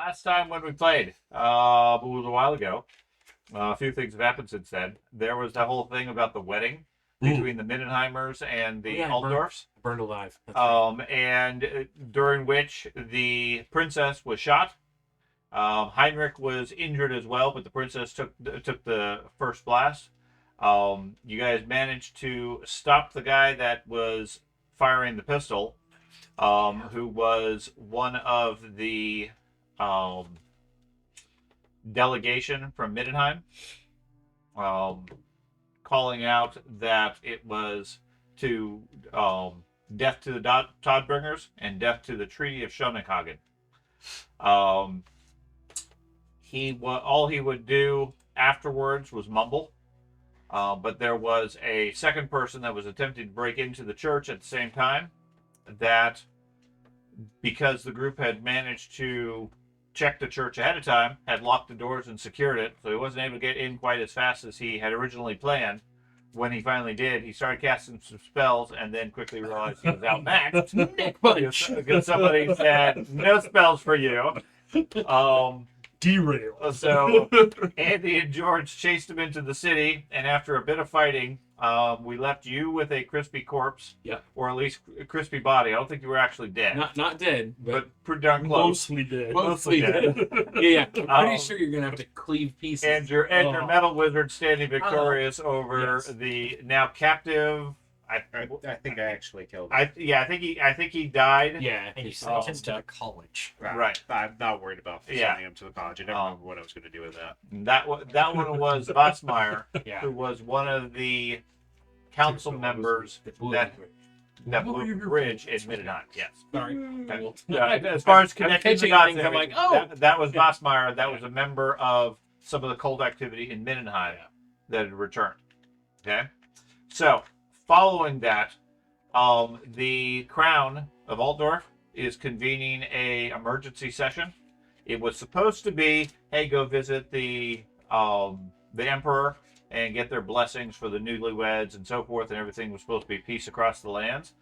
last time when we played, it was a while ago. A few things have happened since then. There was that whole thing about the wedding between the Mindenheimers and the Altdorfs. Burned alive. And during which the princess was shot. Heinrich was injured as well, but the princess took the first blast. You guys managed to stop the guy that was firing the pistol, who was one of the delegation from Mindenheim, calling out that it was to death to the Todbringers and death to the Treaty of Schonenhagen. All he would do afterwards was mumble. But there was a second person that was attempting to break into the church at the same time. That, because the group had managed to check the church ahead of time, had locked the doors and secured it, so he wasn't able to get in quite as fast as he had originally planned. When he finally did, he started casting some spells and then quickly realized he was outmatched. Because somebody said, no spells for you. Derail. So Andy and George chased him into the city, and after a bit of fighting, we left you with a crispy corpse. Yeah. Or at least a crispy body. I don't think you were actually dead. Not dead, but pretty darn close. Mostly dead. Mostly dead. yeah. I'm pretty sure you're gonna have to cleave pieces. And your metal wizard standing victorious over the now captive. I think I actually killed him. I think he died. Yeah, and you sent him to college. Right. I'm not worried about sending him to the college. I never remember what I was going to do with that. That one was Vossmeyer, yeah. who was one of the council members that blew the bridge in Mindenheim. Yes. Sorry. As far as connecting the dots, I'm like, oh, that was Vossmeyer. That was a member of some of the cold activity in Mindenheim that had returned. Okay, so. Following that, the Crown of Altdorf is convening a emergency session. It was supposed to be, hey, go visit the Emperor and get their blessings for the newlyweds and so forth, and everything was supposed to be peace across the lands.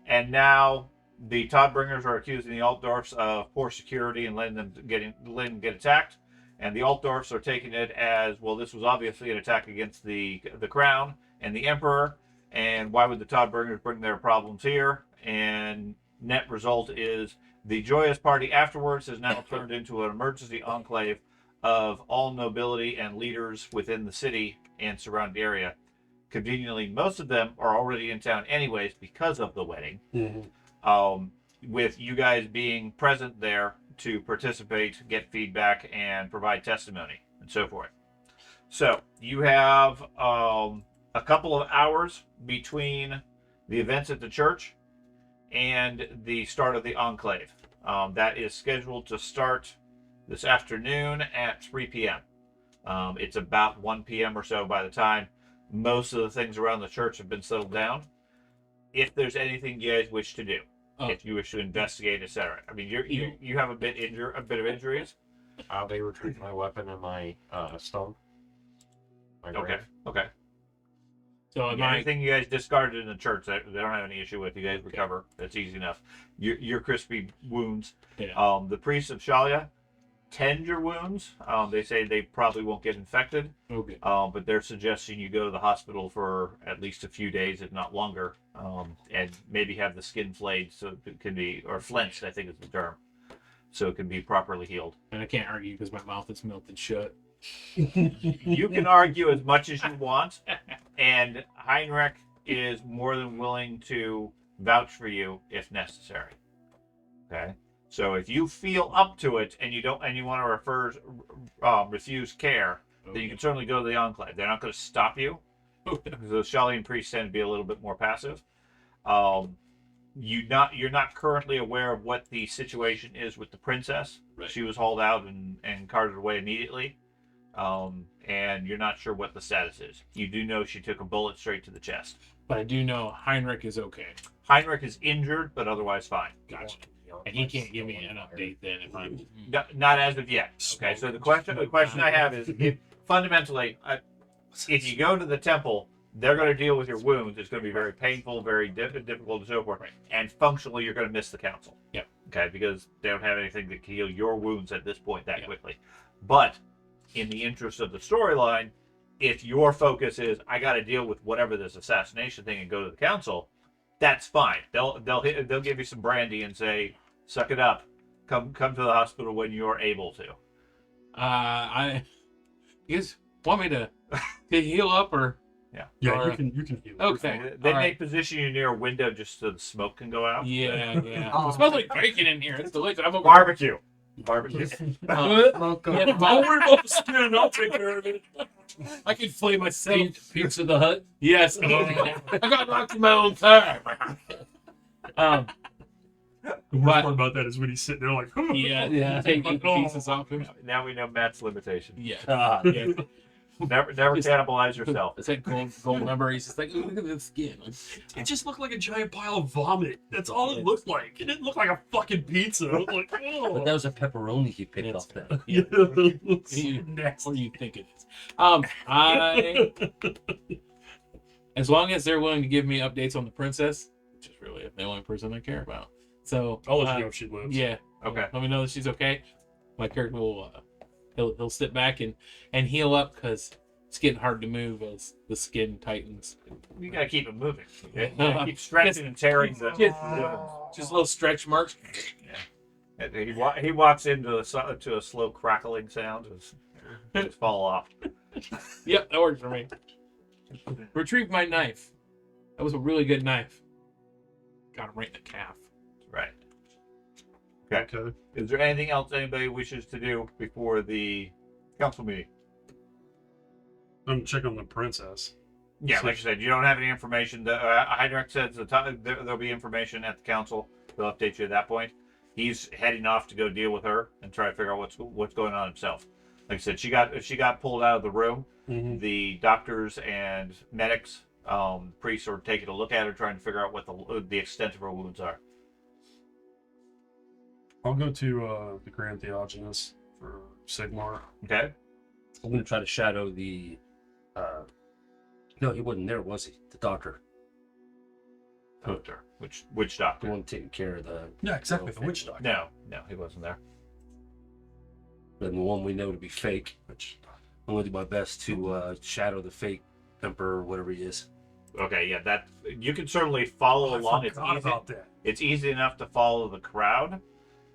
And now the Todbringers are accusing the Altdorfs of poor security and letting them get attacked. And the Altdorfs are taking it as, well, this was obviously an attack against the Crown and the Emperor. And why would the Todbringers bring their problems here? And net result is the joyous party afterwards has now turned into an emergency enclave of all nobility and leaders within the city and surrounding area. Conveniently, most of them are already in town anyways because of the wedding. Mm-hmm. With you guys being present there to participate, get feedback, and provide testimony, and so forth. So you have a couple of hours between the events at the church and the start of the enclave. That is scheduled to start this afternoon at 3 p.m. It's about 1 p.m. or so by the time most of the things around the church have been settled down. If there's anything you guys wish to do, if you wish to investigate, etc. I mean, you have a bit of injuries. They retrieve my weapon and my stone. Okay. So anything you guys discarded in the church, they don't have any issue with. You guys recover. That's easy enough. Your crispy wounds. Yeah. The priests of Shalia tend your wounds. They say they probably won't get infected. Okay. But they're suggesting you go to the hospital for at least a few days, if not longer, and maybe have the skin flayed so it can be, or flinched, I think is the term, so it can be properly healed. And I can't argue because my mouth is melted shut. You can argue as much as you want, and Heinrich is more than willing to vouch for you if necessary. Okay, so if you feel up to it and you want to refuse care, then you can certainly go to the Enclave. They're not going to stop you because the Shalian priests tend to be a little bit more passive. You're not currently aware of what the situation is with the princess. Right. She was hauled out and carted away immediately. And you're not sure what the status is. You do know she took a bullet straight to the chest. But I do know Heinrich is okay. Heinrich is injured, but otherwise fine. Gotcha. And he can't give me an update then if I'm... Not as of yet. Okay, so the question I have is, fundamentally, if you go to the temple, they're going to deal with your wounds. It's going to be very painful, very difficult, and so forth. And functionally, you're going to miss the council. Yep. Okay, because they don't have anything that can heal your wounds at this point that quickly. But in the interest of the storyline, if your focus is I got to deal with whatever this assassination thing and go to the council, that's fine. They'll give you some brandy and say, suck it up, come to the hospital when you're able to. You guys want me to heal up or? Yeah, Or- you can heal. Okay. They all may right. position you near a window just so the smoke can go out. Yeah. It smells like bacon in here. It's delicious. I'm okay. Barbecue. Welcome. Yeah, don't worry about the skin. I'll take care of it. I can flay myself. Pizza the Hut. Yes. I got locked in my own car. The worst But- part about that is when he's sitting there like, Yeah. Taking pieces off him. Now we know Matt's limitation. Yeah. Yeah. Never cannibalize yourself. It's like gold number. He's just like, ooh, look at the skin. It just looked like a giant pile of vomit. That's all it looked like. It didn't look like a fucking pizza. It was like, oh. But that was a pepperoni he picked off that. Yeah, it looks That's what you think it is. I, as long as they're willing to give me updates on the princess, which is really the only person I care about. So I'll let you know if she lives. Yeah. Okay. Let me know that she's okay. My character will he'll sit back and heal up because it's getting hard to move as the skin tightens. You gotta keep it moving. Okay? You gotta keep stretching and tearing the. Just little stretch marks. He walks into a slow crackling sound. Just fall off. Yep, that works for me. Retrieve my knife. That was a really good knife. Got him right in the calf. Right. Okay. Is there anything else anybody wishes to do before the council meeting? I'm checking on the princess. Yeah, like I said, you don't have any information. Heinrich says there'll be information at the council. They'll update you at that point. He's heading off to go deal with her and try to figure out what's going on himself. Like I said, she got pulled out of the room. Mm-hmm. The doctors and medics, priests are taking a look at her, trying to figure out what the extent of her wounds are. I'll go to the Grand Theogenes for Sigmar. Okay. I'm gonna try to shadow the. No, he wasn't there, was he? The doctor, Doctor. Which the doctor? one taking care of the. Yeah, exactly. The witch doctor. No, he wasn't there. And the one we know to be fake. Which I'm gonna do my best to shadow the fake emperor, or whatever he is. Okay, yeah, that you can certainly follow along. I forgot about that. It's easy enough to follow the crowd.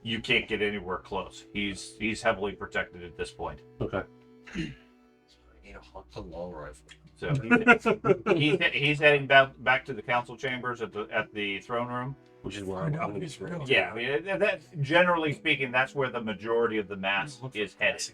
You can't get anywhere close. He's heavily protected at this point. Okay. I need a long rifle. So he's heading back to the council chambers at the throne room. Which is where I know, I'm he's real. Yeah, I mean, that generally speaking, that's where the majority of the mass is headed.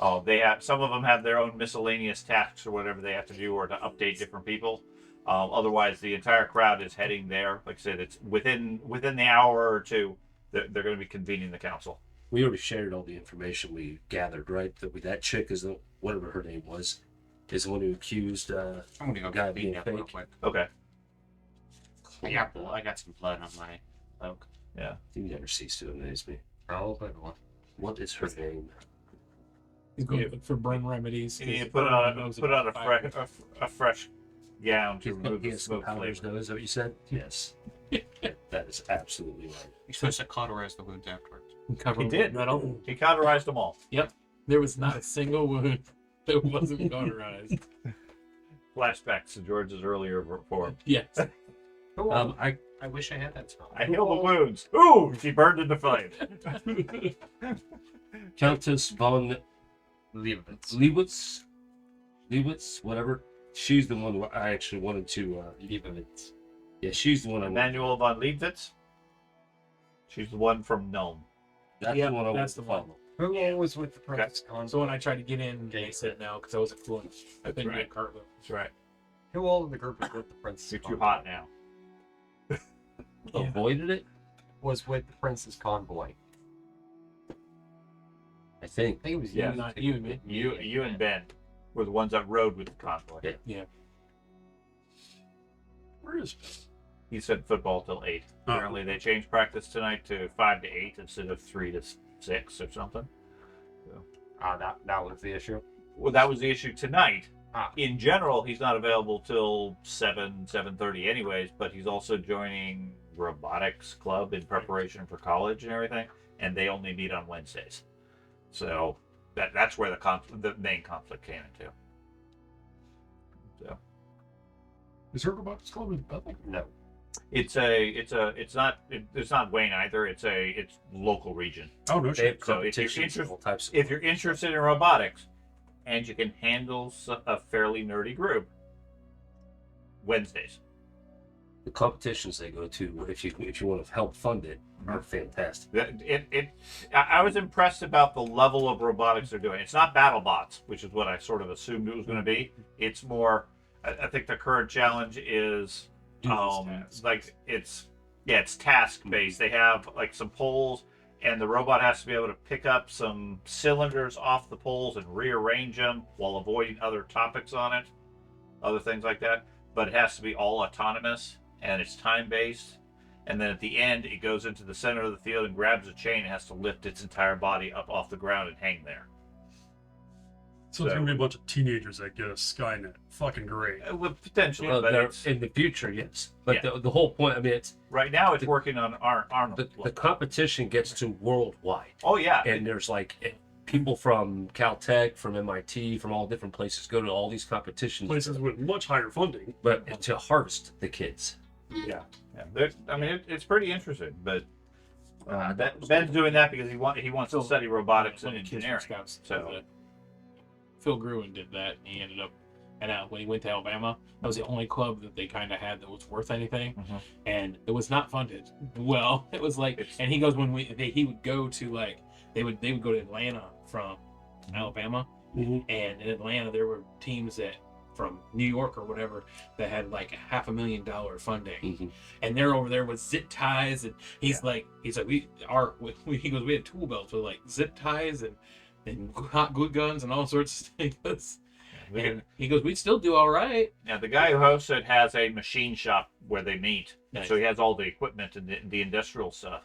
Oh, they have some of them have their own miscellaneous tasks or whatever they have to do, or to update different people. Otherwise, the entire crowd is heading there. Like I said, it's within the hour or two. They're going to be convening the council. We already shared all the information we gathered, right? That chick is the whatever her name was, is the one who accused. I'm gonna go Guy get being beat up real fake. quick. Okay. Yeah, I got some blood on my cloak. You never cease to amaze me. Probably one. What is her name? He's going to look for burn remedies. You need to put on a fresh gown to He remove the has some smoke powders, flavor. though. Is that what you said? Yes. That is absolutely right. You're supposed to cauterize the wounds afterwards. He did. He cauterized them all. There was not a single wound that wasn't cauterized. Flashbacks to George's earlier form. Yes. I wish I had that spell. I heal the wounds. Ooh, she burned into flame. Countess von Leibowitz. Leibowitz, whatever. She's the one who I actually wanted to. Leibowitz. Yeah, she's the one I wanted. Emmanuel von Leibowitz. She's the one from Nome. That's Yeah, the one I wanted that's to the one. follow. Who all was with the Princess Convoy? So when I tried to get in, they said no because I wasn't fluent. I couldn't right. get cartwheel. That's right. Who all in the group was with the Princess You're too Convoy? hot now. Avoided it, Was with the Princess Convoy. I think. I think it was Yeah. you. Not two. you, man. You and Ben were the ones that rode with the convoy. Yeah. Where is? He said football till 8. Oh. Apparently they changed practice tonight to 5 to 8 instead of 3 to 6 or something. That was the issue. Well, that was the issue tonight. Ah. In general, he's not available till 7:30 anyways, but he's also joining robotics club in preparation for college and everything, and they only meet on Wednesdays. So that's where the main conflict came into. So Is her robotics club in Bethel? No. it's not Wayne either. It's local region. Oh no They have shit. So if you're competitions, interested- all types of If you're interested in robotics, and you can handle a fairly nerdy group, Wednesdays. the competitions they go to, if you want to help fund it, are fantastic. I was impressed about the level of robotics they're doing. It's not battle bots, which is what I sort of assumed it was going to be. It's more. I think the current challenge is like it's task based. They have like some poles, and the robot has to be able to pick up some cylinders off the poles and rearrange them while avoiding other topics on it, other things like that. But it has to be all autonomous, and it's time based. And then at the end, it goes into the center of the field and grabs a chain and has to lift its entire body up off the ground and hang there. So it's gonna be a bunch of teenagers that get a Skynet. Fucking great. Well, potentially, Well, but they're- it's, in the future, yes. But the whole point, I mean, it's right now it's working on Arnold. the competition gets to worldwide, Oh yeah, and there's like people from Caltech, from MIT, from all different places go to all these competitions, Places with much higher funding. but to harvest the kids. yeah. I mean, it's pretty interesting, but Uh, Ben's doing that because he wants to study robotics One and of the kids from engineering. Scouts did So that. Phil Gruen did that, and he ended up, and when he went to Alabama, that was the only club that they kind of had that was worth anything, Mhm. and it was not funded well. It was like, It's- and he goes he would go to like they would go to Atlanta from Alabama, Mhm. and in Atlanta there were teams that from New York or whatever that had like $500,000 funding, Mhm. and they're over there with zip ties, and he's like he goes, we had tool belts with like zip ties and hot glue guns and all sorts of things. And he goes, we'd still do all right. Now, the guy who hosts it has a machine shop where they meet. Nice. So he has all the equipment and the industrial stuff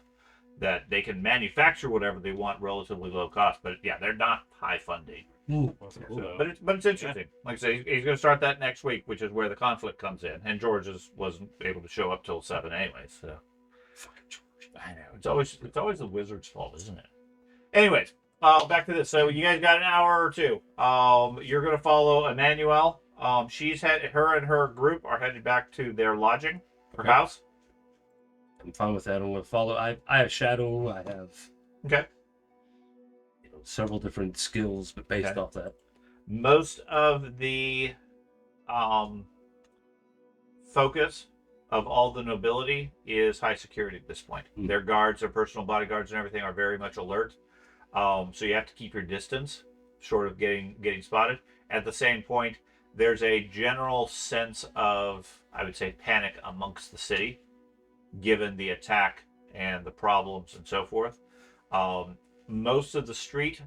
that they can manufacture whatever they want relatively low cost. But yeah, they're not high funding. So, but it's interesting. Like I say, he's going to start that next week, which is where the conflict comes in. And George wasn't able to show up till 7 anyways. So I know it's always the wizard's fault, isn't it? Anyways, back to this. So you guys got an hour or two. You're going to follow Emmanuel. Her and her group are headed back to their lodging, her Okay. house. I'm fine with that. I'm going to follow. I have Shadow. I have Okay. several different skills, but based Okay. off that. Most of the focus of all the nobility is high security at this point. Mm. Their guards, their personal bodyguards, and everything are very much alert. So you have to keep your distance, short of getting spotted. At the same point, there's a general sense of, I would say, panic amongst the city, given the attack and the problems and so forth. Most of the street,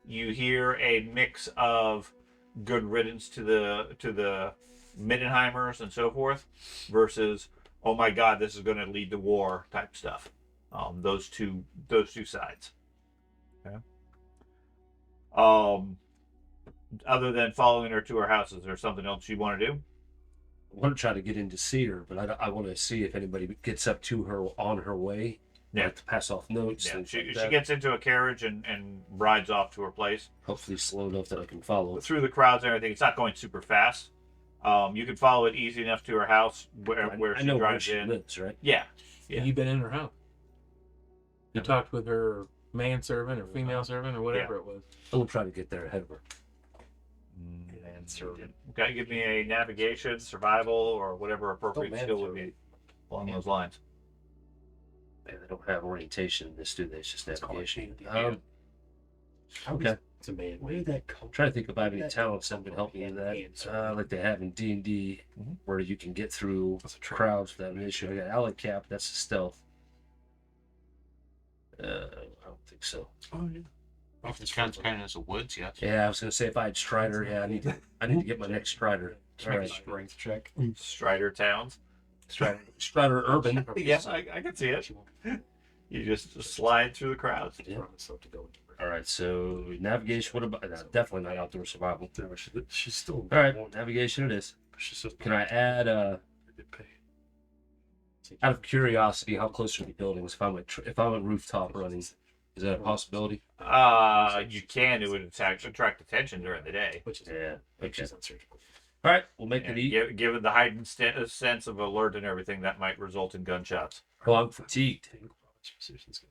you hear a mix of good riddance to the Mindenheimers and so forth, versus, oh my God, this is going to lead to war type stuff. Those two sides. Okay. Other than following her to her house, is there something else you want to do? I want to try to get in to see her, but I want to see if anybody gets up to her on her way. Yeah. Like to pass off notes. Yeah, things she like that. gets into a carriage and rides off to her place. Hopefully slow enough that I can follow. Through the crowds and everything, it's not going super fast. You can follow it easy enough to her house where I she know where drives she in. lives, right? Yeah. And you've been in her house. You talked with her manservant or female servant or whatever it was. I'm gonna try to get there ahead of her. Okay, give me a navigation, survival, or whatever appropriate Oh, man, skill would be along those lines. Man, they don't have orientation in this, do they? It's just navigation. Yeah. Okay. It's a man. Where did that come I'm trying to think if I have any talents that would help me in that. Like they have in D&D, Mhm. where you can get through That's a trick. crowds without an issue. I got Alley Cap, that's a stealth. I don't think so. Oh, yeah. It's kind of as a woods, yeah. Yeah, I was gonna say if I had Strider, yeah, I need to get my next Strider. All right. strength check? Strider Towns. Strider Urban. Yes, I can see it. You just slide through the crowds. Yeah. All right, so navigation. What about definitely not outdoor survival? Yeah, but she's still. All right, navigation it is. She's just. Can I add Get paid. Out of curiosity, how close are the buildings? If I'm a rooftop running, is that a possibility? You can. It would attract attention during the day. Which is Yeah. which Okay. is unsearchable. All right, we'll make it eat. Given the heightened sense of alert and everything, that might result in gunshots. Oh, I'm fatigued.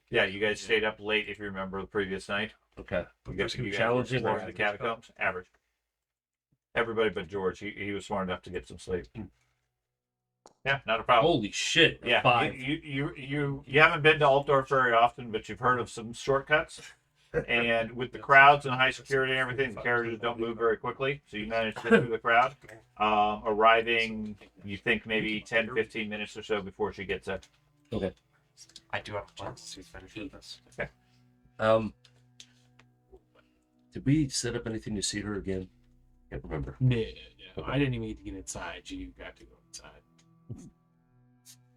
Yeah, you guys stayed up late. If you remember the previous night, Okay. you guys Challenging explored or the catacombs. Average. Everybody but George. He was smart enough to get some sleep. Yeah, not a problem. Holy shit. Yeah, 5. you haven't been to Altdorf very often, but you've heard of some shortcuts. And with the crowds and high security and everything, the carriages don't move very quickly, so you managed to get through the crowd, arriving, you think, maybe 10, 15 minutes or so before she gets up. Okay. I do have plans to finish with this. Okay. Did we set up anything to see her again? Can't remember. No, I didn't even get to get inside. You got to go inside.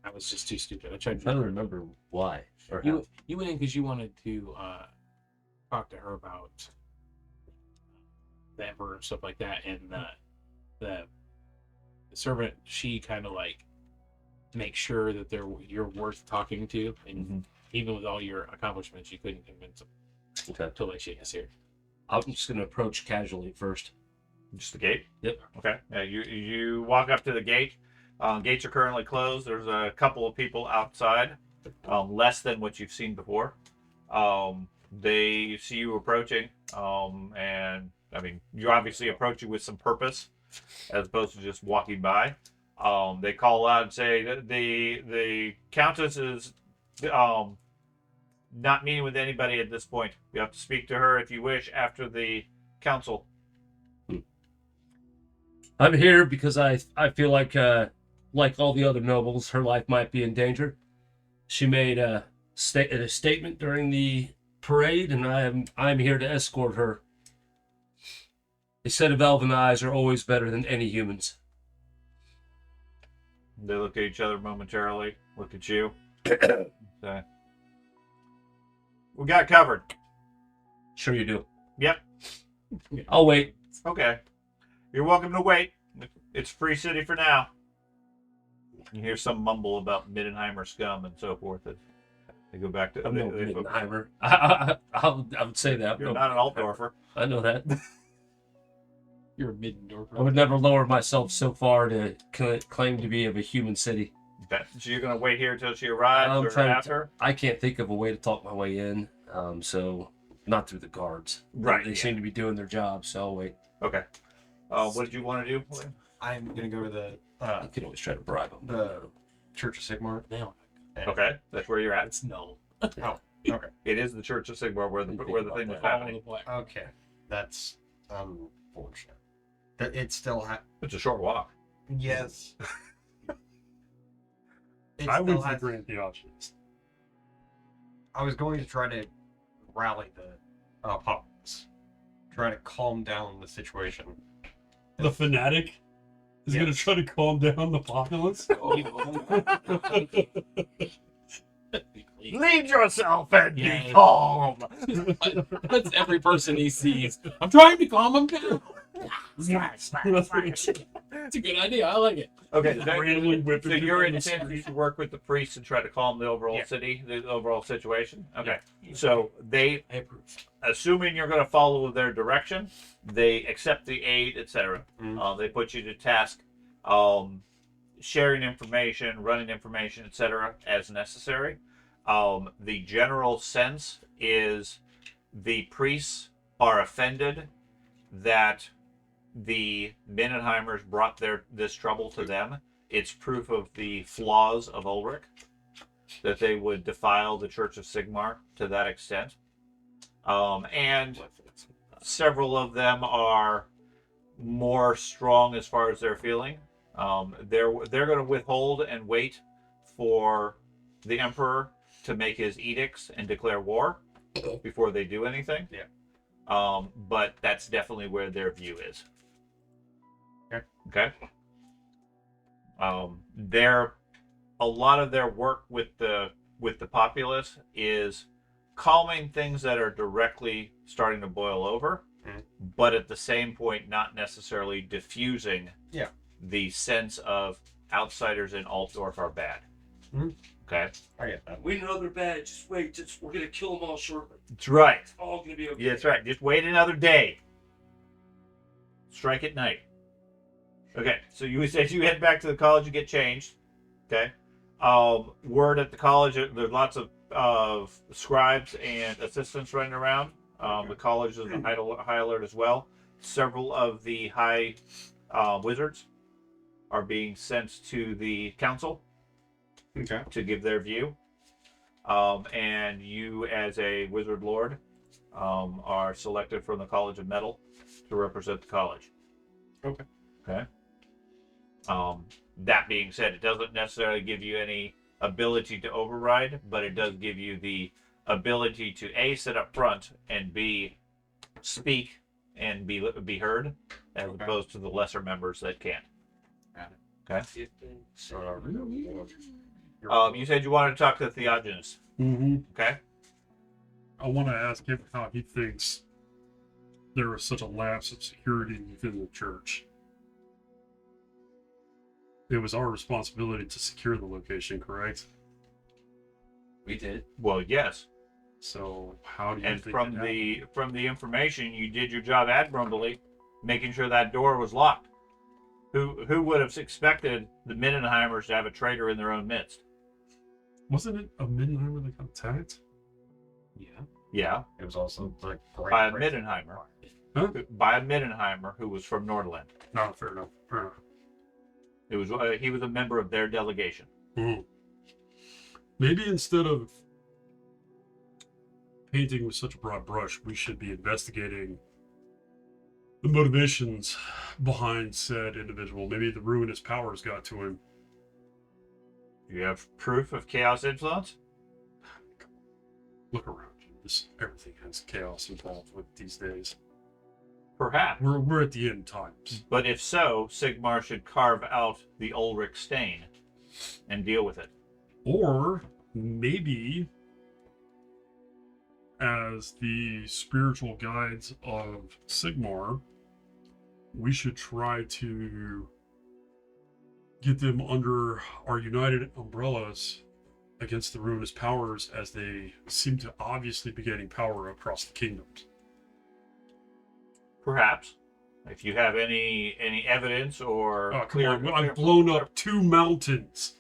I was just too stupid. I tried I'm trying to remember why. Or how. You went in because you wanted to talk to her about the emperor and stuff like that, and the servant, she kind of like make sure that you're worth talking to, and even with all your accomplishments, you couldn't convince them Okay. until they shake his ear. I'm just going to approach casually first. Just the gate? Yep. Okay. You walk up to the gate. Gates are currently closed. There's a couple of people outside, less than what you've seen before. They see you approaching, and I mean, you obviously approach you with some purpose, as opposed to just walking by. They call out and say that the Countess is not meeting with anybody at this point. You have to speak to her if you wish after the council. I'm here because I feel like all the other nobles, her life might be in danger. She made a statement during the parade, and I'm here to escort her. A set of elven eyes are always better than any humans. They look at each other momentarily. Look at you. Okay. We got it covered. Sure you do. Yep. I'll wait. Okay. You're welcome to wait. It's free city for now. You hear some mumble about Middenheimer scum and so forth. They go back to. I'm no Middenheimer. I would say that. You're not an Altdorfer. I know that. You're a Middendorfer. I would never lower myself so far to claim to be of a human city. Okay. So you're gonna wait here until she arrives, or after? I can't think of a way to talk my way in. So not through the guards. Right. They seem to be doing their job. So I'll wait. Okay. What did you want to do? I'm gonna go to the I can always try to bribe them. the Church of Sigmar. No, Okay, that's where you're at. it's no. Oh, okay. It is the Church of Sigmar where the thing was happening. Okay, that's unfortunate. It still It's a short walk. yes. It I still would has. grant the options. I was going to try to rally the populace, try to calm down the situation. The fanatic is going to try to calm down the populace. Lead yourself and be Yeah. calm. That's every person he sees. I'm trying to calm him down. It's a good idea. I like it. Okay, Randomly whipping so people your in the intent street. is to work with the priests and try to calm the overall Yeah. city, the overall situation. Okay, so they, I approve. assuming you're going to follow their direction, they accept the aid, etc. They put you to task, sharing information, running information, etc. as necessary. The general sense is the priests are offended that the Mindenheimers brought this trouble to them. It's proof of the flaws of Ulrich that they would defile the Church of Sigmar to that extent. And several of them are more strong as far as their feeling. They're going to withhold and wait for the Emperor to make his edicts and declare war before they do anything. Yeah. But that's definitely where their view is. Okay. A lot of their work with the populace is calming things that are directly starting to boil over, but at the same point not necessarily diffusing Yeah. the sense of outsiders in Altdorf are bad. Okay. I get that. We know they're bad. Just wait. We're gonna kill them all shortly. That's right. It's all gonna be okay. Yeah, that's right. Just wait another day. Strike at night. Okay, so you said you head back to the college and get changed. Okay. Word at the college, there's lots of scribes and assistants running around. The college is on high alert as well. Several of the high wizards are being sent to the council Okay. to give their view. And you, as a wizard lord, are selected from the College of Metal to represent the college. Okay. Okay. That being said, it doesn't necessarily give you any ability to override, but it does give you the ability to A, sit up front, and B, speak and be heard, as Okay. opposed to the lesser members that can't. Got it. Okay. You said you wanted to talk to Theogenes. Mm-hmm. Okay. I want to ask him how he thinks there was such a lapse of security within the church. It was our responsibility to secure the location, correct? We did. Well, yes. So how do you And think from it the information, you did your job admirably, making sure that door was locked. Who would have expected the Mindenheimers to have a traitor in their own midst? wasn't it a Mindenheimer that got attacked? Yeah. Yeah, It was also like by a Mindenheimer. Huh? By a Mindenheimer who was from Nordland. No, fair enough. Fair enough. It was he was a member of their delegation. Mhm. Maybe instead of painting with such a broad brush, we should be investigating the motivations behind said individual. Maybe the ruinous powers got to him. Do you have proof of chaos influence? Look around you. Everything has chaos involved with these days. Perhaps. We're at the end times. But if so, Sigmar should carve out the Ulrich stain and deal with it. Or maybe as the spiritual guides of Sigmar, we should try to get them under our united umbrellas against the ruinous powers, as they seem to obviously be gaining power across the kingdoms. Perhaps. If you have any evidence or Oh, come on. I've blown up 2 mountains.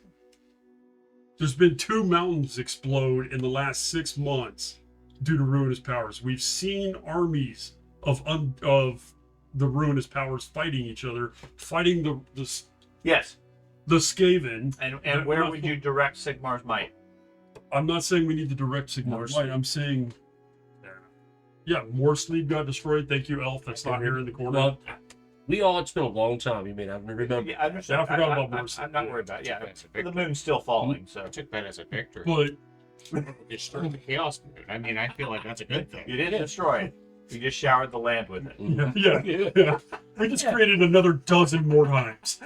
There's been 2 mountains explode in the last 6 months due to ruinous powers. We've seen armies of the ruinous powers fighting each other, fighting Yes. the Skaven. And where would you direct Sigmar's might? I'm not saying we need to direct Sigmar's might. I'm saying, yeah, Morsleep got destroyed. Thank you, Elf. That's not here in the corner. Well, we all, it's been a long time. You may not remember. Yeah, I understand. I forgot about Morse. I'm not worried about it. Yeah, That's a the victory. moon's still falling, so I took that as a victory. But Destroy the chaos moon. I mean, I feel like that's a good thing. you didn't destroy it. You just showered the land with it. yeah. We just created another dozen Mordheims.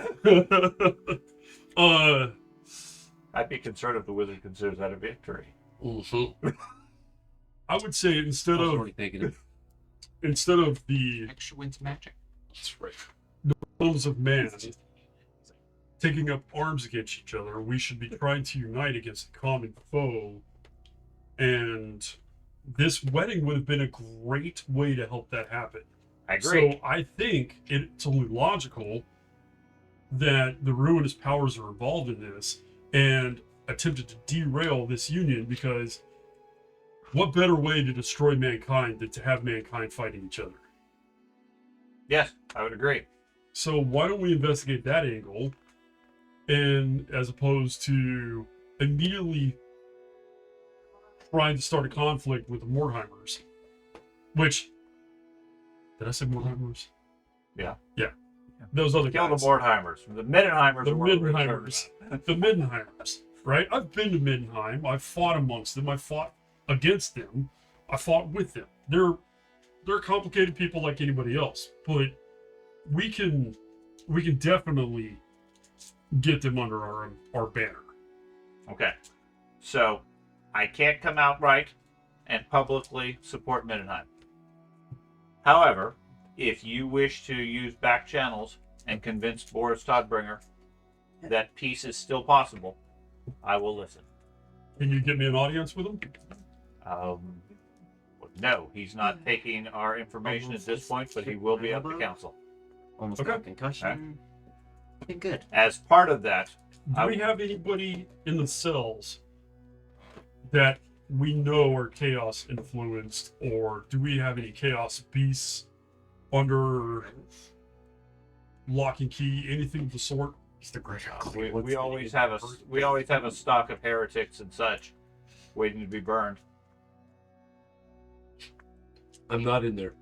I'd be concerned if the wizard considers that a victory. Mm-hmm. I would say instead I was of already thinking it. the Extra wins magic. That's right. Realms of man taking up arms against each other, we should be trying to unite against a common foe. And this wedding would have been a great way to help that happen. I agree. So I think it's only logical that the ruinous powers are involved in this and attempted to derail this union, because what better way to destroy mankind than to have mankind fighting each other? Yes, I would agree. So why don't we investigate that angle, and as opposed to immediately trying to start a conflict with the Mordheimers, which, did I say Mordheimers? Yeah. Yeah. Those other Kill guys. the Mordheimers. The Mindenheimers The are what we're Mindenheimers. concerned about. The Mindenheimers, right? I've been to Mindenheim. I've fought amongst them. I fought against them. I fought with them. They're complicated people like anybody else, but we can definitely get them under our banner. Okay. So, I can't come out right and publicly support Mindenheim. However, if you wish to use back channels and convince Boris Todbringer that peace is still possible, I will listen. Can you get me an audience with him? No, he's not taking our information at this point, but he will be at the council. Almost Okay. got concussion. Been good. As part of that, Do we have anybody in the cells that we know are chaos influenced, or do we have any chaos beasts under lock and key, anything of the sort? It's the great we always have a stock of heretics and such waiting to be burned. I'm not in there.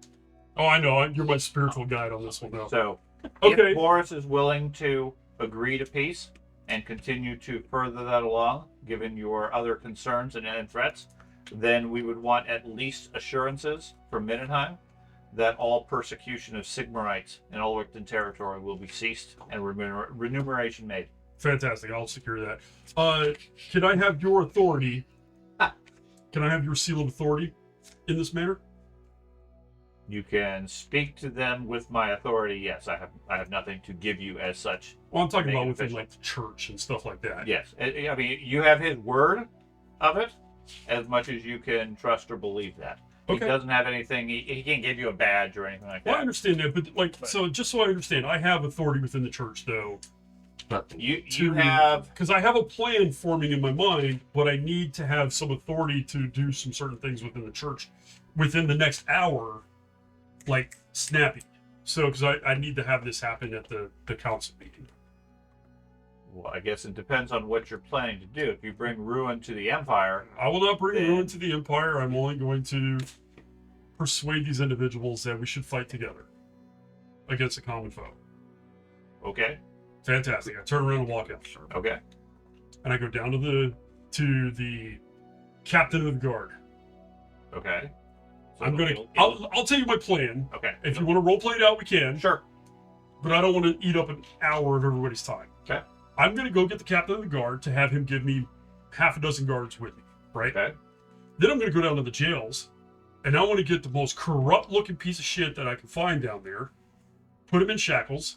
Oh, I know. You're my spiritual guide on this one, though. So, Okay. if Boris is willing to agree to peace and continue to further that along, given your other concerns and threats, then we would want at least assurances from Mindenheim that all persecution of Sigmarites in Ulrichton territory will be ceased and remuneration made. Fantastic. I'll secure that. Can I have your authority? Can I have your seal of authority in this manner? You can speak to them with my authority. Yes, I have nothing to give you as such. Well, I'm talking Make about it within official. like the church and stuff like that. Yes, I mean you have his word of it, as much as you can trust or believe that. He Okay. doesn't have anything. He can't give you a badge or anything like Well, I that. understand that, but like, so just so I understand, I have authority within the church, though. You have Because I have a plan forming in my mind, but I need to have some authority to do some certain things within the church within the next hour, like snappy. So, because I need to have this happen at the council meeting. Well, I guess it depends on what you're planning to do. If you bring ruin to the Empire, I will not bring Then- ruin to the Empire. I'm only going to persuade these individuals that we should fight together against a common foe. okay, Fantastic. I turn around and walk out. okay, And I go down to the captain of the guard. okay. So I'm gonna. it'll- I'll tell you my plan. okay. If you want to role play it out, we can. Sure. But I don't want to eat up an hour of everybody's time. Okay. I'm gonna go get the captain of the guard to have him give me half a dozen guards with me. Right. Okay. Then I'm gonna go down to the jails, and I want to get the most corrupt-looking piece of shit that I can find down there. Put him in shackles,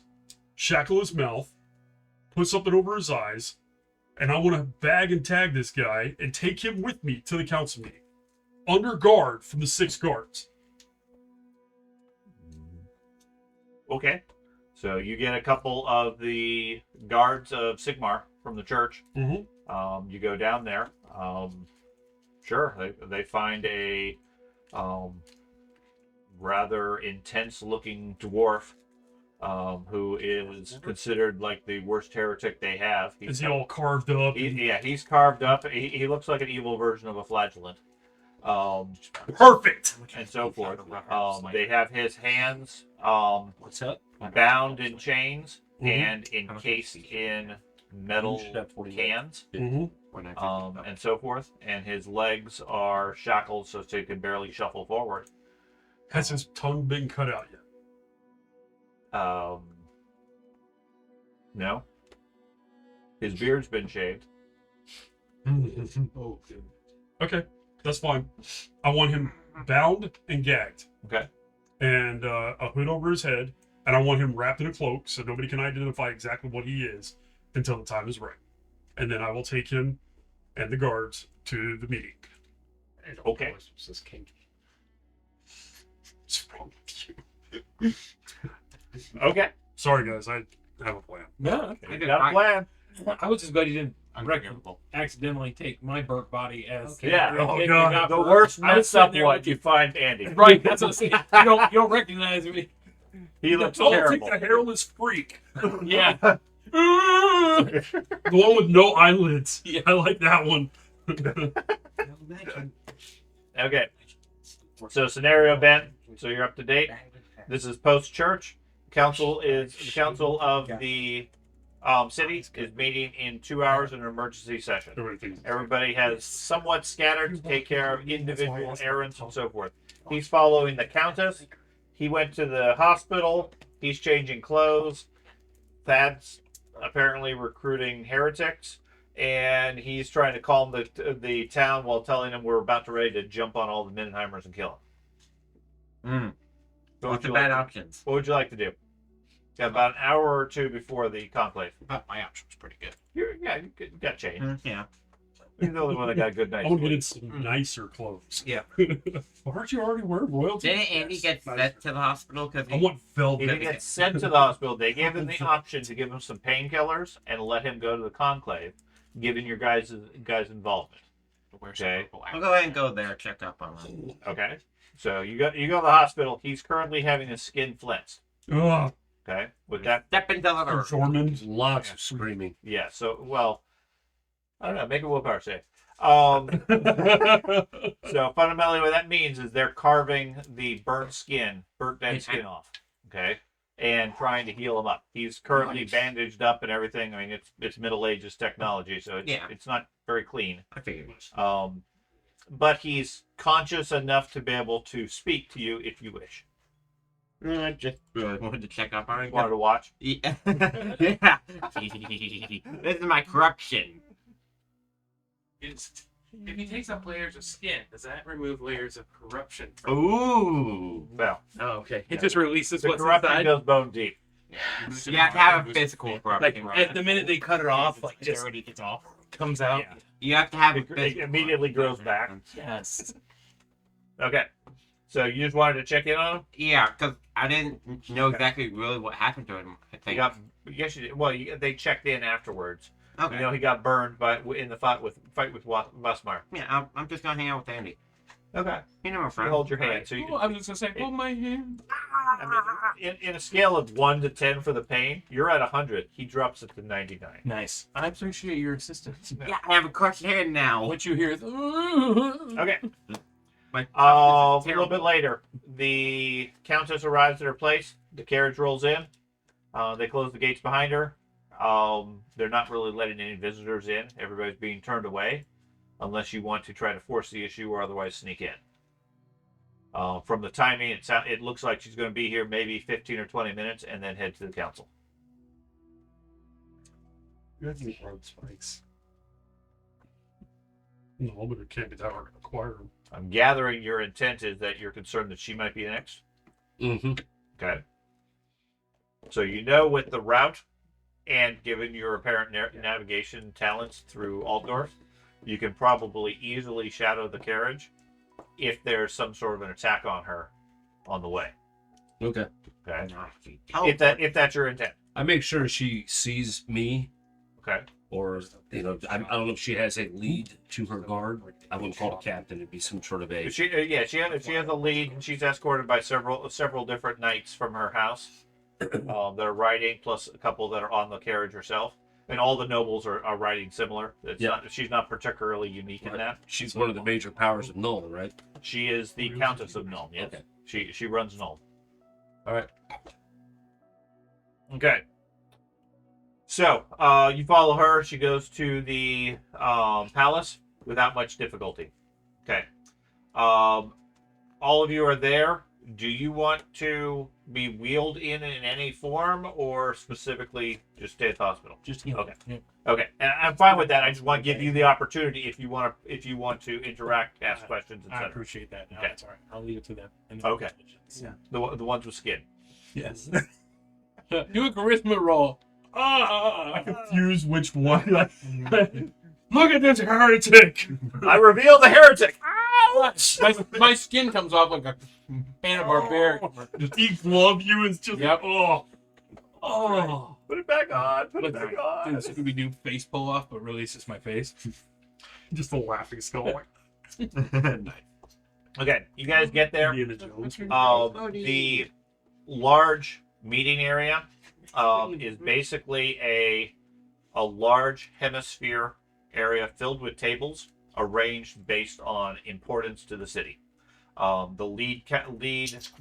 shackle his mouth, put something over his eyes, and I want to bag and tag this guy and take him with me to the council meeting, under guard from the 6 guards. Okay. So you get a couple of the guards of Sigmar from the church. Mm-hmm. You go down there. Sure, they find a rather intense-looking dwarf who is considered like the worst heretic they have. Is he all carved up? He's carved up. He looks like an evil version of a flagellant. Perfect. And so forth. They have his hands What's up? bound in chains Mhm. and encased in metal You should have 40 cans, Mm-hmm. and so forth. And his legs are shackled so he can barely shuffle forward. Has his tongue been cut out yet? No. His beard's been shaved. Oh, good. Okay, that's fine. I want him bound and gagged, Okay. and a hood over his head, and I want him wrapped in a cloak so nobody can identify exactly what he is until the time is right. And then I will take him and the guards to the meeting. Okay. This kinky. What's wrong with you? Okay. Sorry, guys, I have a plan. No, You got a plan. I was just glad you didn't Unforgivable. accidentally take my burnt body as Yeah. Oh, God. The worst I was messed up sitting there one, with you find Andy. Right, that's what I'm saying. You don't recognize me. He looks Oh, terrible. take the hairless freak. Yeah. The one with no eyelids. Yeah. I like that one. Okay. So scenario Ben. So you're up to date. This is post church. The council of the city is meeting in 2 hours in an emergency session. Everybody has somewhat scattered to take care of individual errands and so forth. He's following the countess. He went to the hospital. He's changing clothes. Thad's apparently recruiting heretics, and he's trying to calm the town while telling them we're about to ready to jump on all the Mindenheimers and kill them. What's the bad options? What would you like to do? Got about an hour or two before the conclave. My option was pretty good. you got change. Yeah. He's the only one that got a good I night's want to sleep. get some nicer clothes. Yeah. Aren't you already wearing royalty? Didn't Andy get sent to the hospital because I want He velvet. didn't get sent to the hospital. They gave him the option to give him some painkillers and let him go to the conclave, given your guys' involvement. Okay. I'll go ahead and go there, check up on him. Okay. So you go to the hospital. He's currently having his skin flensed. Ugh. Okay. With that, Step into the door. Dormant. Lots of screaming. yeah. So well, I don't know. Make a willpower save. So fundamentally, what that means is they're carving the burnt dead skin off. Okay. And trying to heal him up. He's currently bandaged up and everything. I mean, it's Middle Ages technology, so it's not very clean. I figured. But he's conscious enough to be able to speak to you if you wish. I just wanted to check up on him. Wanted to watch? Yeah. Yeah. This is my corruption. If he takes up layers of skin, does that remove layers of corruption? Ooh. Well, Oh, okay. It just releases the what's corruption inside. goes bone deep. You have to have a physical corruption. Like at the minute they cut it off, like just already gets off. comes out. Yeah. You have to have a It physical immediately grows back. Yes. Okay. So you just wanted to check in on him? Yeah, because I didn't know exactly really what happened to him. I You think. got, yes, you did. Well, they checked in afterwards. Okay. You know, he got burned in the fight with Musmar. Yeah, I'm just gonna hang out with Andy. Okay. You know, my You friend. hold your hand. So Oh, you, I was just gonna say, hold my hand. I mean, in a scale of 1 to 10 for the pain, you're at 100. He drops it to 99. Nice. I appreciate your assistance. Yeah, I have a crushed hand now. What you hear is, Okay. My A little bit later, the Countess arrives at her place. The carriage rolls in. They close the gates behind her. They're not really letting any visitors in. Everybody's being turned away, unless you want to try to force the issue or otherwise sneak in. From the timing, it looks like she's going to be here maybe 15 or 20 minutes and then head to the council. You have any road spikes? No, but it can't be that hard to acquire them. I'm gathering your intent is that you're concerned that she might be next. Mm-hmm. Okay. So you know with the route, and given your apparent navigation talents through Altdorf, you can probably easily shadow the carriage if there's some sort of an attack on her on the way. Okay. Okay. Oh, If that's your intent. I make sure she sees me, Okay. or I don't know if she has a lead to her guard. I wouldn't call it a captain. It'd be some sort of a. She has a lead, and she's escorted by several different knights from her house. That are riding, plus a couple that are on the carriage herself. And all the nobles are riding similar. She's not particularly unique in that. She's one of the major powers of Null, right? She is the Countess of Nuln, yes. Okay. She runs Nuln. All right. Okay. So, you follow her. She goes to the palace without much difficulty. Okay. All of you are there. Do you want to be wheeled in any form, or specifically just stay at the hospital? Just Okay. Yeah. Okay, and I'm fine with that. I just want to give you the opportunity if you want to interact, ask questions, I etc. appreciate that. No, Okay. that's all right. I'll leave it to them. Okay. Yeah. The ones with skin. Yes. Do a charisma roll. I confuse which one. Look at this heretic! I reveal the heretic. my skin comes off like a pan of barbaric. Just he glove you is just Yep. oh. Put it back on. Put it Look, back on. do the Scooby-Doo face pull off, but really it's just my face. Just a laughing skull. Okay, you guys get there. Indiana Jones. The large meeting area is basically a large hemisphere area filled with tables arranged based on importance to the city. The lead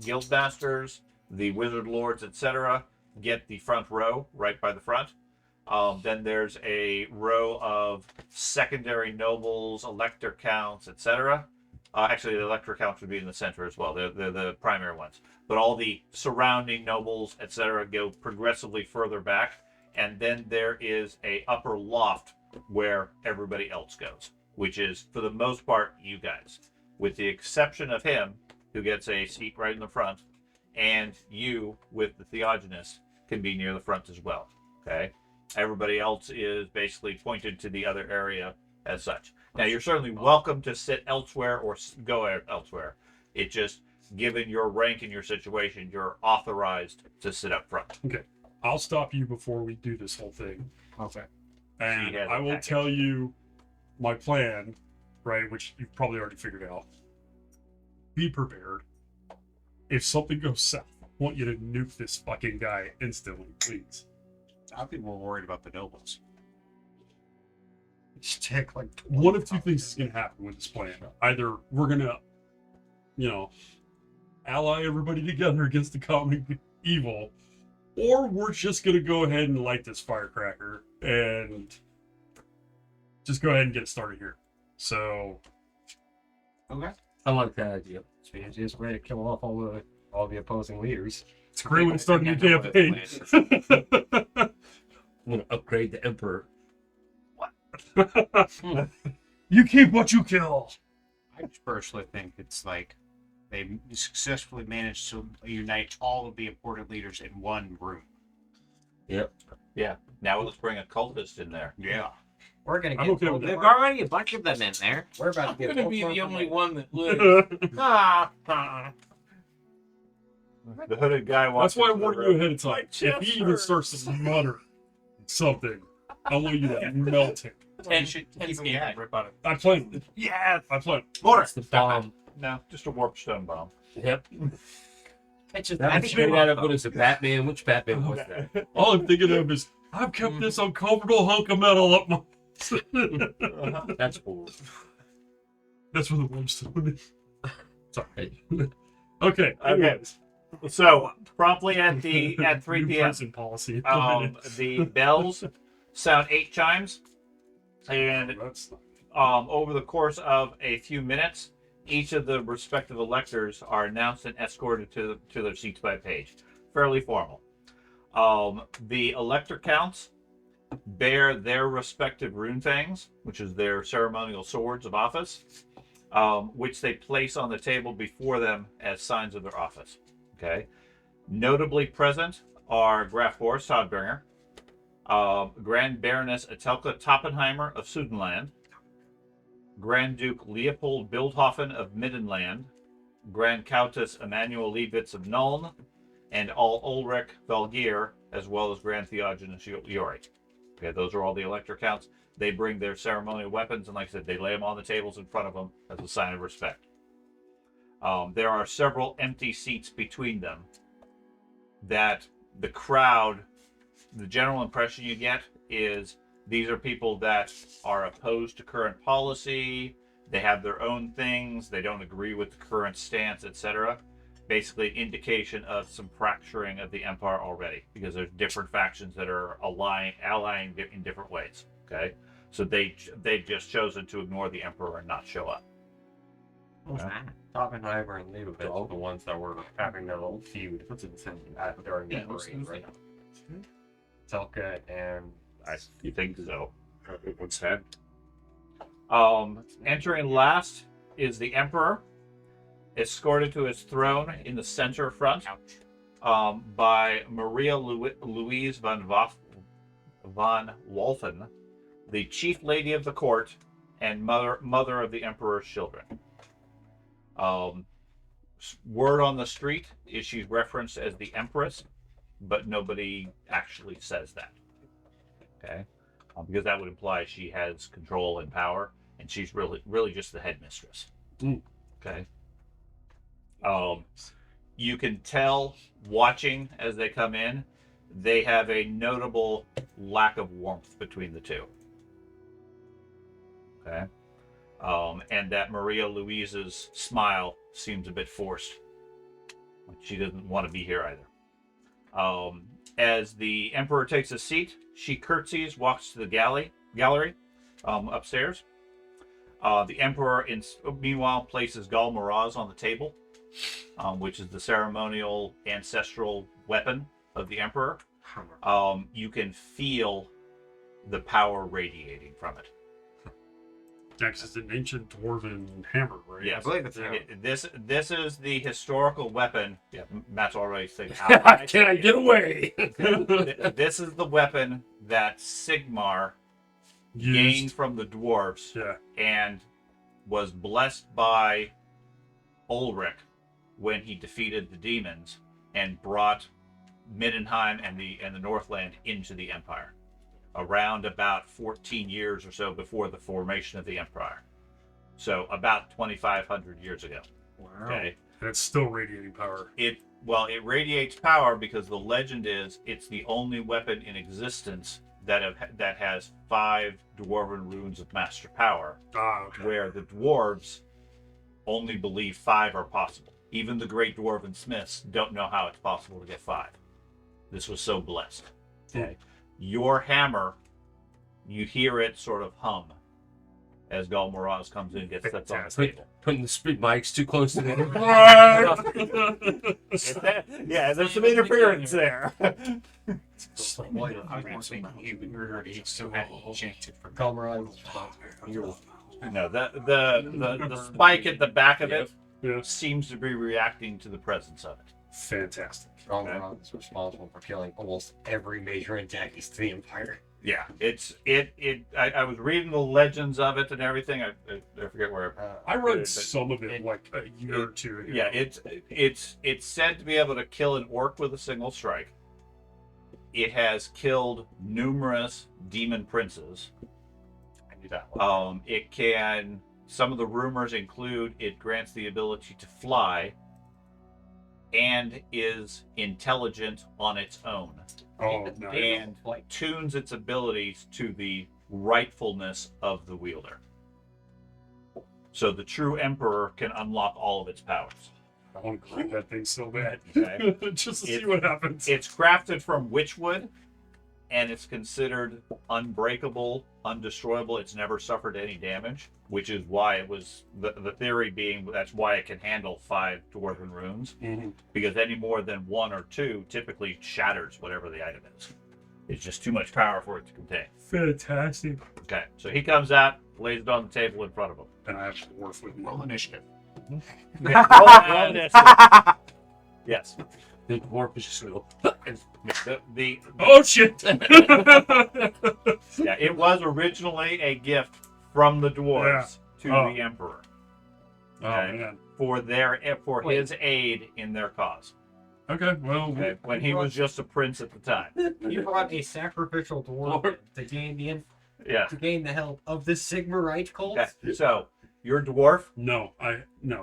guild masters, the wizard lords, etc., get the front row right by the front. Then there's a row of secondary nobles, elector counts, etc. Actually, the elector counts would be in the center as well. They're the primary ones. But all the surrounding nobles, etc., go progressively further back. And then there is a upper loft where everybody else goes, which is, for the most part, you guys. With the exception of him, who gets a seat right in the front, and you, with the Theogenist, can be near the front as well. Okay? Everybody else is basically pointed to the other area as such. Now, you're certainly welcome to sit elsewhere or go elsewhere. It just, given your rank and your situation, you're authorized to sit up front. Okay. I'll stop you before we do this whole thing. Okay. And She has I a will package. tell you my plan, right, which you've probably already figured out. Be prepared. If something goes south, I want you to nuke this fucking guy instantly, please. I think we're worried about the nobles. Just take like One of two things is going to happen with this plan. Either we're going to, ally everybody together against the common evil, or we're just going to go ahead and light this firecracker and just go ahead and get it started here. So, Okay. I like that idea. It's the easiest way to kill off all the opposing leaders. it's a great way to start the I know what the campaign. I'm gonna upgrade the Emperor. You keep what you kill. I personally think it's like they successfully managed to unite all of the important leaders in one room. Yep. Yeah. Now let's bring a cultist in there. Yeah. We're gonna I'm get. okay with There's that. already a bunch of them in there. We're about I'm to get. gonna be the only one that lives. The hooded guy walks. That's why I into the warned you room. ahead of time. If he even starts to mutter something, I want you to melt him. Ten should keep skate him gagged. and rip on it. I planned it. Yeah. I planned it. That's the bomb. No, just a warp stone bomb. Yep. It's just, That I was think straight we out of want what is it, Batman? Which Batman was that? All I'm thinking of is, I've kept this uncomfortable hunk of metal up my... That's cool. That's where the warpstone is. Sorry. Okay. Anyways. So promptly at 3 New p.m. pricing policy. The bells sound 8 chimes, and That's not... over the course of a few minutes, each of the respective electors are announced and escorted to their seats by page. Fairly formal. The elector counts bear their respective rune fangs, which is their ceremonial swords of office, which they place on the table before them as signs of their office. Okay. Notably present are Graf Boris Todbringer, Grand Baroness Atelka Toppenheimer of Sudenland, Grand Duke Leopold Bildhofen of Middenland, Grand Countess Emanuel Leibitz of Nuln, and all Ulrich Valgir, as well as Grand Theogenes Yori. Okay, those are all the elector counts. They bring their ceremonial weapons, and like I said, they lay them on the tables in front of them as a sign of respect. There are several empty seats between them that the crowd, the general impression you get is these are people that are opposed to current policy, they have their own things, they don't agree with the current stance, etc. Basically, indication of some fracturing of the empire already, because there's different factions that are allying in different ways. Okay, so they've just chosen to ignore the emperor and not show up. What's that? Oppenheimer and Leibovitz are the ones that were having their little feud. What's it during the parade, right? Telka and You think so? What's that? Entering last is the emperor, escorted to his throne in the center front by Maria Louise von Wolfen, the chief lady of the court and mother of the emperor's children. Word on the street is she's referenced as the empress, but nobody actually says that. Okay, because that would imply she has control and power, and she's really just the headmistress. Okay. You can tell watching as they come in, they have a notable lack of warmth between the two. Okay. And that Maria Louise's smile seems a bit forced. Like she doesn't want to be here either. As the emperor takes a seat, she curtsies, walks to the gallery upstairs. The emperor, meanwhile, places Gal Maraz on the table, which is the ceremonial ancestral weapon of the emperor. You can feel the power radiating from it. Yeah, 'cause it's an ancient dwarven hammer, right? Yes. I believe it's This is the historical weapon. Yeah, Matt's already saying. Can I get away? This is the weapon that Sigmar gained Used. from the dwarves Yeah. and was blessed by Ulrich when he defeated the demons and brought Middenheim and the Northland into the Empire around about 14 years or so before the formation of the Empire. So about 2,500 years ago. Wow. Okay. And it's still radiating power. It radiates power because the legend is it's the only weapon in existence that has 5 dwarven runes of master power, Okay. where the dwarves only believe 5 are possible. Even the great dwarven smiths don't know how it's possible to get 5. This was so blessed. Okay. Your hammer, you hear it sort of hum as Galmaraz comes in and gets set on the table. Putting the speed mics too close to the Yeah, there's some interference there. I was thinking you already so had enchanted for No, the spike at the back of it Yeah. seems to be reacting to the presence of it. Fantastic. Galmaron is responsible for killing almost every major antagonist to the Empire. Yeah, I was reading the legends of it and everything. I forget where. I read some of it like a year or two ago. Yeah, it's said to be able to kill an orc with a single strike. It has killed numerous demon princes. I knew that one. It can. Some of the rumors include it grants the ability to fly, and is intelligent on its own, Oh, no. and tunes its abilities to the rightfulness of the wielder. So the true emperor can unlock all of its powers. I want to grab that thing so bad. Okay. Just to see what happens. It's crafted from witchwood, and it's considered unbreakable, undestroyable. It's never suffered any damage, which is why it was the theory being that's why it can handle 5 dwarven runes, Mhm. because any more than 1 or 2 typically shatters whatever the item is. It's just too much power for it to contain. Fantastic. Okay, so he comes out, lays it on the table in front of him. And I have to work with roll initiative. Roll this. Yes. The dwarf is just going The Oh shit! yeah, it was originally a gift from the dwarves to Oh. the emperor Oh man. for his aid in their cause. Okay, well, Okay, when he was just a prince at the time. You brought a sacrificial dwarf to gain Yeah. the help of the Sigmarite cult. Okay. So your dwarf, no,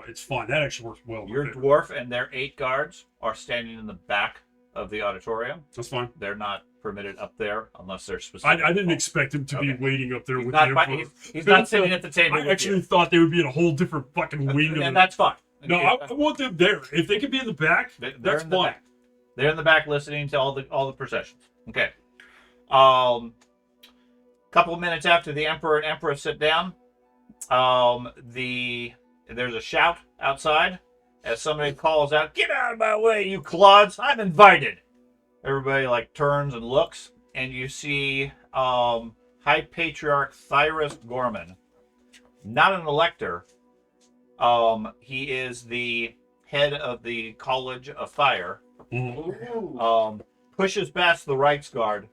it's fine. That actually works well. your with it. dwarf, and their 8 guards are standing in the back of the auditorium. That's fine. They're not permitted up there unless they're specific. I didn't expect him to be Okay. waiting up there He's with not, the by- emperor. he's not sitting at the table. I with actually you. thought they would be in a whole different fucking wing of And the. that's fine. No, I want them there. If they can be in the back, They're that's in the fine. back. They're in the back listening to all the processions. Okay. Couple of minutes after the emperor and empress sit down, there's a shout outside as somebody calls out, "Get out of my way, you clods! I'm invited." Everybody turns and looks, and you see High Patriarch Thyrus Gorman, not an elector. He is the head of the College of Fire. Pushes past the Rights Guard,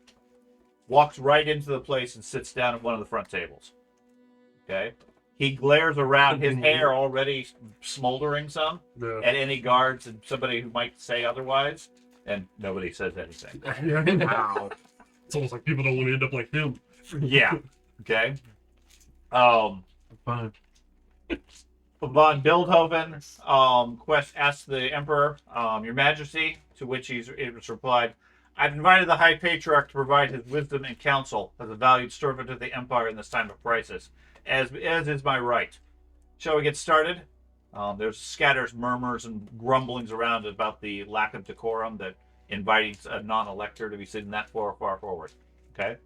walks right into the place and sits down at one of the front tables. Okay? He glares around, his hair already smoldering some, Yeah. at any guards and somebody who might say otherwise, and nobody says anything. Wow. It's almost like people don't want to end up like him. Yeah. Okay? Fine. Von Bildhoven asks the Emperor, Your Majesty, to which it was replied, I've invited the High Patriarch to provide his wisdom and counsel as a valued servant of the Empire in this time of crisis, as is my right. Shall we get started? There's scatters, murmurs, and grumblings around about the lack of decorum that inviting a non-elector to be sitting that far forward. Okay?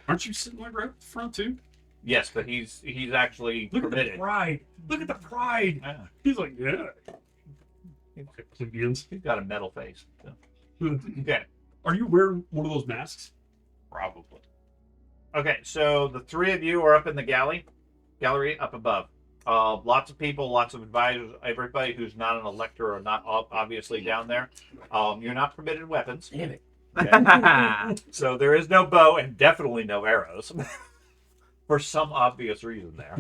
Aren't you sitting like right up front too? Yes, but he's actually Look at permitted. the pride. Look at the pride. Yeah. He's like, yeah. Okay, plebeians. He's got a metal face. So. Okay. Are you wearing one of those masks? Probably. Okay, so the 3 of you are up in the galley. gallery up above. Lots of people, lots of advisors, everybody who's not an elector or not obviously down there. You're not permitted weapons. Damn it. So there is no bow and definitely no arrows. For some obvious reason there.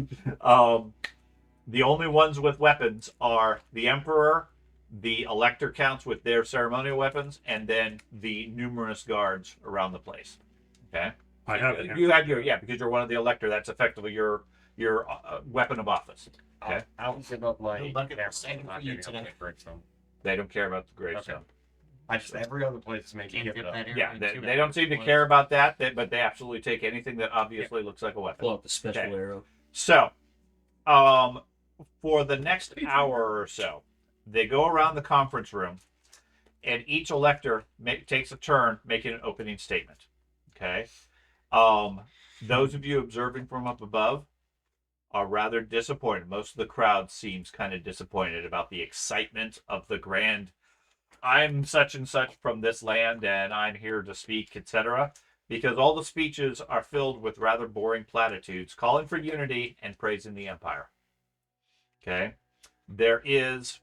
The only ones with weapons are the Emperor, the Elector counts with their ceremonial weapons, and then the numerous guards around the place. Okay? I have You had your, because you're one of the Elector, that's effectively your weapon of office. Okay? I'll give up my Good luck at camera. saving I'm not for you giving up today. my gravestone. They don't care about the gravestone. Okay. I just every other place is making Can't it fit up. that area Yeah, into they don't seem to care about that, but they absolutely take anything that obviously looks like a weapon. Pull out the special Okay. arrow. So, for the next hour or so, they go around the conference room, and each elector takes a turn making an opening statement. Okay? Those of you observing from up above are rather disappointed. Most of the crowd seems kind of disappointed about the excitement of the grand, I'm such and such from this land, and I'm here to speak, etc. Because all the speeches are filled with rather boring platitudes, calling for unity and praising the Empire. Okay? There is...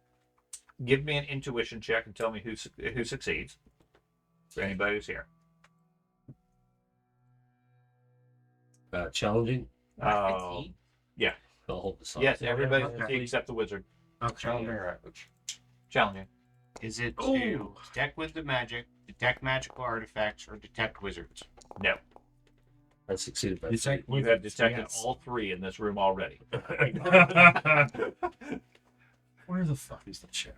Give me an intuition check and tell me who succeeds. For anybody who's here. Challenging. Yeah. I'll hold this on. Yes, everybody Okay. succeeds except the wizard. Challenging Okay. or average? Challenging. Is it to detect with the magic, detect magical artifacts, or detect wizards? No. I succeeded by Detect three. You have detected yes. all three in this room already. Where the fuck is the chat?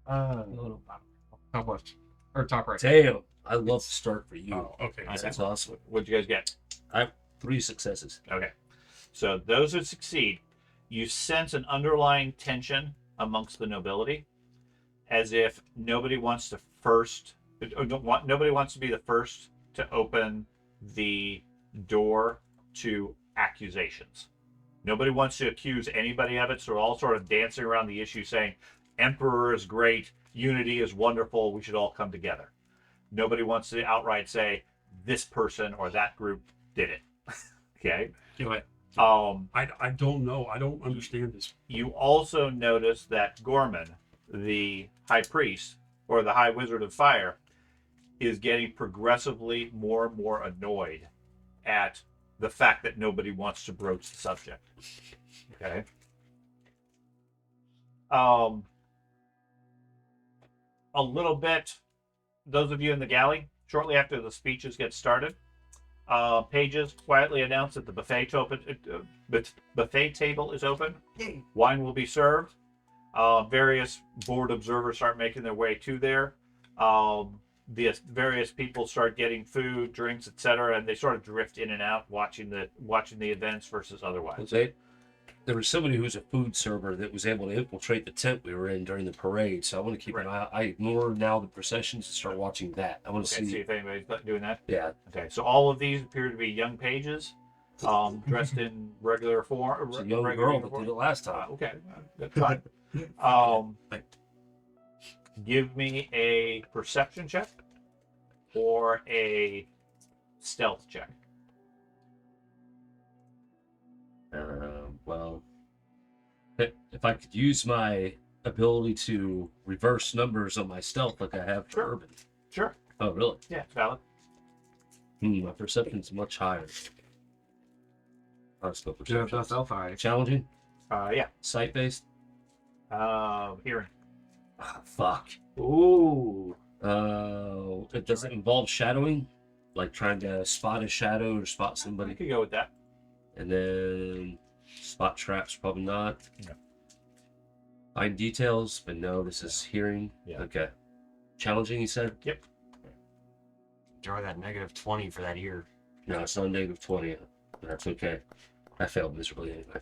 How much? Or top right? Damn. I love to start for you. Oh, okay. That's awesome. What'd you guys get? 3 successes. Okay. So those who succeed, you sense an underlying tension amongst the nobility, as if nobody wants to nobody wants to be the first to open the door to accusations. Nobody wants to accuse anybody of it, so we're all sort of dancing around the issue saying, Emperor is great, unity is wonderful, we should all come together. Nobody wants to outright say, this person or that group did it. Okay? Do it. I don't know. I don't understand this. You also notice that Gorman, the high priest, or the high wizard of fire, is getting progressively more and more annoyed at the fact that nobody wants to broach the subject. Okay? A little bit, those of you in the galley, shortly after the speeches get started, pages quietly announce that the buffet table is open. Wine will be served. Various board observers start making their way to there. The various people start getting food, drinks, etc., and they sort of drift in and out, watching the events versus otherwise. Jose, there was somebody who was a food server that was able to infiltrate the tent we were in during the parade. So I want to keep an eye. I ignore now the processions and start watching that. I want to Okay, see if anybody's doing that. Yeah. Okay, so all of these appear to be young pages, dressed in regular form. It's a young regular girl that uniform. did it last time. Okay, that's fine. Give me a perception check or a stealth check. Well, if I could use my ability to reverse numbers on my stealth like I have for urban. Sure. Oh, really? Yeah, it's valid. My perception's much higher. Let's go perception. Self-eye. Challenging? Yeah. Sight-based? Hearing. Ah, fuck. Ooh. Does it involve shadowing? Like trying to spot a shadow or spot I somebody? could go with that. And then spot traps, probably not. No. Find details, but no, this is hearing. Yeah. Okay. Challenging, you said? Yep. Draw that -20 for that ear. No, it's not negative 20. That's okay. I failed miserably anyway.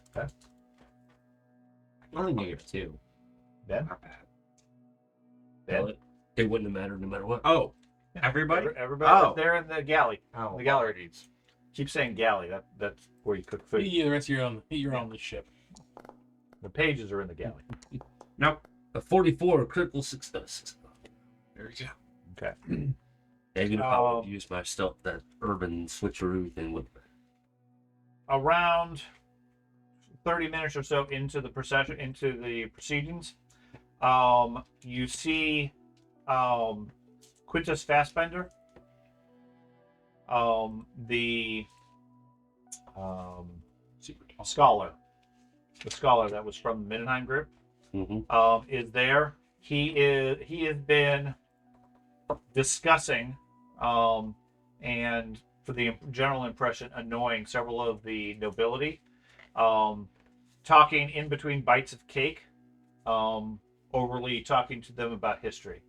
Only -2. Ben? Not bad. Ben? Well, it wouldn't have mattered no matter what. Oh, everybody? Everybody Oh. there in the galley. Oh, The gallery. Keep saying galley. That's where you cook food. Yeah, the rest of you're on the ship. The pages are in the galley. Nope. A 44 critical success. There you go. Okay. Even if I would use my stealth, that urban switcheroo thing would. around 30 minutes or so into the procession, into the proceedings, you see Quintus Fassbender, the scholar, the scholar that was from the Mindenheim group, is there. He has been discussing and for the general impression annoying several of the nobility, talking in between bites of cake, overly talking to them about history.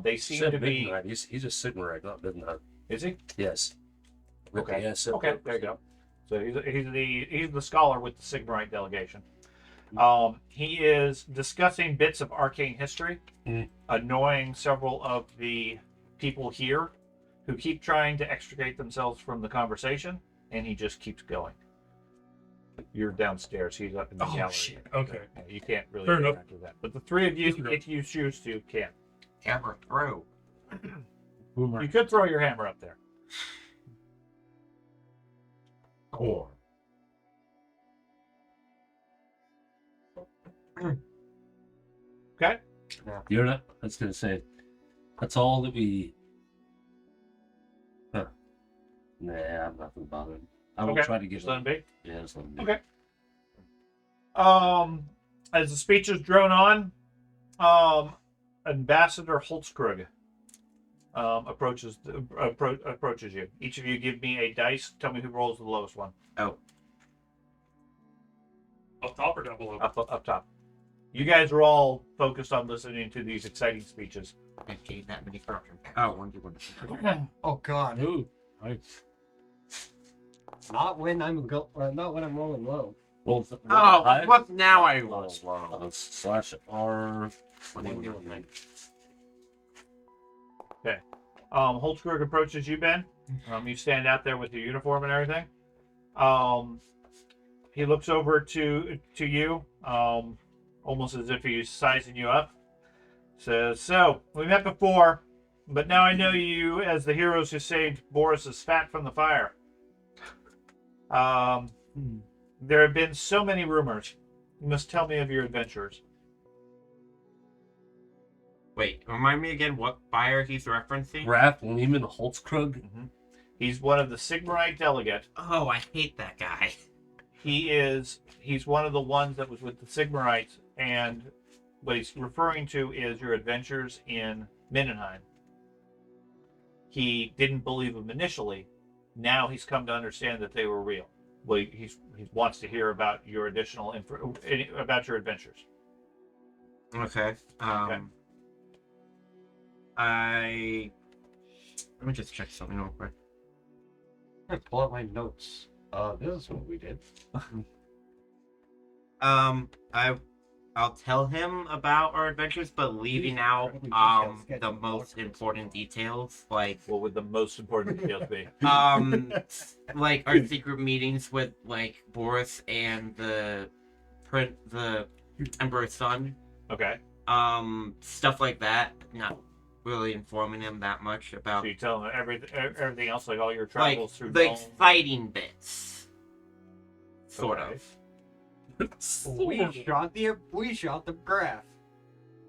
They seem to be. Midnight. He's a Sigmarite, not Midnight. Is he? Yes. Okay. Yes. Okay. There you go. So he's the scholar with the Sigmarite delegation. He is discussing bits of arcane history, annoying several of the people here who keep trying to extricate themselves from the conversation, and he just keeps going. You're downstairs. He's up in the gallery. Shit. Okay. You can't really Fair enough. interact with that. But the three of you, if you choose to, can. Hammer throw. You could throw your hammer up there. Core. Okay. You're not. I was gonna say, that's all that we. Huh. Nah, I'm not gonna bother. I will try to get. Just let him be. Yeah, just let him be. Okay. As the speeches drone on, Ambassador Holtzkrug approaches you. Each of you give me a dice. Tell me who rolls the lowest one. Oh. Up top or down below? Up top. You guys are all focused on listening to these exciting speeches. I gave that many corruption. Oh, 1d1. Oh God. Ooh, nice. Not when I'm rolling low. Well, Oh, what? Now I lost. Slash R. 21. Holtzkrug approaches you, Ben. You stand out there with your uniform and everything. He looks over to you, almost as if he's sizing you up. Says, "So we met before, but now I know you as the heroes who saved Boris's fat from the fire. There have been so many rumors. You must tell me of your adventures." Wait, remind me again what fire he's referencing? Raph Lehman Holtzkrug. He's one of the Sigmarite delegate. Oh, I hate that guy. He's one of the ones that was with the Sigmarites, and what he's referring to is your adventures in Mindenheim. He didn't believe them initially. Now he's come to understand that they were real. Well, he wants to hear about your additional info about your adventures. Okay. Let me just check something real quick. I pull out my notes. This is what we did. I'll tell him about our adventures, but leaving out the most important details, like What would the most important details be? like our secret meetings with like Boris and the Emperor's son. Okay. Stuff like that. Not really informing him that much about So you tell him everything else, like all your travels through like Rome. fighting bits, sort Okay. of. We shot the graph.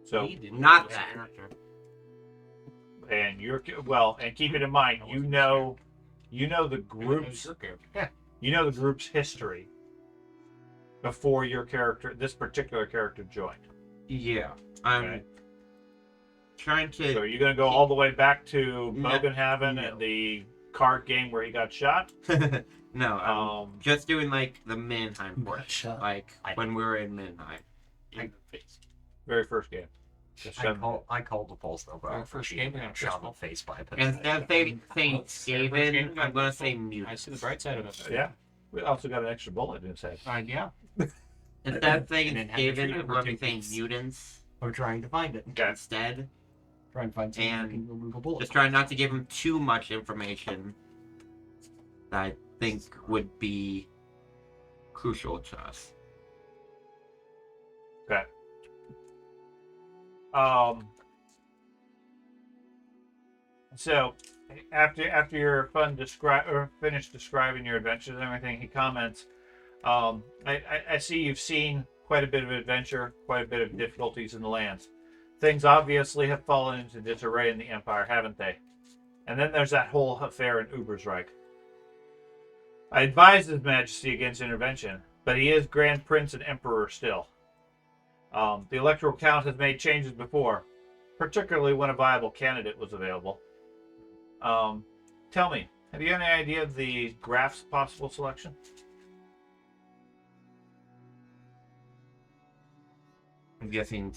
So Not that. and and keep it in mind, you know the group's history before this particular character joined. Yeah, I'm Okay. trying to. So you're gonna go all the way back to No. Bogenhaven No. and the card game where he got shot. No, I'm just doing like the Mindenheim portion, shot. like when we were in Mindenheim. Very first game. Just I called the pulse though, but Our first game, we got shot in the face by a And instead of saying Skaven, I'm gonna say I mutant. see the bright side of it. yeah. We also got an extra bullet in his head. Yeah. Instead of saying And then have the Skaven, tree I'm gonna be over saying two mutants We're trying to find it. Okay. instead. Trying to find something that And can remove a bullet. Just trying not to give him too much information that I think would be crucial to us. Okay. So after your finished describing your adventures and everything, he comments, I see you've seen quite a bit of adventure, quite a bit of difficulties in the lands. Things obviously have fallen into disarray in the Empire, haven't they? And then there's that whole affair in Ubersreich. I advise His Majesty against intervention, but he is Grand Prince and Emperor still. The Electoral Count has made changes before, particularly when a viable candidate was available. Tell me, have you any idea of the Graf's possible selection? I'm guessing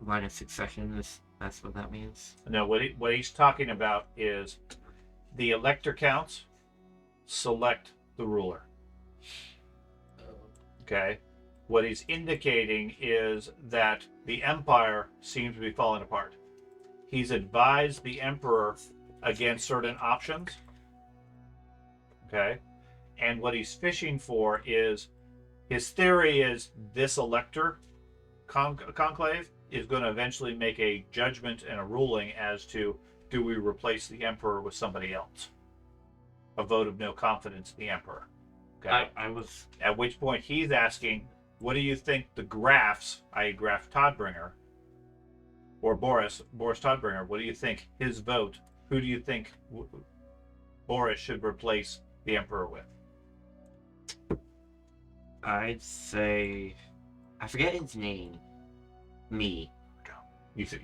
line of succession that's what that means. No, what he's talking about is the Elector Counts select the ruler. Okay? What he's indicating is that the Empire seems to be falling apart. He's advised the Emperor against certain options. Okay? And what he's fishing for is, his theory is this Elector conclave is going to eventually make a judgment and a ruling as to, do we replace the Emperor with somebody else? A vote of no confidence in the Emperor. Okay? I was At which point he's asking, what do you think the Grafs, i.e. Graf Todbringer, or Boris Todbringer, what do you think his vote, who do you think Boris should replace the Emperor with? I'd say I forget his name. Me. You think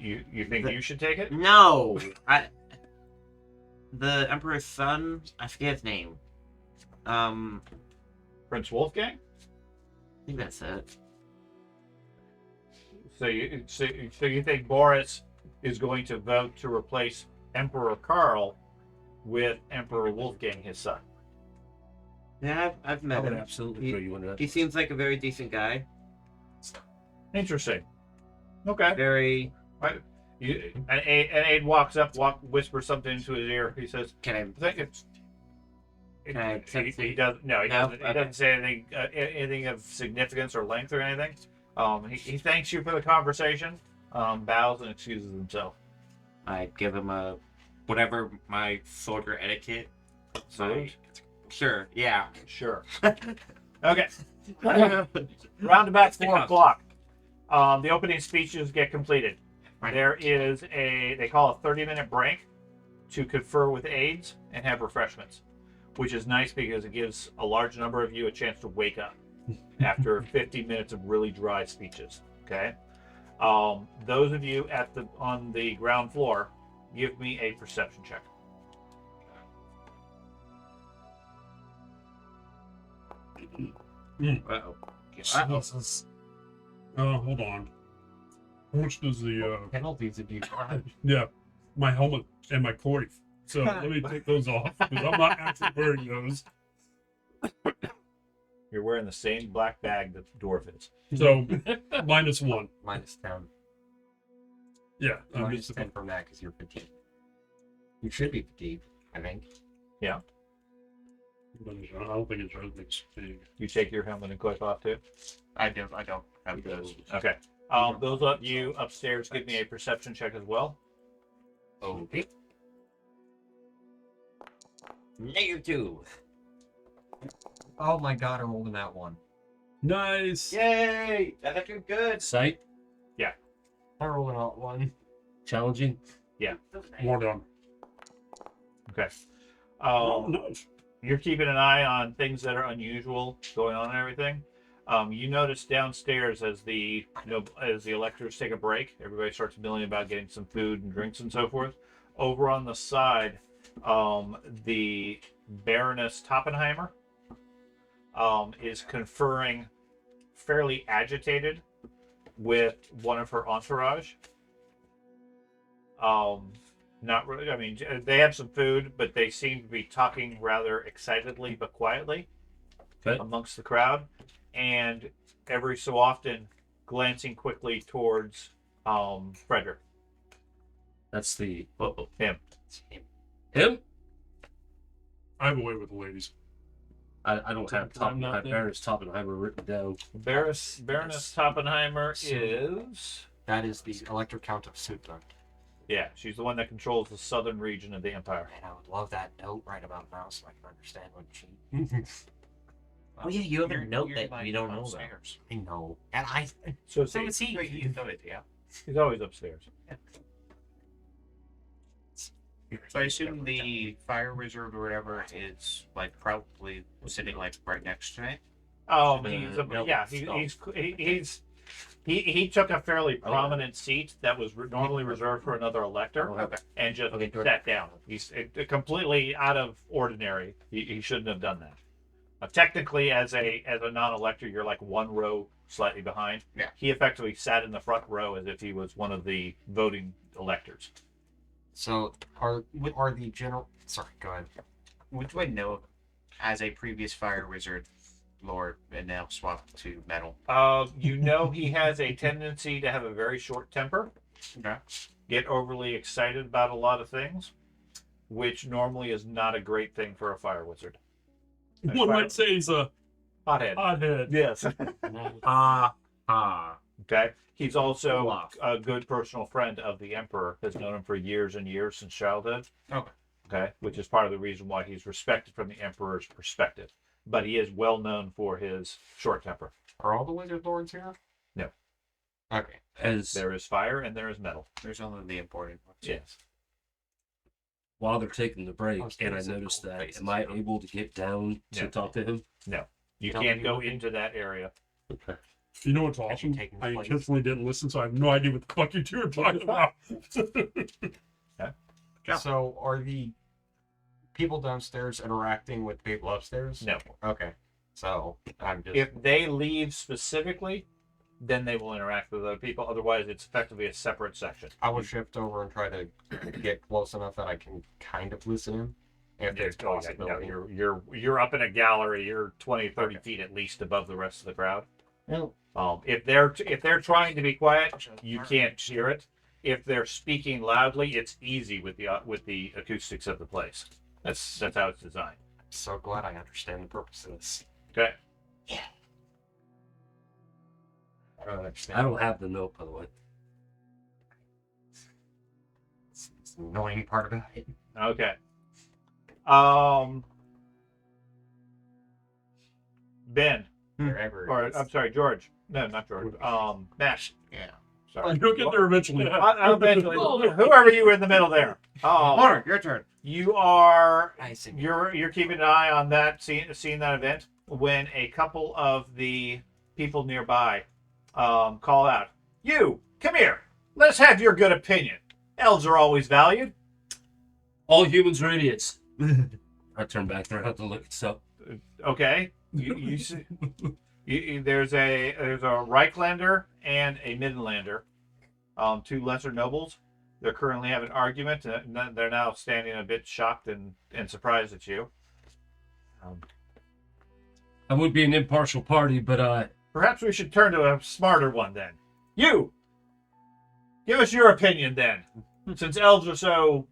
you should take it? No. The Emperor's son, I forget his name. Prince Wolfgang? I think that's it. So you think Boris is going to vote to replace Emperor Karl with Emperor Wolfgang, his son? Yeah, I've I met would him. absolutely throw you into that. He seems like a very decent guy. Interesting. Okay. Very. An aide walks up, whispers something into his ear. He says, Can I? I think it's. Can I accept He doesn't. No, he No? doesn't. He Okay. doesn't say anything of significance or length or anything. He thanks you for the conversation. Bows and excuses himself. I give him a whatever my soldier etiquette. Salute? Sure. Yeah. Sure. Okay. Round about 4 o'clock. The opening speeches get completed. There is they call a 30-minute break to confer with aides and have refreshments, which is nice because it gives a large number of you a chance to wake up after 50 minutes of really dry speeches. Okay. Those of you on the ground floor, give me a perception check. Uh-oh. Jesus. Hold on. How much does the Penalties if you yeah, my helmet and my coif. So let me take those off because I'm not actually wearing those. You're wearing the same black bag that the dwarf is. So -1. minus 10. Yeah, I'm Minus just 10 from that because you're fatigued. You should be fatigued, I think. I don't think it shows me fatigue. You take your helmet and coif off too? I don't have those. Okay. Those of you upstairs, give me a perception check as well. Okay. -2. Oh my god, I'm holding that one. Nice. Yay! That's actually good. Sight, I'm rolling out one. challenging. More done. Okay. Oh, nice. You're keeping an eye on things that are unusual going on and everything. You notice downstairs as the electors take a break, everybody starts milling about getting some food and drinks and so forth. Over on the side, the Baroness Toppenheimer is conferring, fairly agitated, with one of her entourage. Not really. I mean, they have some food, but they seem to be talking rather excitedly but quietly amongst the crowd, and every so often glancing quickly towards Frederick. That's the Him. him. I have a way with the ladies. I don't have I'm not there. Baroness Toppenheimer written down. Baroness Toppenheimer is. That is the Elector Count of Sutland. Yeah, she's the one that controls the southern region of the empire. Man, I would love that note right about now so I can understand what she. Oh yeah, you have a note you're that we don't know about. upstairs. I know, and I. So So see, is he. You know it, yeah. he's always upstairs. So I assume the fire wizard or whatever is like probably sitting like right next to me. He's no, yeah, he took a fairly Oh. prominent seat that was normally reserved for another elector, Okay. and just Okay, good. sat down. He's completely out of ordinary. He shouldn't have done that. Technically, as a non-elector, you're like one row slightly behind. Yeah. He effectively sat in the front row as if he was one of the voting electors. So are the general? Sorry, go ahead. What do I know as a previous fire wizard, lord, and now swapped to metal? You know he has a tendency to have a very short temper, Okay. get overly excited about a lot of things, which normally is not a great thing for a fire wizard. One might say he's a Hothead. hothead. Yes. Ah. Okay. He's also Olaf. a good personal friend of the Emperor, has known him for years and years since childhood. Okay. Okay. Which is part of the reason why he's respected from the Emperor's perspective. But he is well known for his short temper. Are all the wizard lords here? No. Okay. As There is fire and there is metal. There's only the important ones. Yes. while they're taking the break, I was and I gonna say noticed cold that, faces, am I bro. able to get down to No. talk to him? You Tell can't me go what- into that area. Okay. You know what's Have you awesome? taken the I place? intentionally didn't listen, so I have no idea what the fuck you two are talking about. Yeah. So are the people downstairs interacting with people upstairs? No. Okay. So I'm just. If they leave specifically, then they will interact with other people. Otherwise, it's effectively a separate section. I will shift over and try to get close enough that I can kind of listen in. If there's Oh, yeah, no, possibility. you're up in a gallery. You're 20, 30 Okay. feet at least above the rest of the crowd. No. If they're trying to be quiet, you can't hear it. If they're speaking loudly, it's easy with the acoustics of the place. That's how it's designed. I'm so glad I understand the purpose of this. Okay. I don't understand. I don't have the note, by the way. It's the annoying part about it. Okay. Ben, Wherever. or it is. I'm sorry, George. No, not George. Matt. Yeah. Sorry. You'll get there eventually. Eventually, whoever you were in the middle there. Connor, your turn. You are I see. you're keeping an eye on that, seeing that event when a couple of the people nearby call out, "You come here. Let's have your good opinion. Elves are always valued." All humans are idiots. I turn back around to look at stuff. Okay, you see, there's a Reichlander and a Midlander, two lesser nobles. They're currently having an argument. And they're now standing a bit shocked and surprised at you. I would be an impartial party, but Perhaps we should turn to a smarter one then. You, give us your opinion then, since elves are so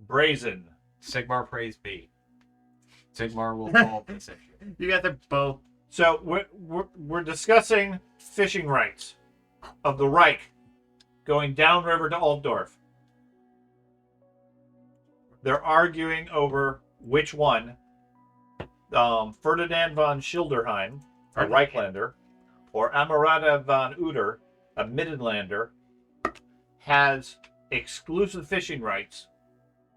brazen. Sigmar praise be. Sigmar will solve this issue. You got them both. So we're discussing fishing rights of the Reich going downriver to Altdorf. They're arguing over which one, Ferdinand von Schilderheim, a Reichlander, or Amarada von Uder, a Midlander, has exclusive fishing rights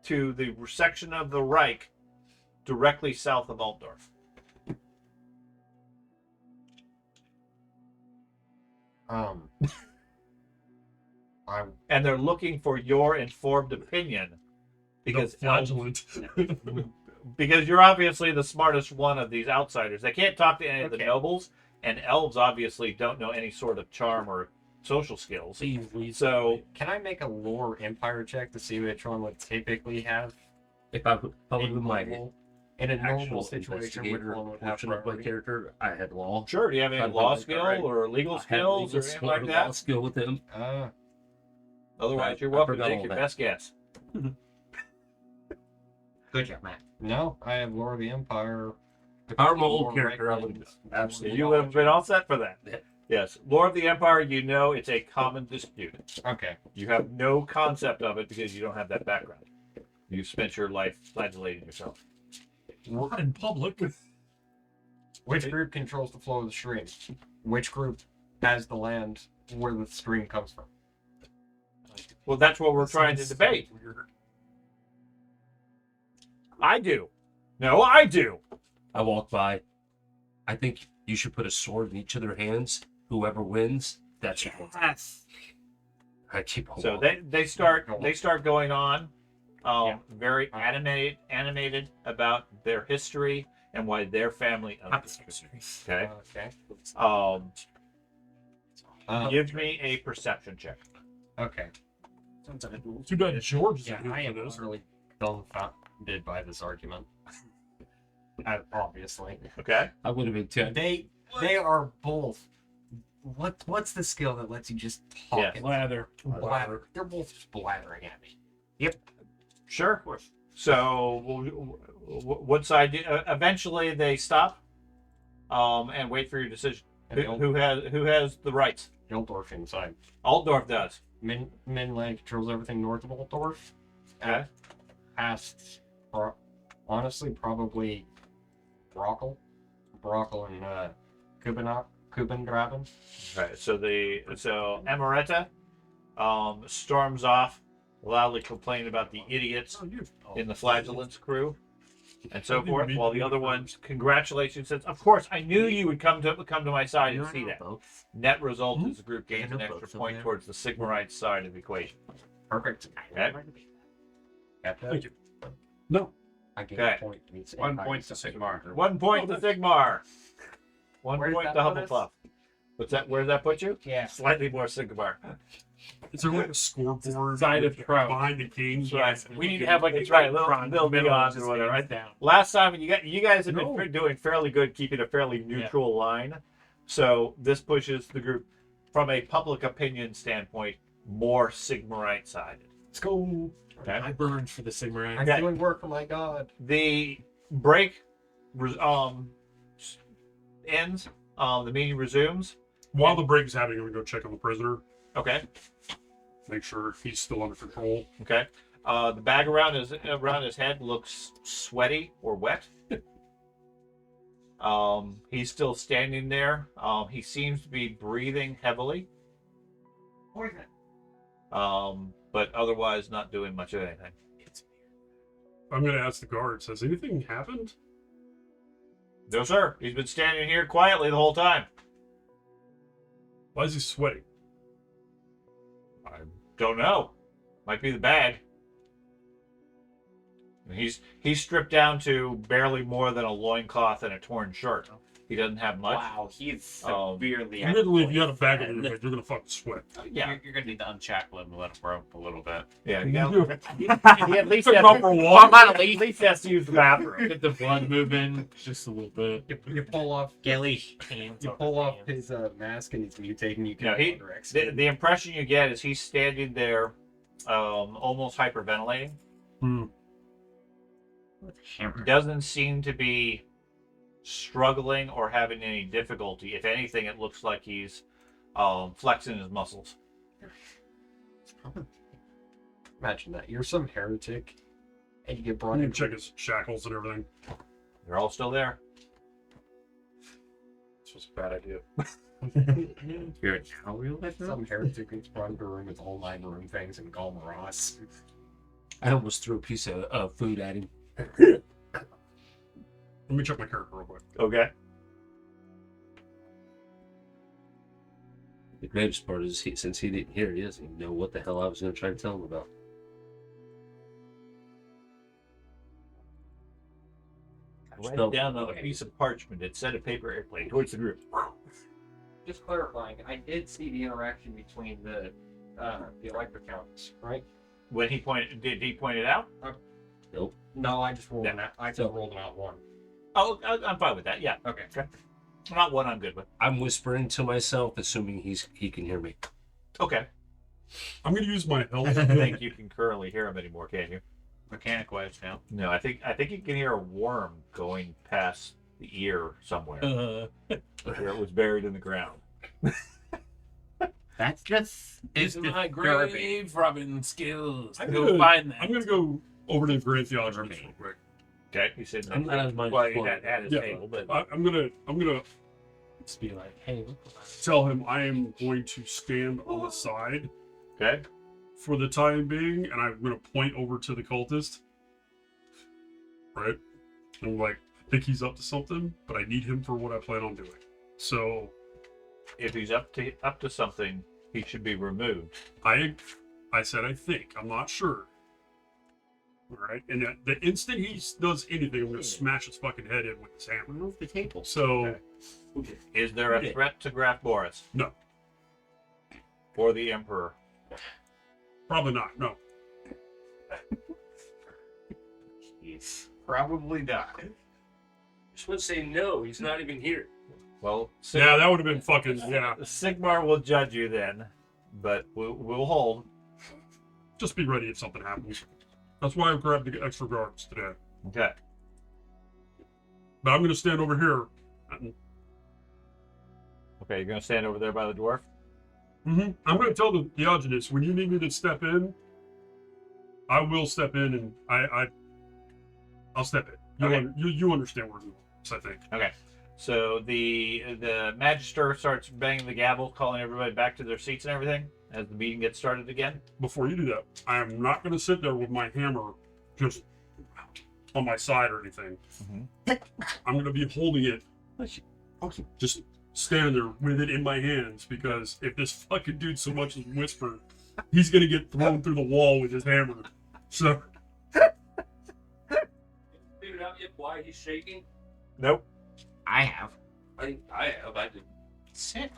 to the section of the Reich directly south of Altdorf. And they're looking for your informed opinion because The flagellant. because you're obviously the smartest one of these outsiders. They can't talk to any of the Okay. nobles, and elves obviously don't know any sort of charm or social skills. So Can I make a lore empire check to see which one would typically have if I would a my normal, in a normal actual situation which investigator one would have portion of my priority? character, I had law. sure, do you have any I'd law like that, skill right? or legal I had skills legal or anything skill, like law that? skill with him. Otherwise, you're I welcome to forgot take all your that. best guess. Good job, Matt. No, I have Lore of the Empire. If I were my old Lore character, I would Reichlin, absolutely. You would have been all set for that. Yes, lore of the Empire. You know it's a common dispute. Okay. You have no concept of it because you don't have that background. You've spent your life flagellating yourself. Not in public. Which group controls the flow of the stream? Which group has the land where the stream comes from? Well, that's what we're trying to debate. Weird. I do. No, I do. I walk by. I think you should put a sword in each of their hands. Whoever wins, that's your win. Yes. I keep on So walking. they start going on, very animated about their history and why their family owns it. Okay. Okay. Give me a perception check. Okay. Too bad George is Yeah, here I for am this. really dumbfounded by this argument. Obviously. Okay. I would have been 10. They are both. What's the skill that lets you just talk? Yeah. and Blather. blather? They're both just blathering at me. Sure. So, what side? Eventually, they stop, and wait for your decision. And Who has the rights? Ildorf inside. Altdorf does. Midland controls everything north of Altdorf. Okay. Past, honestly, probably Brockle and Kubengraben. Right. So Amaretta storms off, loudly complaining about the idiots in the Flagellants crew, and so forth. While the other ones congratulates you and says, "Of course, I knew you would come to my side and see that." Net result is the group gains an extra point towards the Sigmarite side of the equation. Perfect. Okay. Got that? Thank you. No. I get Okay. a point. It's 1 point to Sigmar. 1 point to Sigmar. 1 Where does point that to put us? Hufflepuff. What's that? Where does that put you? Yeah. Slightly more Sigmar. Is there like a scoreboard Side of Trout. behind the games? Right. We need to have like That's a right, Tron little middle neons just or whatever. hands down. Last time you guys have No. been doing fairly good keeping a fairly neutral line. So this pushes the group from a public opinion standpoint more Sigmarite sided. Let's go. Okay. I burned for the Sigmarite. I'm doing work for my god. The break ends. The meeting resumes. While the break is happening, I'm going to go check on the prisoner. Okay. Make sure he's still under control. Okay. The bag around his head looks sweaty or wet. He's still standing there. He seems to be breathing heavily. But otherwise not doing much of anything. I'm going to ask the guards, has anything happened? No, sir. He's been standing here quietly the whole time. Why is he sweating? I don't know. Might be the bag. He's stripped down to barely more than a loincloth and a torn shirt. He doesn't have much. Wow, he's Um, severely. Admittedly, if you had a bag on your head, you're going to fucking sweat. Yeah, You're gonna need to unshackle him and let him rope a little bit. yeah. He He at least took has, him out for a walk. at least has to use the bathroom. Get the blood moving just a little bit. You pull off Gilly. his mask and he's mutating. You No, can the impression you get is he's standing there, almost hyperventilating. Doesn't seem to be struggling or having any difficulty. If anything, it looks like he's flexing his muscles. Imagine that. You're some heretic and you get brought You in. can check his shackles and everything. They're all still there. This was a bad idea. You're how real life now? Some heretic gets brought into a room with all 9 room things and Gall Ross. I almost threw a piece of food at him. Let me check my character real quick. Okay. The greatest part is, since he didn't hear it, he doesn't even know what the hell I was going to try to tell him about. Write it down on a piece of parchment. It said a paper airplane towards the group. Just clarifying, I did see the interaction between the electric counts, right? When he pointed, did he point it out? No, I just rolled Yeah. an out. I just So- rolled an out 1. Oh, I'm fine with that. Yeah. Okay. Not one I'm good with. I'm whispering to myself, assuming he can hear me. Okay. I'm going to use my I health. don't think you can currently hear him anymore, can you? Mechanic wise now. No, I think you can hear a worm going past the ear somewhere where it was buried in the ground. That's just These it's are my disturbing. grave robbing skills. I'm Go gonna- find that. I'm gonna go over to Grand Theology real quick. Okay, you said I'm not as much well, you fun. had at his Yeah, table, but I'm gonna Just be like, hey, look what I- tell him I am going to stand on the side okay. for the time being, and I'm gonna point over to the cultist. Right? And I'm like, I think he's up to something, but I need him for what I plan on doing. So If he's up to something, he should be removed. I said I think. I'm not sure. All right, and the instant he does anything, I'm gonna smash his fucking head in with his hammer. Move the table. So Okay. Is there a threat to Graf Boris? No. Or the Emperor? probably not. No. He's probably not. Just want to say no. He's not even here. Well, Yeah, that would have been fucking yeah. Sigmar will judge you then, but we'll hold. Just be ready if something happens. That's why I grabbed the extra guards today. Okay. But I'm gonna stand over here. Okay, you're gonna stand over there by the dwarf. I'm gonna tell the Diogenes when you need me to step in, I will step in, and I'll step in. Okay. You understand where it's, I think. Okay. So the Magister starts banging the gavel, calling everybody back to their seats and everything as the meeting gets started again. Before you do that, I am not gonna sit there with my hammer just on my side or anything. I'm gonna be holding it, just standing there with it in my hands, because if this fucking dude so much as whisper, he's gonna get thrown through the wall with his hammer. So Figured out yet why he's shaking? Nope. I have. I have. I did. Sit.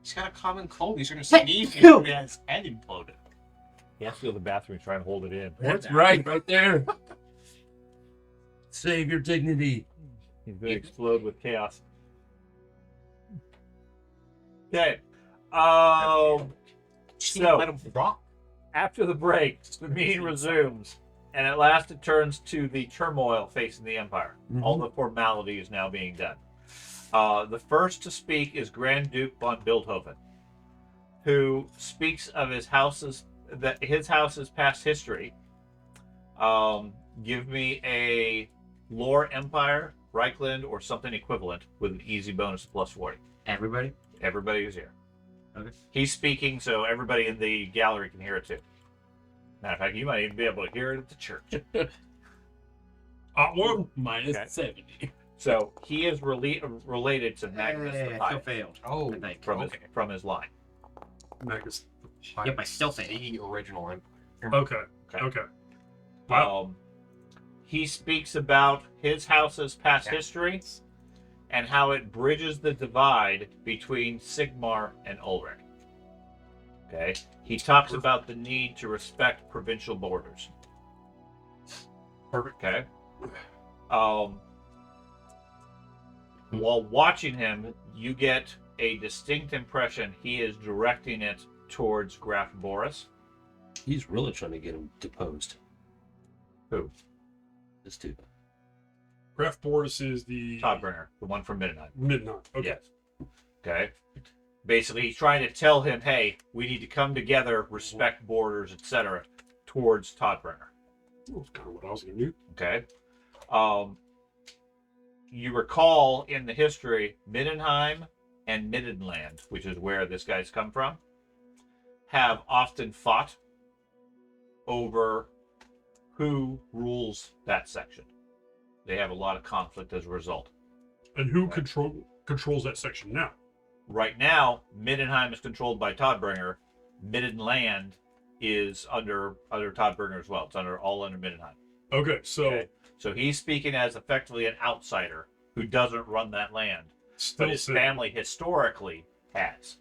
He's got a common cold. He's gonna sneeze and he'll get his head imploded. He has to go to the bathroom trying to hold it in. That's right there. Save your dignity. He's gonna explode with chaos. Okay. Just So- let him rock. After the break, the meeting resumes, and at last it turns to the turmoil facing the Empire. All the formality is now being done. The first to speak is Grand Duke von Bildhoven, who speaks of his house's past history. Give me a lore Empire, Reichland, or something equivalent with an easy bonus of plus 40. Everybody? Everybody is here. Okay. He's speaking, so everybody in the gallery can hear it too. Matter of fact, you might even be able to hear it at the church. one. minus Okay. 70. So he is related to Magnus the Still Pious failed. Oh, I think. from his line. Magus. Yep, I still say the original Empire. Okay. Okay. Okay. Wow. He speaks about his house's past Yeah. history and how it bridges the divide between Sigmar and Ulrich. Okay. He talks about the need to respect provincial borders. Perfect. Okay. While watching him, you get a distinct impression he is directing it towards Graf Boris. He's really trying to get him deposed. Who? This dude. Graf Boris is the Toddbringer, the one from Midnight. Midnight. Okay. Yes. Okay. Basically, he's trying to tell him, hey, we need to come together, respect borders, etc., towards Toddbringer. That's kind of what I was gonna do. Okay. You recall in the history, Middenheim and Middenland, which is where this guy's come from, have often fought over who rules that section. They have a lot of conflict as a result. And who Right. controls that section now? Right now, Middenheim is controlled by Toddbringer. Middenland is under Toddbringer as well. It's all under Middenheim. Okay, so Okay. So he's speaking as effectively an outsider who doesn't run that land, still but his saying- family historically has.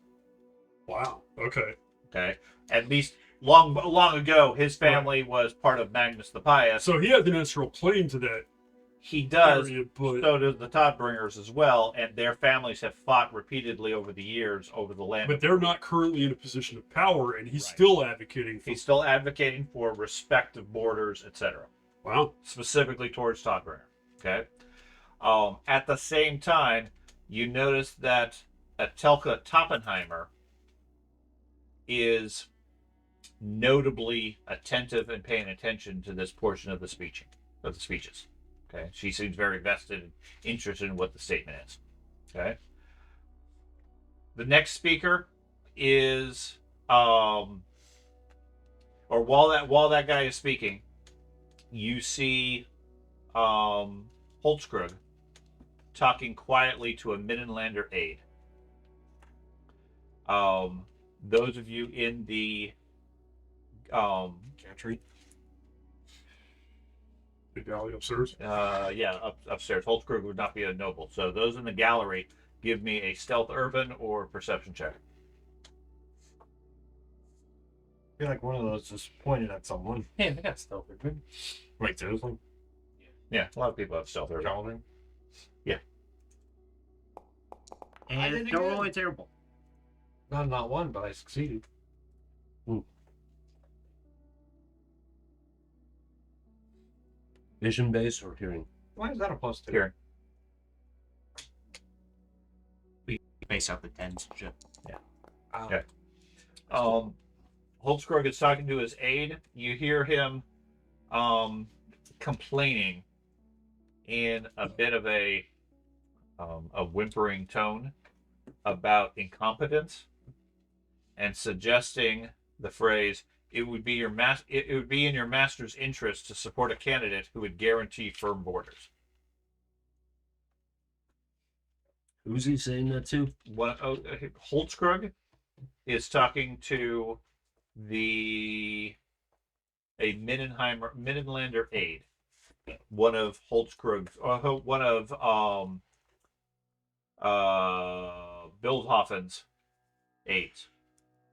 Wow. Okay. Okay, at least long ago, his family was part of Magnus the Pious. So he has an ancestral claim to that He does. area, but So does the Toddbringers as well, and their families have fought repeatedly over the years over the land. but they're not currently in a position of power, and he's Right. still advocating for. He's still advocating for respect of borders, etc., Wow. specifically towards Toddbringer. Okay. At the same time, you notice that Telka Toppenheimer is notably attentive and paying attention to this portion of the speeches. Okay, she seems very vested and interested in what the statement is. Okay, the next speaker is or while that guy is speaking, you see Holtzkrug talking quietly to a Middenlander aide. Those of you in the Gantry. The galley upstairs. upstairs. Holtzkrug would not be a noble. So those in the gallery, give me a stealth urban or perception check. I feel like one of those just pointed at someone. Yeah, I got stealth. Good. Wait, seriously? Yeah, a lot of people have stealth urban. Calvin? And it's not really terrible. Not one, but I succeeded. Vision based or hearing? Why is that a +2? Hearing. Base out the 10s. Shit. Okay. Holtzkrug is talking to his aide. You hear him complaining in a bit of a whimpering tone about incompetence and suggesting the phrase, it would be in your master's interest to support a candidate who would guarantee firm borders. Who's he saying that to? Holtzkrug is talking to a Middenlander aide, one of Holtzkrug's, one of Bildhofen's aides.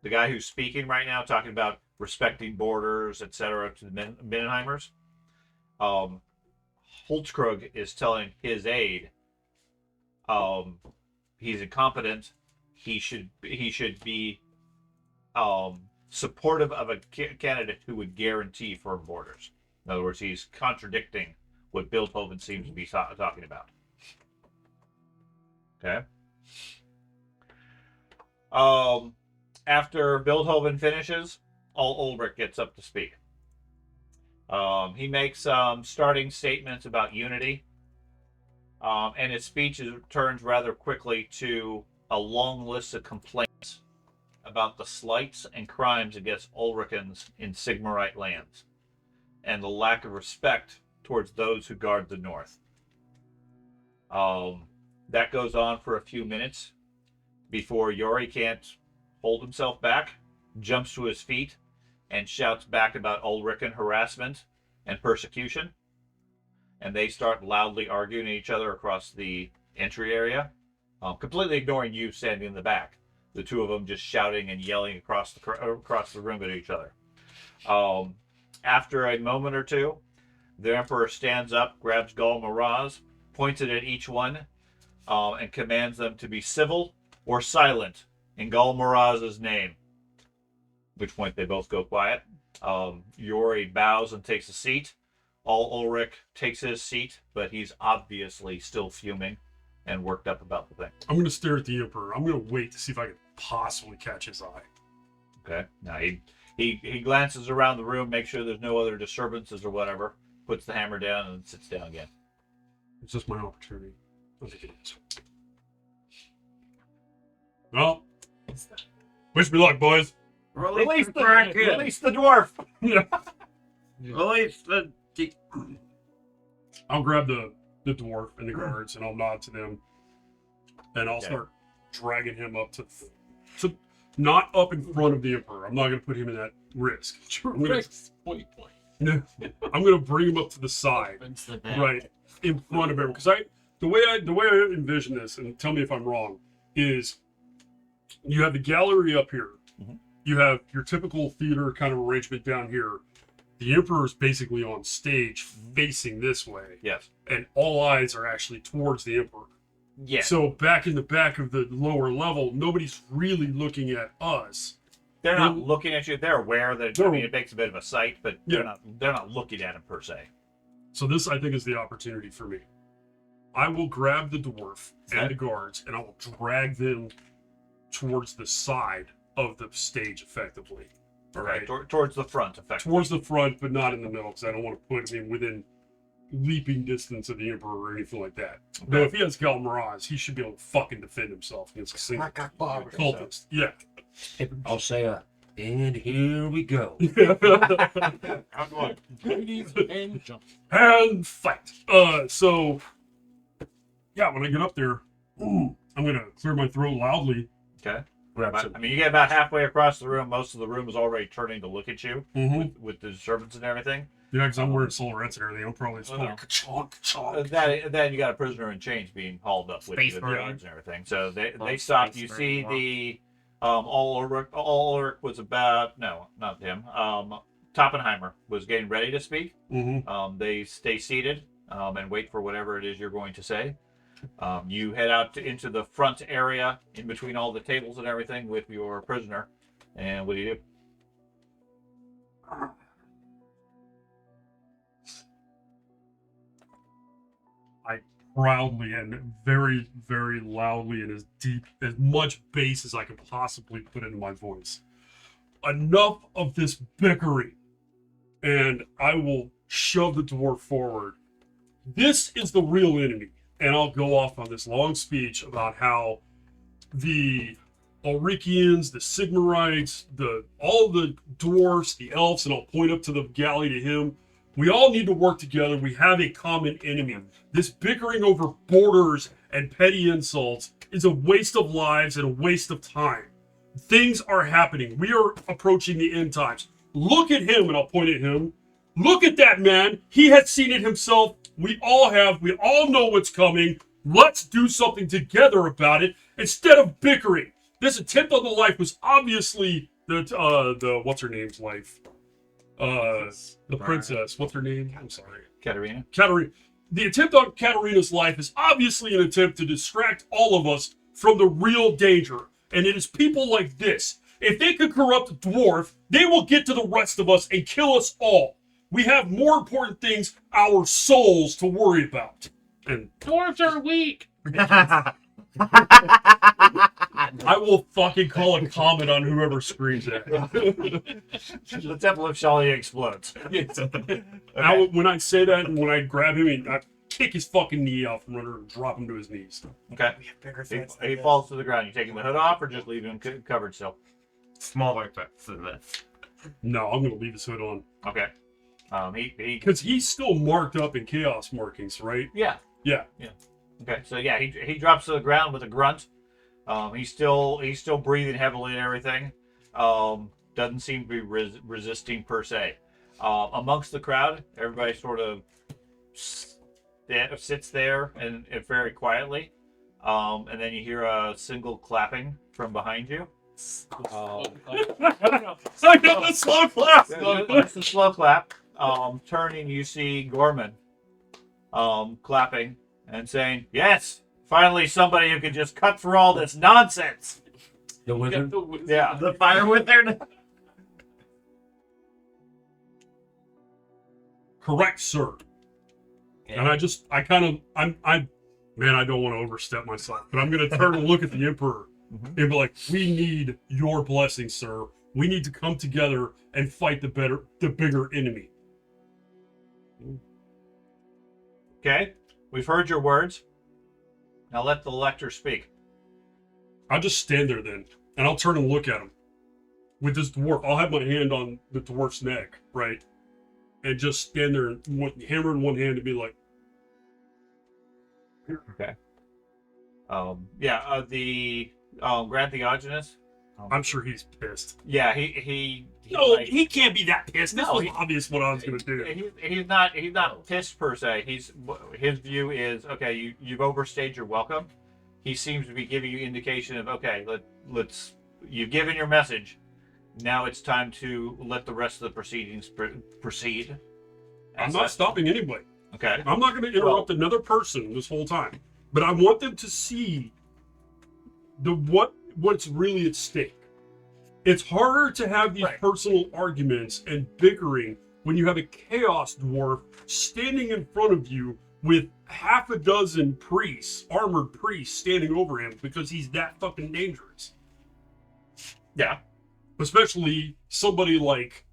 The guy who's speaking right now, talking about respecting borders, etc., to the Middenheimers. Holtzkrug is telling his aide, he's incompetent. He should be supportive of a candidate who would guarantee firm borders. In other words, he's contradicting what Bildhoven seems to be talking about. Okay. After Bildhoven finishes, Ulrich gets up to speak. He makes starting statements about unity, and his speech turns rather quickly to a long list of complaints about the slights and crimes against Ulrichans in Sigmarite lands, and the lack of respect towards those who guard the north. That goes on for a few minutes before Yori can't hold himself back, jumps to his feet, and shouts back about Ulrican harassment and persecution. And they start loudly arguing at each other across the entry area, completely ignoring you standing in the back. The two of them just shouting and yelling across the room at each other. After a moment or two, the Emperor stands up, grabs Gul Maraz, points it at each one, and commands them to be civil or silent in Gul Maraz's name. At which point they both go quiet. Yori bows and takes a seat. Ulrich takes his seat, but he's obviously still fuming and worked up about the thing. I'm going to stare at the Emperor. I'm going to wait to see if I can possibly catch his eye. Okay. Now he glances around the room, makes sure there's no other disturbances or whatever, puts the hammer down, and sits down again. It's just my opportunity. I think it is. Well, wish me luck, boys. Release the Kraken! Release the dwarf! Yeah. Release the... I'll grab the dwarf and the guards, and I'll nod to them, and I'll start dragging him up to not up in front of the Emperor. I'm not going to put him in that risk. I'm going to bring him up to the side, right in front of him, because the way I envision this, and tell me if I'm wrong, is you have the gallery up here, you have your typical theater kind of arrangement down here. The Emperor is basically on stage facing this way. Yes. And all eyes are actually towards the Emperor. Yes. So back in the back of the lower level, nobody's really looking at us. They're not looking at you. They're aware that it makes a bit of a sight, but they're not looking at him per se. So this, I think, is the opportunity for me. I will grab the dwarf and the guards, and I will drag them towards the side of the stage, effectively. All right, Towards the front, effectively. towards the front, but not in the middle, because I don't want to put him within leaping distance of the Emperor or anything like that. Though if he has Gal Mirage, he should be able to fucking defend himself against a single cultist. Yeah. I'll say and here we go. Ladies and gentlemen. And fight. So, yeah, when I get up there, I'm going to clear my throat loudly. Okay. Grab I some. mean, you get about halfway across the room. Most of the room is already turning to look at you Mm-hmm. with the disturbance and everything. Yeah, because I'm wearing silhouettes and everything. I'm probably just Well, going ka-chonk, ka-chonk. Then you got a prisoner in chains being hauled up with Space the Marine. guards and everything. So they Well, stopped. Space You see Marine, the Ulrich was about no, not him. Toppenheimer was getting ready to speak. Mm-hmm. They stay seated and wait for whatever it is you're going to say. You head out into the front area in between all the tables and everything with your prisoner. And what do you do? Proudly and very, very loudly and as much bass as I can possibly put into my voice. Enough of this bickering, and I will shove the dwarf forward. This is the real enemy, and I'll go off on this long speech about how the Ulrichians, the Sigmarites, all the dwarfs, the elves, and I'll point up to the galley to him. We all need to work together. We have a common enemy. This bickering over borders and petty insults is a waste of lives and a waste of time. Things are happening. We are approaching the end times. Look at him, and I'll point at him. Look at that man. He has seen it himself. We all have. We all know what's coming. Let's do something together about it instead of bickering. This attempt on the life was obviously the what's her name's life. The princess. What's her name? I'm sorry. Katerina? Katerina. The attempt on Katerina's life is obviously an attempt to distract all of us from the real danger. And it is people like this. If they could corrupt a dwarf, they will get to the rest of us and kill us all. We have more important things, our souls, to worry about. And Dwarves are weak. I will fucking call a comment on whoever screams that. The Temple of Shalia explodes. Now, when I say that and when I grab him, and I kick his fucking knee off and run and drop him to his knees. Okay. Bigger He, threats than he this. falls to the ground. You taking the hood off or just leaving him covered still? Smaller threats than this. No, I'm going to leave his hood on. Okay. He Because he's still marked up in chaos markings, right? yeah. Yeah. Okay, so yeah, he drops to the ground with a grunt. He's still breathing heavily and everything. Doesn't seem to be resisting per se. Amongst the crowd, everybody sort of sits there and very quietly. And then you hear a single clapping from behind you. No. I got the slow clap. It's a slow clap. Turning, you see Gorman clapping and saying, "Yes, finally somebody who can just cut through all this nonsense." The wizard. Yeah. The fire wizard. Correct, sir. And I don't want to overstep myself, but I'm going to turn and look at the Emperor and be like, we need your blessing, sir. We need to come together and fight the bigger enemy. Okay, we've heard your words. Now let the lector speak. I'll just stand there then, and I'll turn and look at him. With this dwarf, I'll have my hand on the dwarf's neck, right? And just stand there, hammer in one hand, and be like, Okay. The Grand Theogenes. I'm sure he's pissed. Yeah, he No, like, he can't be that pissed. This No, was he- obvious what I was going to do. he's not pissed per se. His view is, okay, you've overstayed your welcome. He seems to be giving you indication of, okay, let's you've given your message. Now it's time to let the rest of the proceedings proceed. I'm not stopping anybody. Okay. I'm not going to interrupt another person this whole time. But I want them to see what's really at stake. It's harder to have these personal arguments and bickering when you have a chaos dwarf standing in front of you with half a dozen priests, armored priests, standing over him because he's that fucking dangerous. Yeah. Especially somebody like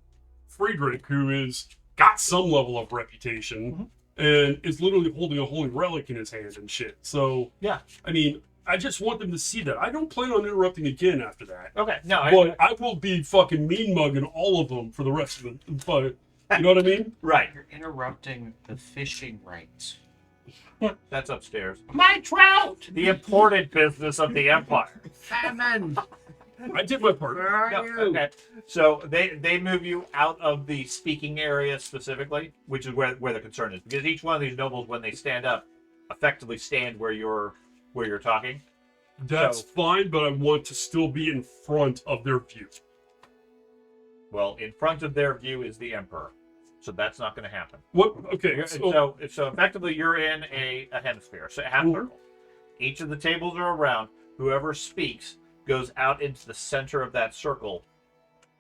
Friedrich, who is got some level of reputation and is literally holding a holy relic in his hand and shit. So, Yeah. I mean, I just want them to see that. I don't plan on interrupting again after that. Okay. No. But I will be fucking mean mugging all of them for the rest of the. But you know what I mean? Right. You're interrupting the fishing rights. That's upstairs. My trout! The important business of the Empire. Salmon! I did my part. Where are No, you? okay. So they move you out of the speaking area specifically, which is where the concern is, because each one of these nobles, when they stand up, effectively stand where you're talking. That's So- fine, but I want to still be in front of their view. Well, in front of their view is the Emperor, so that's not going to happen. What? Okay. So, So effectively, you're in a hemisphere, so a half circle. Each of the tables are around. Whoever speaks goes out into the center of that circle,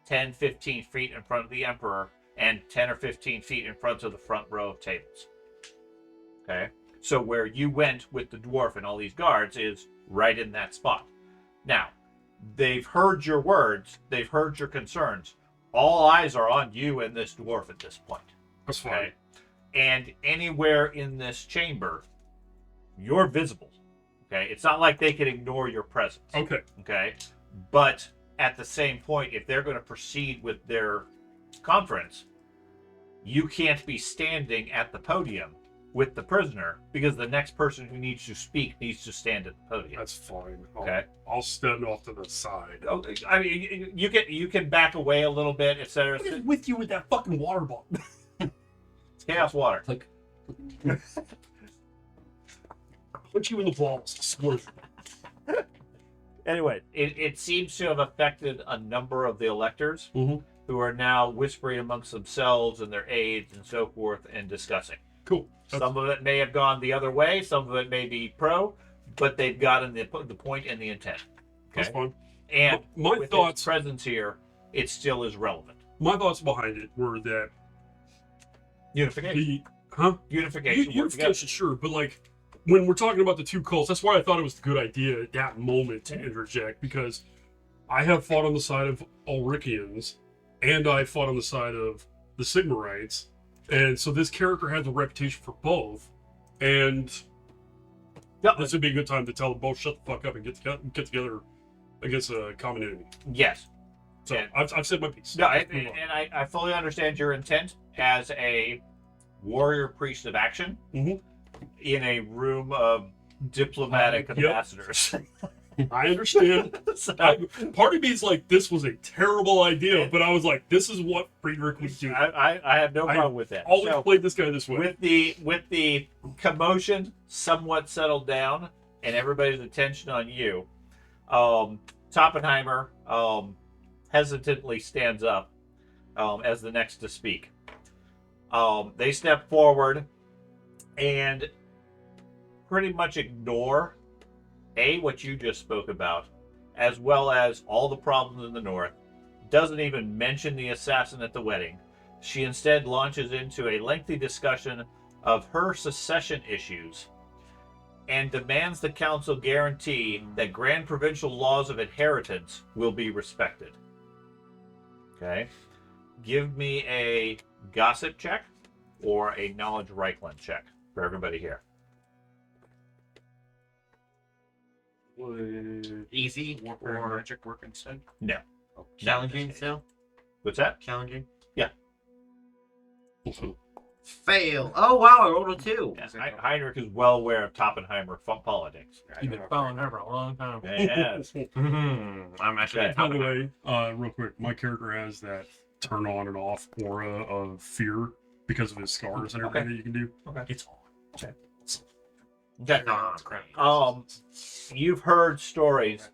10, 15 feet in front of the Emperor, and 10 or 15 feet in front of the front row of tables. Okay? So where you went with the dwarf and all these guards is right in that spot. Now, they've heard your words, they've heard your concerns. All eyes are on you and this dwarf at this point. that's fine. Okay? And anywhere in this chamber, you're visible. Okay? It's not like they can ignore your presence. Okay. Okay? But at the same point, if they're going to proceed with their conference, you can't be standing at the podium with the prisoner, because the next person who needs to speak needs to stand at the podium. That's fine. Okay. I'll stand off to the side. Oh, I mean, you can back away a little bit, etc. What is with you with that fucking water bottle? It's chaos water. Like, Punch you in the balls. Squirt. Anyway, it seems to have affected a number of the electors Mhm. who are now whispering amongst themselves and their aides and so forth and discussing. Cool. Some of it may have gone the other way, some of it may be pro, but they've gotten the point and the intent. That's Okay, fine. and My with thoughts. its presence here, it still is relevant. My thoughts behind it were that Unification, the huh? unification, work together. Unification, sure, but like when we're talking about the two cults, that's why I thought it was a good idea at that moment to interject, because I have fought on the side of Ulrichians and I fought on the side of the Sigmarites, and so this character has a reputation for both, and Yep. this would be a good time to tell them both shut the fuck up and get together against a common enemy. Yes. So And- I've said my piece. No, Let's move on. and I fully understand your intent as a warrior priest of action Mhm. in a room of diplomatic Yep. ambassadors. I understand. So, Part of me is like, this was a terrible idea, but I was like, this is what Friedrich would do. I have no I problem with that. Always So, played this guy this way. with the commotion somewhat settled down and everybody's attention on you, Toppenheimer hesitantly stands up as the next to speak. They step forward and pretty much ignore what you just spoke about, as well as all the problems in the north. Doesn't even mention the assassin at the wedding. She instead launches into a lengthy discussion of her secession issues and demands the council guarantee that grand provincial laws of inheritance will be respected. Okay. Give me a gossip check or a knowledge Reichland check for everybody here. Would Easy Warper and or magic work instead? challenging still? What's that? Challenging? Yeah. Fail. Oh wow, I rolled a 2. Yes, Heinrich is well aware of Toppenheimer politics. You've been following her for a long time. Yes. I'm actually Okay. By the way, real quick, my character has that turn on and off aura of fear because of his scars and everything that you can do. Okay. It's on. Okay. You've heard stories.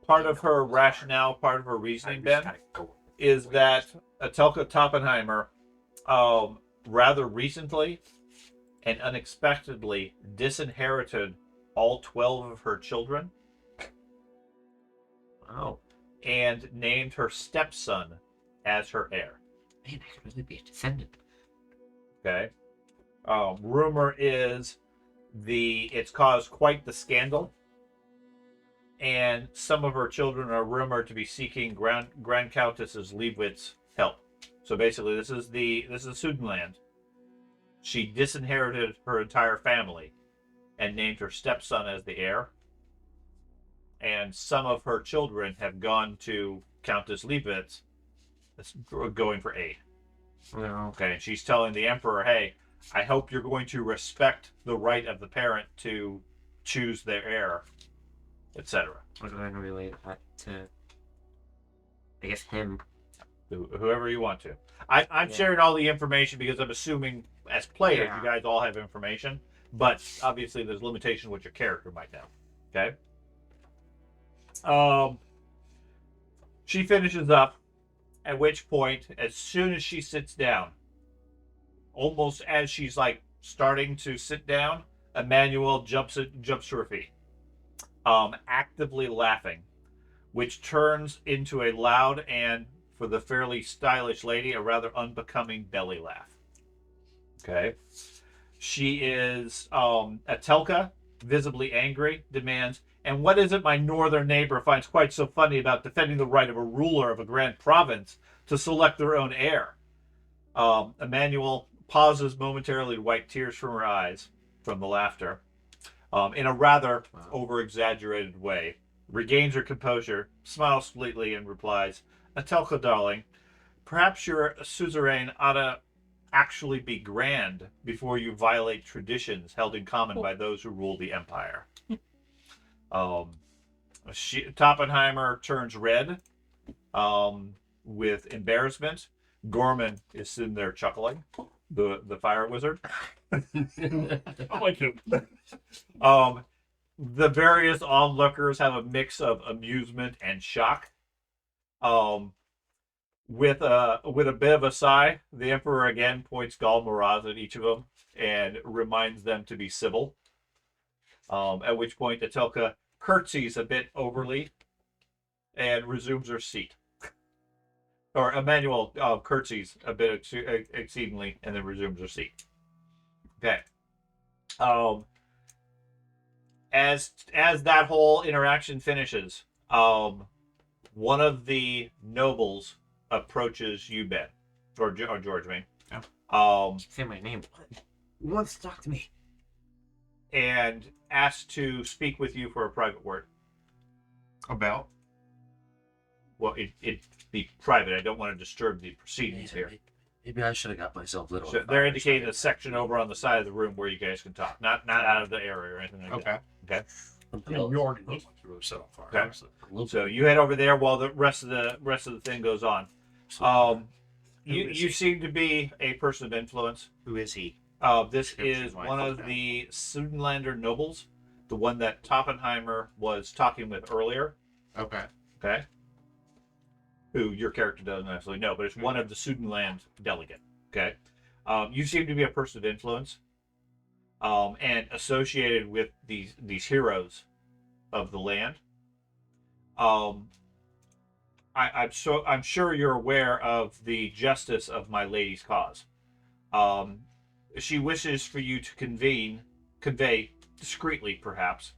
Part of her rationale, part of her reasoning, Ben, is that Atelka Toppenheimer, rather recently and unexpectedly disinherited all 12 of her children Oh, and named her stepson as her heir. man, I could really be a descendant. Okay. Rumor is it's caused quite the scandal. and some of her children are rumored to be seeking Grand Countess's Leibwitz help. So basically, this is Sudenland. She disinherited her entire family and named her stepson as the heir. And some of her children have gone to Countess Leibwitz, going for aid. Well, Okay, and she's telling the Emperor, hey, I hope you're going to respect the right of the parent to choose their heir, etc. we're going to relate that to, I guess, him. Whoever you want to. I'm sharing all the information because I'm assuming as players you guys all have information, but obviously there's limitation what your character might know. Okay. She finishes up, at which point, as soon as she sits down, almost as she's like starting to sit down, Emmanuel jumps to her feet, actively laughing, which turns into a loud and, for the fairly stylish lady, a rather unbecoming belly laugh. Okay. She is Atelka, visibly angry, demands, and what is it my northern neighbor finds quite so funny about defending the right of a ruler of a grand province to select their own heir? Emmanuel pauses momentarily to wipe tears from her eyes from the laughter, in a rather over-exaggerated way, regains her composure, smiles sweetly, and replies, Atelka, darling, perhaps your suzerain ought to actually be grand before you violate traditions held in common by those who rule the empire. Toppenheimer turns red with embarrassment. Gorman is sitting there chuckling, the fire wizard. I like him. The various onlookers have a mix of amusement and shock. With a bit of a sigh, the Emperor again points Gal Maraz at each of them and reminds them to be civil. At which point Atelka curtsies a bit overly and resumes her seat. Or Emmanuel curtsies a bit exceedingly and then resumes her seat. Okay. As that whole interaction finishes, one of the nobles approaches you, Ben, or George, I mean. Yeah. Say my name. Who wants to talk to me? And asks to speak with you for a private word. About? Well, it'd be private. I don't want to disturb the proceedings here. Maybe I should have got myself lit on So fire. they're indicating a section over on the side of the room where you guys can talk, not out of the area or anything like that. Okay. I mean, we already looked like we were set on fire. Okay. So. So you head over there while the rest of the thing goes on. You seem to be a person of influence. Who is he? This is one of the Sudenlander nobles, the one that Toppenheimer was talking with earlier. Okay. Okay. Who your character doesn't necessarily know, but it's one of the Sudenland delegate. Okay. You seem to be a person of influence, and associated with these heroes of the land. I'm sure you're aware of the justice of my lady's cause. She wishes for you to convey discreetly, perhaps,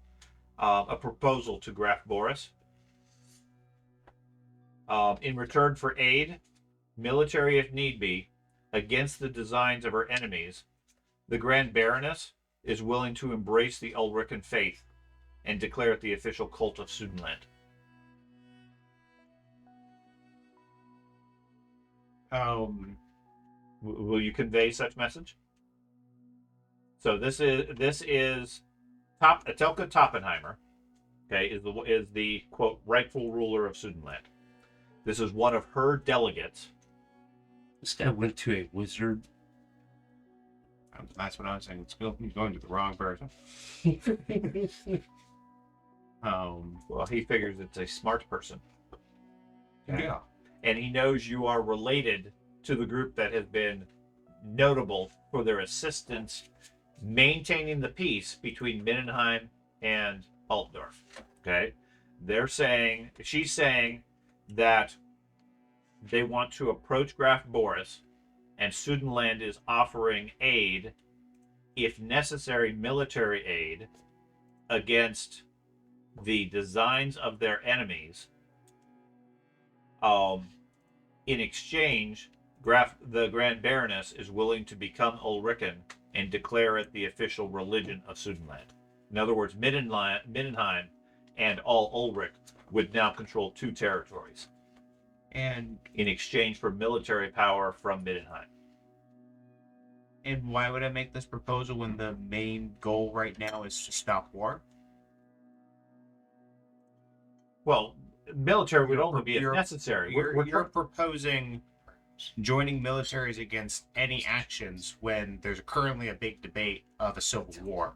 a proposal to Graf Boris. In return for aid, military if need be, against the designs of her enemies, the Grand Baroness is willing to embrace the Ulrican faith and declare it the official cult of Sudenland. Will you convey such message? So this is Atelka Toppenheimer, okay, is the quote rightful ruler of Sudenland. This is one of her delegates. This guy went to a wizard. That's what I was saying. He's going to the wrong person. Well, he figures it's a smart person. Okay? Yeah. And he knows you are related to the group that has been notable for their assistance maintaining the peace between Mindenheim and Altdorf. Okay? She's saying that they want to approach Graf Boris, and Sudenland is offering aid, if necessary military aid, against the designs of their enemies. In exchange, the Grand Baroness is willing to become Ulrican and declare it the official religion of Sudenland. In other words, Middenheim and all Ulrich would now control 2 territories. And In exchange for military power from Middenheim. why would I make this proposal when the main goal right now is to stop war? Well, military would only be if You're- necessary. You're proposing joining militaries against any actions when there's currently a big debate of a civil war.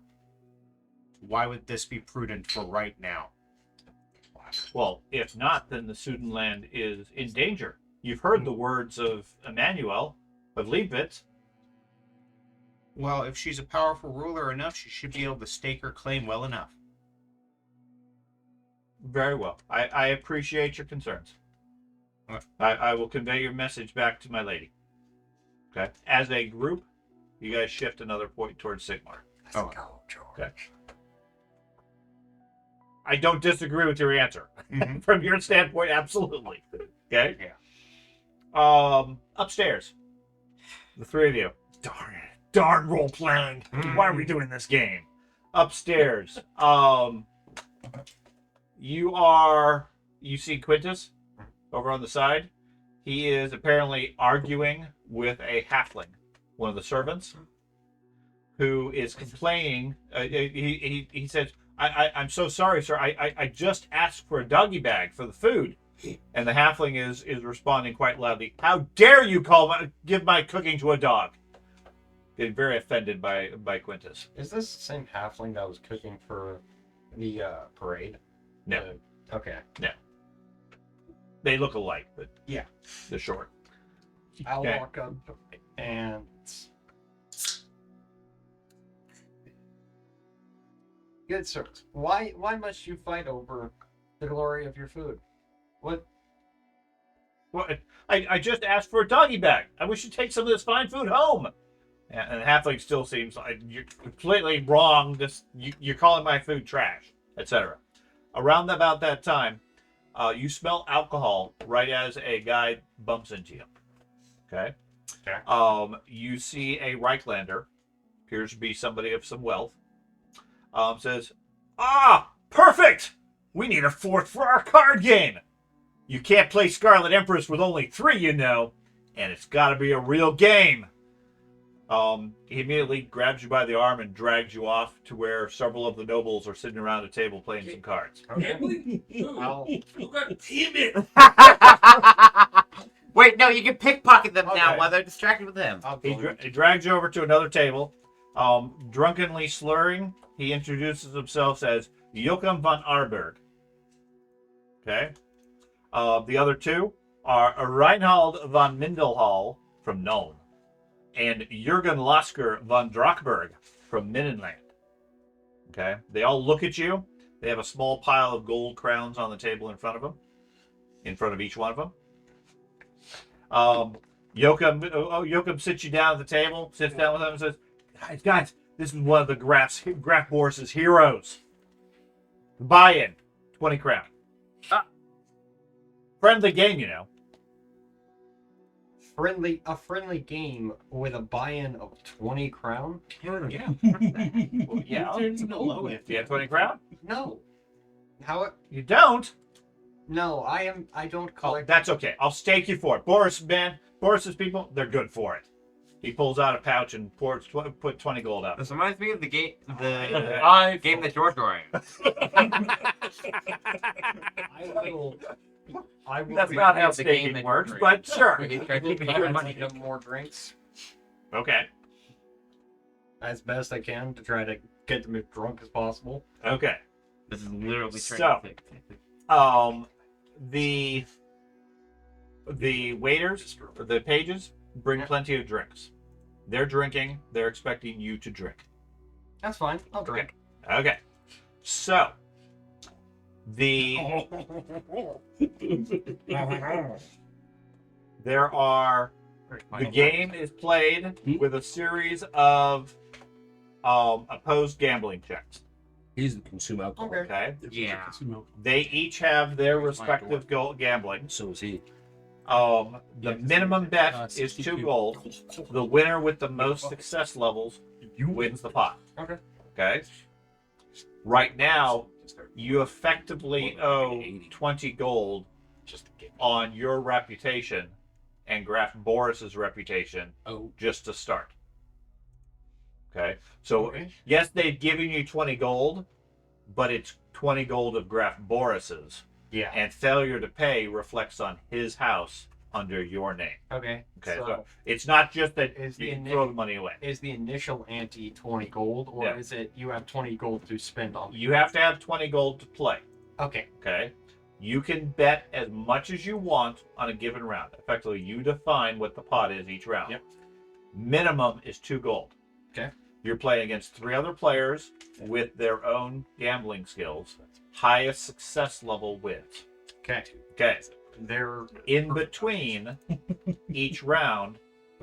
Why would this be prudent for right now? Well, if not, then the Sudenland is in danger. You've heard the words of Emmanuel of Leibwitz. Well, if she's a powerful ruler enough, she should be able to stake her claim well enough. Very well. I appreciate your concerns. What? I will convey your message back to my lady. Okay. As a group, you guys shift another point towards Sigmar. Oh. Okay. I don't disagree with your answer. Mhm. From your standpoint, absolutely. Okay? Yeah. Upstairs. The 3 of you. Darn role playing. Why are we doing this game? Upstairs. You see Quintus over on the side. He is apparently arguing with a halfling, one of the servants, who is complaining. He says, I'm so sorry, sir. I just asked for a doggy bag for the food. And the halfling is responding quite loudly. How dare you give my cooking to a dog? Getting very offended by Quintus. Is this the same halfling that was cooking for the parade? No. Okay. They look alike, but Yeah. they're short. I'll Okay. walk up and good sirs, why must you fight over the glory of your food? What? Well, I just asked for a doggy bag. I wish you'd take some of this fine food home. And the halfling still seems like you're completely wrong. You're calling my food trash, etc. Around about that time, you smell alcohol right as a guy bumps into you. Okay. You see a Reichlander, appears to be somebody of some wealth. Says, perfect! We need a 4th for our card game. You can't play Scarlet Empress with only 3, you know, and it's got to be a real game. He immediately grabs you by the arm and drags you off to where several of the nobles are sitting around a table playing some cards. Okay. I'll, Damn it! Wait, no, you can pickpocket them now Okay. while they're distracted with him. I'll He go. drags you over to another table. Drunkenly slurring, he introduces himself as Joachim von Arberg. Okay. The other 2 are Reinhard von Mindelhall from Nuln and Jürgen Lasker von Drachberg from Middenland. Okay. They all look at you. They have a small pile of gold crowns on the table in front of them, in front of each one of them. Joachim sits you down at the table, sits down with them and says, guys, this is one of the Graf Boris's heroes. Buy-in, 20 crown. Friendly game, you know. A friendly game with a buy-in of 20 crown? Yeah. Well, yeah. Do you have 20 crown? No. How? You don't? No, I don't Oh, collect. that's okay. I'll stake you for it. Boris's people, they're good for it. He pulls out a pouch and put 20 gold out. This reminds me of the game, the I game that George ran. I will. That's be- not how the game staking that works, you're but sure. He tried I will keeping buy your money. them more drinks Okay. as best I can to try to get them as drunk as possible. Okay. This is literally So- The waiters, the pages, bring plenty of drinks. They're drinking. They're expecting you to drink. That's fine. I'll drink. Okay. So, there are, the game is played with a series of opposed gambling checks. He's the consume alcohol. Okay. Yeah. They each have their respective gambling. So is he. The minimum bet is 2 gold. The winner with the most success levels wins the pot. Okay. Okay. Right now, you effectively owe 20 gold on your reputation and Graf Boris's reputation just to start. Okay. So, yes, they've given you 20 gold, but it's 20 gold of Graf Boris's. Yeah. And failure to pay reflects on his house under your name. Okay. Okay. So So it's not just that is you the can throw the money away. is the initial ante 20 gold, or Yeah. is it you have 20 gold to spend on? You have to have 20 gold to play. Okay. Okay. You can bet as much as you want on a given round. Effectively, you define what the pot is each round. Yep. Minimum is 2 gold. Okay. You're playing against 3 other players with their own gambling skills. Highest success level wins. Okay. Okay. They're In between each round,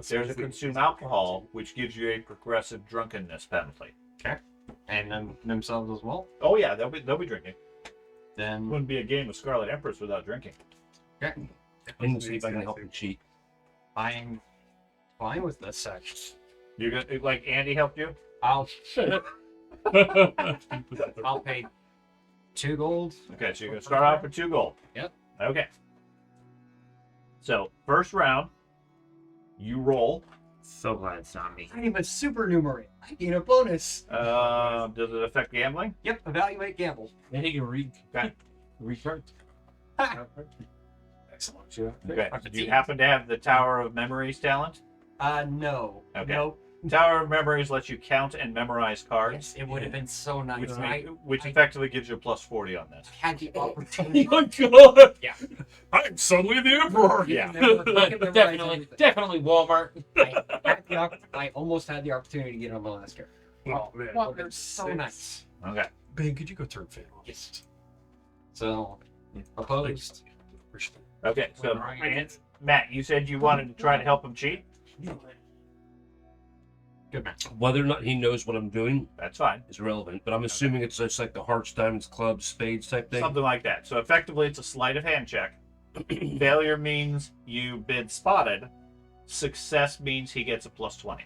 there's a consume alcohol, which gives you a progressive drunkenness penalty. and themselves as well. Oh yeah, they'll be drinking. Then Wouldn't be a game of Scarlet Empress without drinking. okay. And see if I can help him cheat. I'm fine with this section. You gonna like Andy helped you? I'll pay 2 gold. Okay, so you're gonna start off with 2 gold. Yep. Okay. So first round, you roll. So glad it's not me. I am a supernumerate. I gain a bonus. Does it affect gambling? Yep. Evaluate gamble. Then he can read. Okay. Restart. Excellent. Okay. Do you happen to have the Tower of Memories talent? No. Okay. Nope. Tower of Memories lets you count and memorize cards, Yes, it would have been so nice. which effectively gives you a plus 40 on this. had the opportunity. Oh God! I'm suddenly the emperor. Yeah. Definitely Walmart. I almost had the opportunity to get on my last character. Oh man. Well, they're so nice. Okay. Ben, could you go turn fan on? Yes. So, opposed. Okay. So Matt, you said you wanted to try to help him cheat. Good man. Whether or not he knows what I'm doing That's fine. is irrelevant, but I'm assuming it's just like the hearts, diamonds, clubs, spades type thing. Something like that. So effectively, it's a sleight of hand check. Failure means you've been spotted. Success means he gets a plus 20.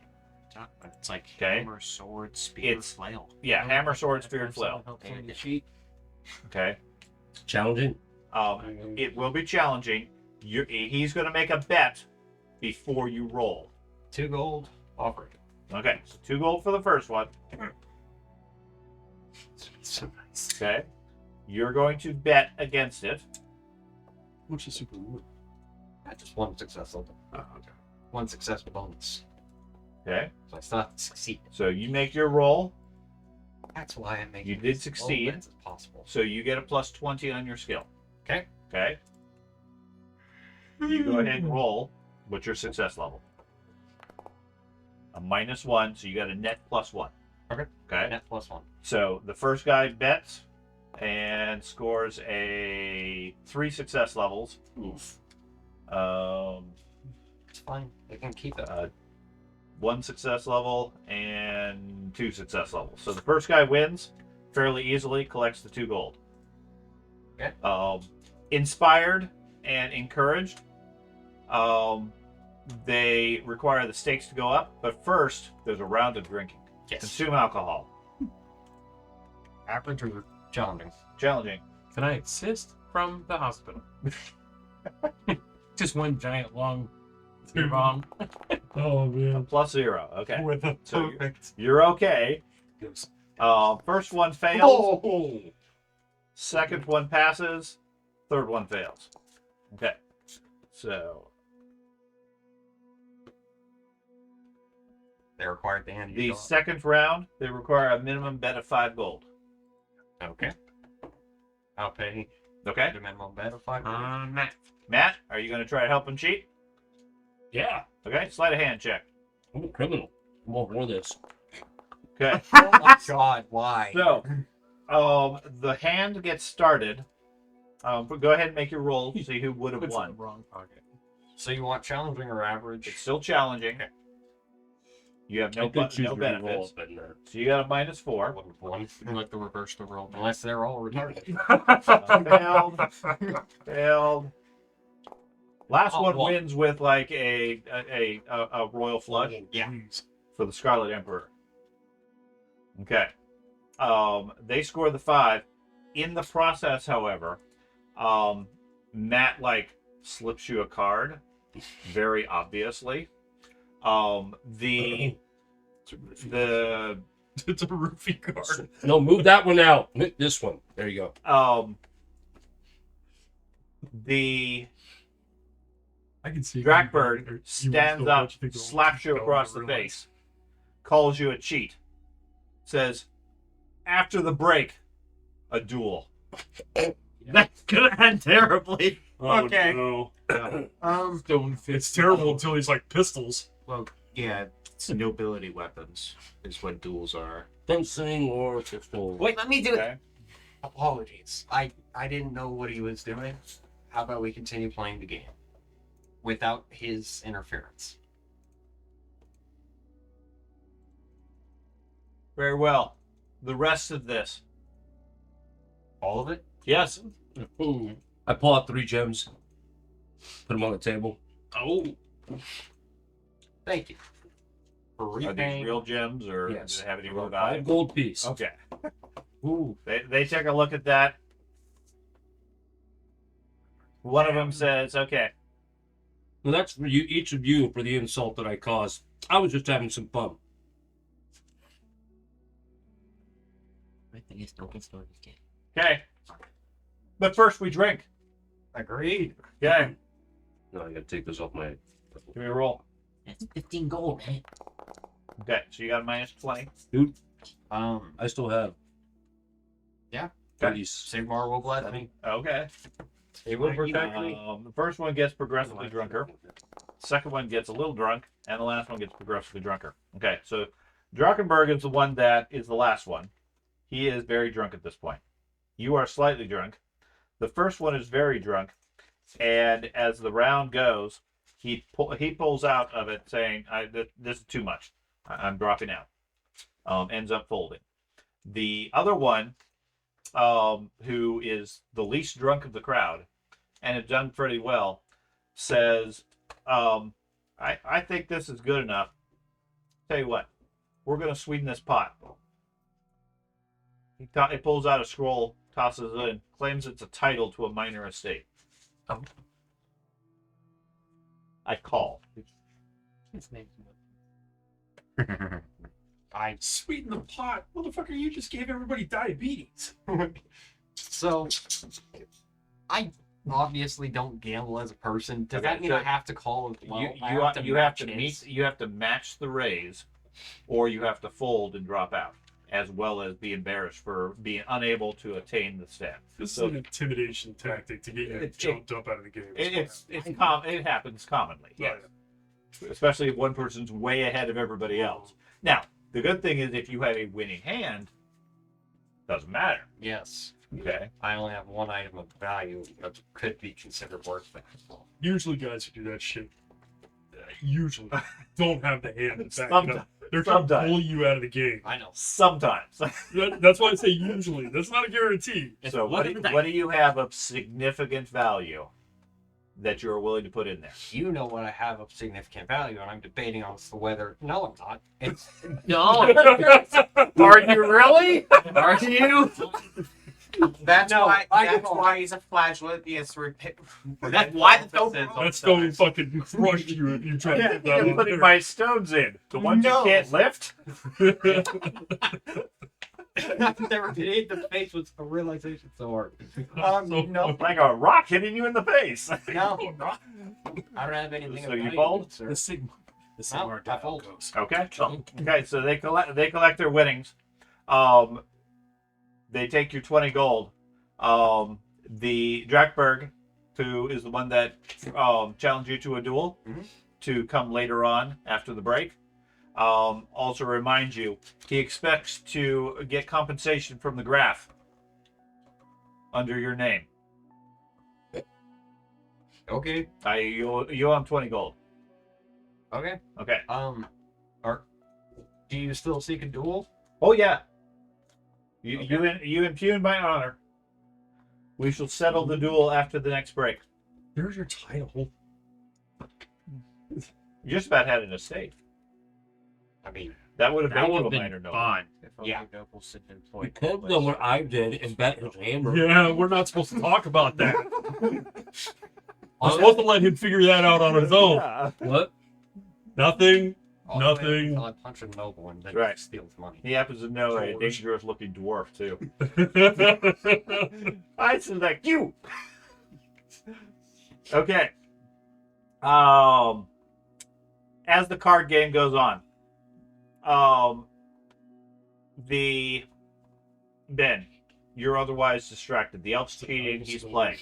It's like Okay. hammer, sword, spear, It's- flail. Yeah, hammer, sword, spear, flail. Cheat. Okay. Challenging. It will be challenging. He's going to make a bet before you roll. 2 gold. Offered. Okay, so 2 gold for the first one. So nice. Okay. You're going to bet against it. What's the super reward? Just 1 success level. Oh, okay. 1 success bonus. Okay. So I still have to succeed. So you make your roll. That's why I'm making You did this succeed. low as possible. So you get a plus 20 on your skill. Okay. Okay. You go ahead and roll. What's your success level? A -1, so you got a net +1. Okay. Okay. Net +1. So the first guy bets and scores a 3 success levels. Oof. It's fine. They can keep it. 1 success level and 2 success levels. So the first guy wins fairly easily, collects the 2 gold. Okay. Inspired and encouraged, they require the stakes to go up, but first there's a round of drinking. Yes. Consume alcohol. Average or challenging? Challenging. Can I assist from the hospital? Just one giant long beer bomb. Oh man. +0. Okay. With a So perfect. you're okay. First one fails. Oh. Second one passes. Third one fails. Okay. So They require the hand. the second round, they require a minimum bet of 5 gold. Okay. I'll pay Okay. the minimum bet of 5 gold. Matt. Matt, are you going to try to help him cheat? Yeah. Okay. Sleight of hand check. I'm a criminal. I'm all for this. Okay. Oh my god, why? So, the hand gets started. But go ahead and make your roll to see who would have Puts it in won. the wrong pocket. So you want challenging or It's average? still challenging. You have I no could choose no to re-roll benefits. it, but no. So you got a -4. One. I like to reverse the roll, unless they're all retarded. Failed. Last Oh, one well. wins with like a royal flush Yeah. Jeez. for the Scarlet Emperor. Okay. They score the 5. In the process, however, Matt like slips you a card, very obviously. The It's a roofie card. No, move that one out. This one. There you go. The I can see. Drakberg stands up, slaps you across the face, calls you a cheat, says, "After the break, a duel." That's gonna end terribly. Oh, Okay. no. Stone fist. It's terrible until he's like pistols. Well, yeah, it's nobility weapons is what duels are. Fencing or pistol. Wait, let me do it. Okay. Apologies. I didn't know what he was doing. How about we continue playing the game without his interference? Very well. The rest of this. All of it? Yes. Ooh. I pull out 3 gems. Put them on the table. Oh. Thank you. For Are these repaying. real gems or Yes. do they have any real 5 value? gold piece. Okay. Ooh. They take a look at that. One of them says, "Okay, Well, that's for you, each of you, for the insult that I caused. I was just having some fun. My thing is, don't get started again. okay." But first we drink. Agreed. Okay. No, I gotta take this off my. Give me a roll. That's 15 gold, man. Okay, so you got a -20. I still have. Yeah. Okay. Sigmar will bless me. Okay. It will protect me. The first one gets progressively drunker. Second one gets a little drunk, and the last one gets progressively drunker. Okay, so Drakenberg is the one that is the last one. He is very drunk at this point. You are slightly drunk. The first one is very drunk, and as the round goes, he pulls out of it saying, "This is too much. I'm dropping out." Ends up folding. The other one, who is the least drunk of the crowd, and has done pretty well, says, I think this is good enough. Tell you what, we're going to sweeten this pot." He pulls out a scroll, tosses it in, claims it's a title to a minor estate. Oh. I call. His name's I sweeten the pot. Motherfucker, you just gave everybody diabetes. So, I obviously don't gamble as a person. Does Okay, that mean so I have to call as well? you I have to match meet. his? You have to match the raise, or you have to fold and drop out, as well as be embarrassed for being unable to attain the stat. This So- is an intimidation tactic to get you It- jumped up out of the game. It happens commonly, yes. Especially if one person's way ahead of everybody else. Now, the good thing is if you have a winning hand, doesn't matter. Yes. Okay. I only have one item of value that could be considered worth valuable. Usually guys who do that shit usually don't have the hand to back it Sometimes. up. They're trying to Sometimes. pull you out of the game. I know. Sometimes. That's why I say usually. That's not a guarantee. So what do you have of significant value that you're willing to put in there? You know what I have of significant value, and I'm debating on whether. No, I'm not. It's No. Are you really? Are you? That's No, why. I That's don't. why he's a flagellate. He has to repair. That's why the That's going to fucking crush you if you try to get that I'm in putting there. my stones in. The ones No. you can't lift? I've never been hit in the face with a realization so hard. So No, Like a rock hitting you in the face. no, I don't have anything. So of you value, fold? sir. The Sigma. The No, Sigma I dial fold. goes. Okay. Okay, so they collect their winnings. They take your 20 gold. The Drakberg, who is the one that challenged you to a duel, Mhm. to come later on after the break, also reminds you he expects to get compensation from the graph under your name. Okay. You owe him 20 gold. Okay. Okay. Are Do you still seek a duel? Oh yeah. You impugn my honor. We shall settle the duel after the next break. There's your title. You just about had an estate. I mean, That would have that made would you have a been minor noble. fun. If only Yeah. nobles had been You employed. could have done what I did and bet his hammer. Yeah, we're not supposed to talk about that. I'm supposed to let him figure that out on his own. Yeah. What? Nothing. All Nothing. I punch a noble and then Right. steals money. He happens to know a George. dangerous-looking dwarf too. I select you. Okay. As the card game goes on, Ben, you're otherwise distracted. The elf's cheating. He's playing.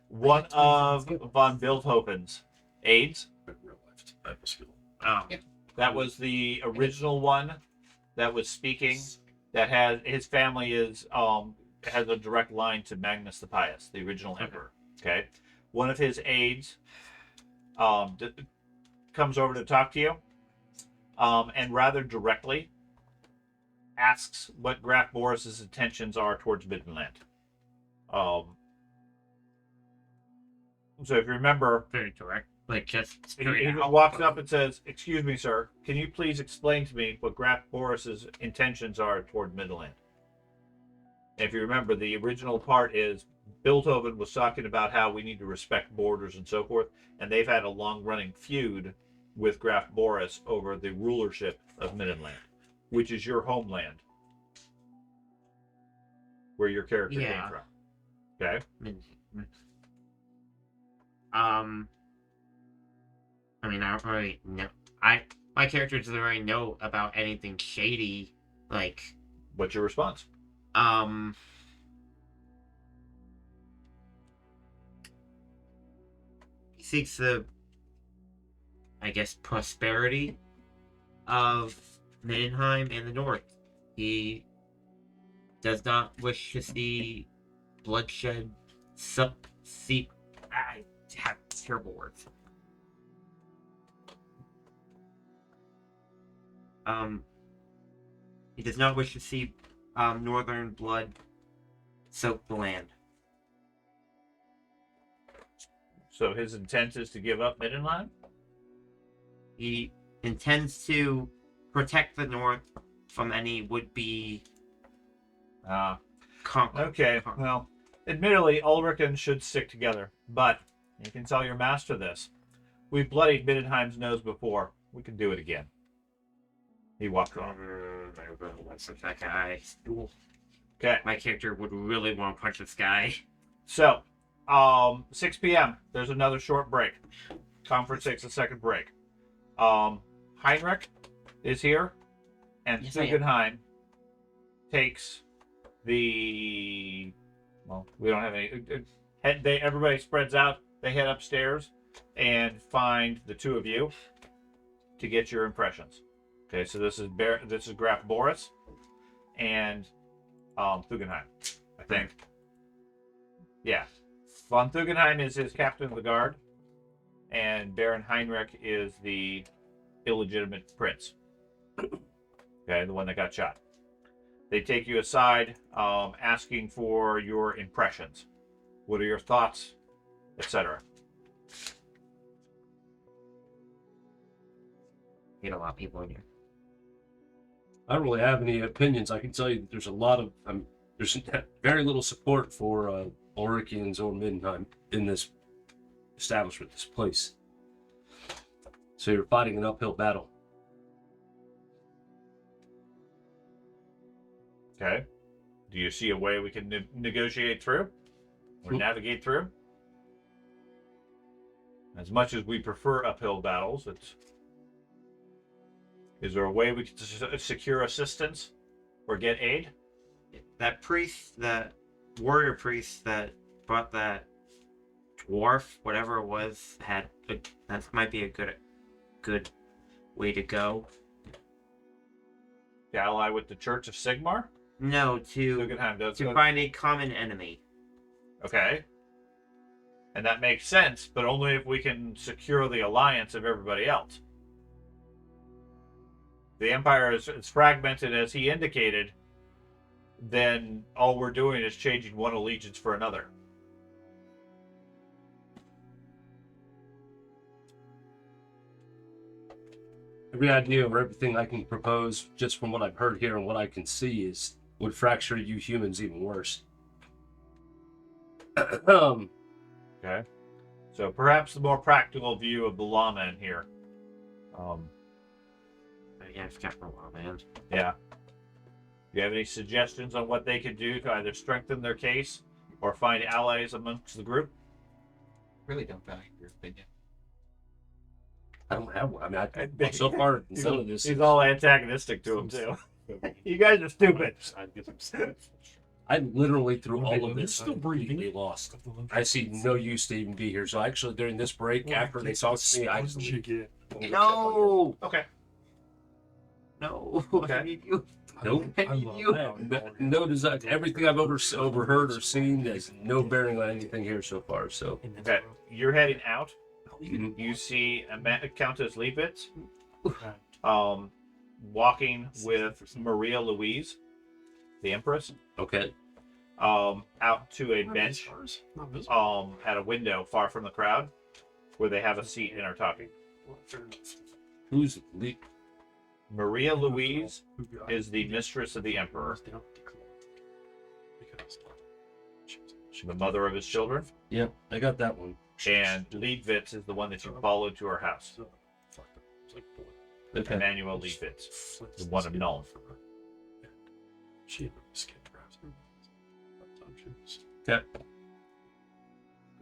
One of von Bildhoven's aides. That was the original one that was speaking. That has his family is has a direct line to Magnus the Pious, the original emperor. Okay, one of his aides comes over to talk to you, and rather directly asks what Graf Boris's intentions are towards Midland. So if you remember, Very direct. Like, just he straight out. walks up and says, "Excuse me, sir. Can you please explain to me what Graf Boris's intentions are toward Midland?" If you remember, the original part is Bildhoven was talking about how we need to respect borders and so forth, and they've had a long-running feud with Graf Boris over the rulership of Midland, which is your homeland, where your character came Yeah. from. Okay. I mean, I don't really know. My character doesn't really know about anything shady. Like, What's your response? he seeks the, I guess, prosperity of Middenheim and the North. He does not wish to see bloodshed seep. I have terrible words. He does not wish to see northern blood soak the land. So his intent is to give up Middenheim? He intends to protect the North from any would-be conqueror. Okay, well, admittedly, Ulriken should stick together, but you can tell your master this. We've bloodied Middenheim's nose before. We can do it again. He walked off. That guy. Okay, My character would really want to punch this guy. so, 6 p.m., there's another short break. Conference takes a second break. Heinrich is here, and Yes, I am. Guggenheim takes the... Well, we don't have any... Everybody spreads out. They head upstairs and find the two of you to get your impressions. Okay, so this is Graf Boris and Thugenheim, I think. Yeah. Von Thugenheim is his captain of the guard, and Baron Heinrich is the illegitimate prince. Okay, the one that got shot. They take you aside, asking for your impressions. What are your thoughts, etc.? Get a lot of people in here. I don't really have any opinions. I can tell you that there's a lot of there's very little support for Ulrikians or Middenheim in this establishment, this place. So you're fighting an uphill battle. Okay. Do you see a way we can negotiate through or navigate through? As much as we prefer uphill battles, is there a way we can secure assistance or get aid? That priest, that warrior priest that brought that dwarf, whatever it was, that might be a good way to go. To ally with the Church of Sigmar? No, to Guggenheim does. find a common enemy. Okay. And that makes sense, but only if we can secure the alliance of everybody else. the Empire is fragmented as he indicated, then all we're doing is changing one allegiance for another. Every idea or everything I can propose, just from what I've heard here and what I can see, would fracture you humans even worse. Okay. So perhaps the more practical view of the lawman here. Yeah, I forgot my law, man. Yeah. Do you have any suggestions on what they could do to either strengthen their case or find allies amongst the group? Really don't value your opinion. I don't have one. I mean, so far, none of this. He's all antagonistic to him, too. You guys are stupid. I literally, through all of They're this, still I'm breathing. completely lost. I see no use to even be here. So actually, during this break, after they talk to me, I What did you get? No! Okay. No! Okay. I need you. Nope. I love You- No desire. Everything I've overheard or seen has no bearing on anything here so far. So, Okay. You're heading out. Mhm. You see Countess Leibitz walking with Maria Louise, the Empress, okay. out to a bench Not visible. at a window far from the crowd where they have a seat and are talking. Who's leak? Maria Louise Who got is the mistress of the Emperor, the mother of his children, Yep, I got that one. and Leibitz is the one that you followed to her house. Okay. Emmanuel Leibitz, the one of Null. She had a skin grabs.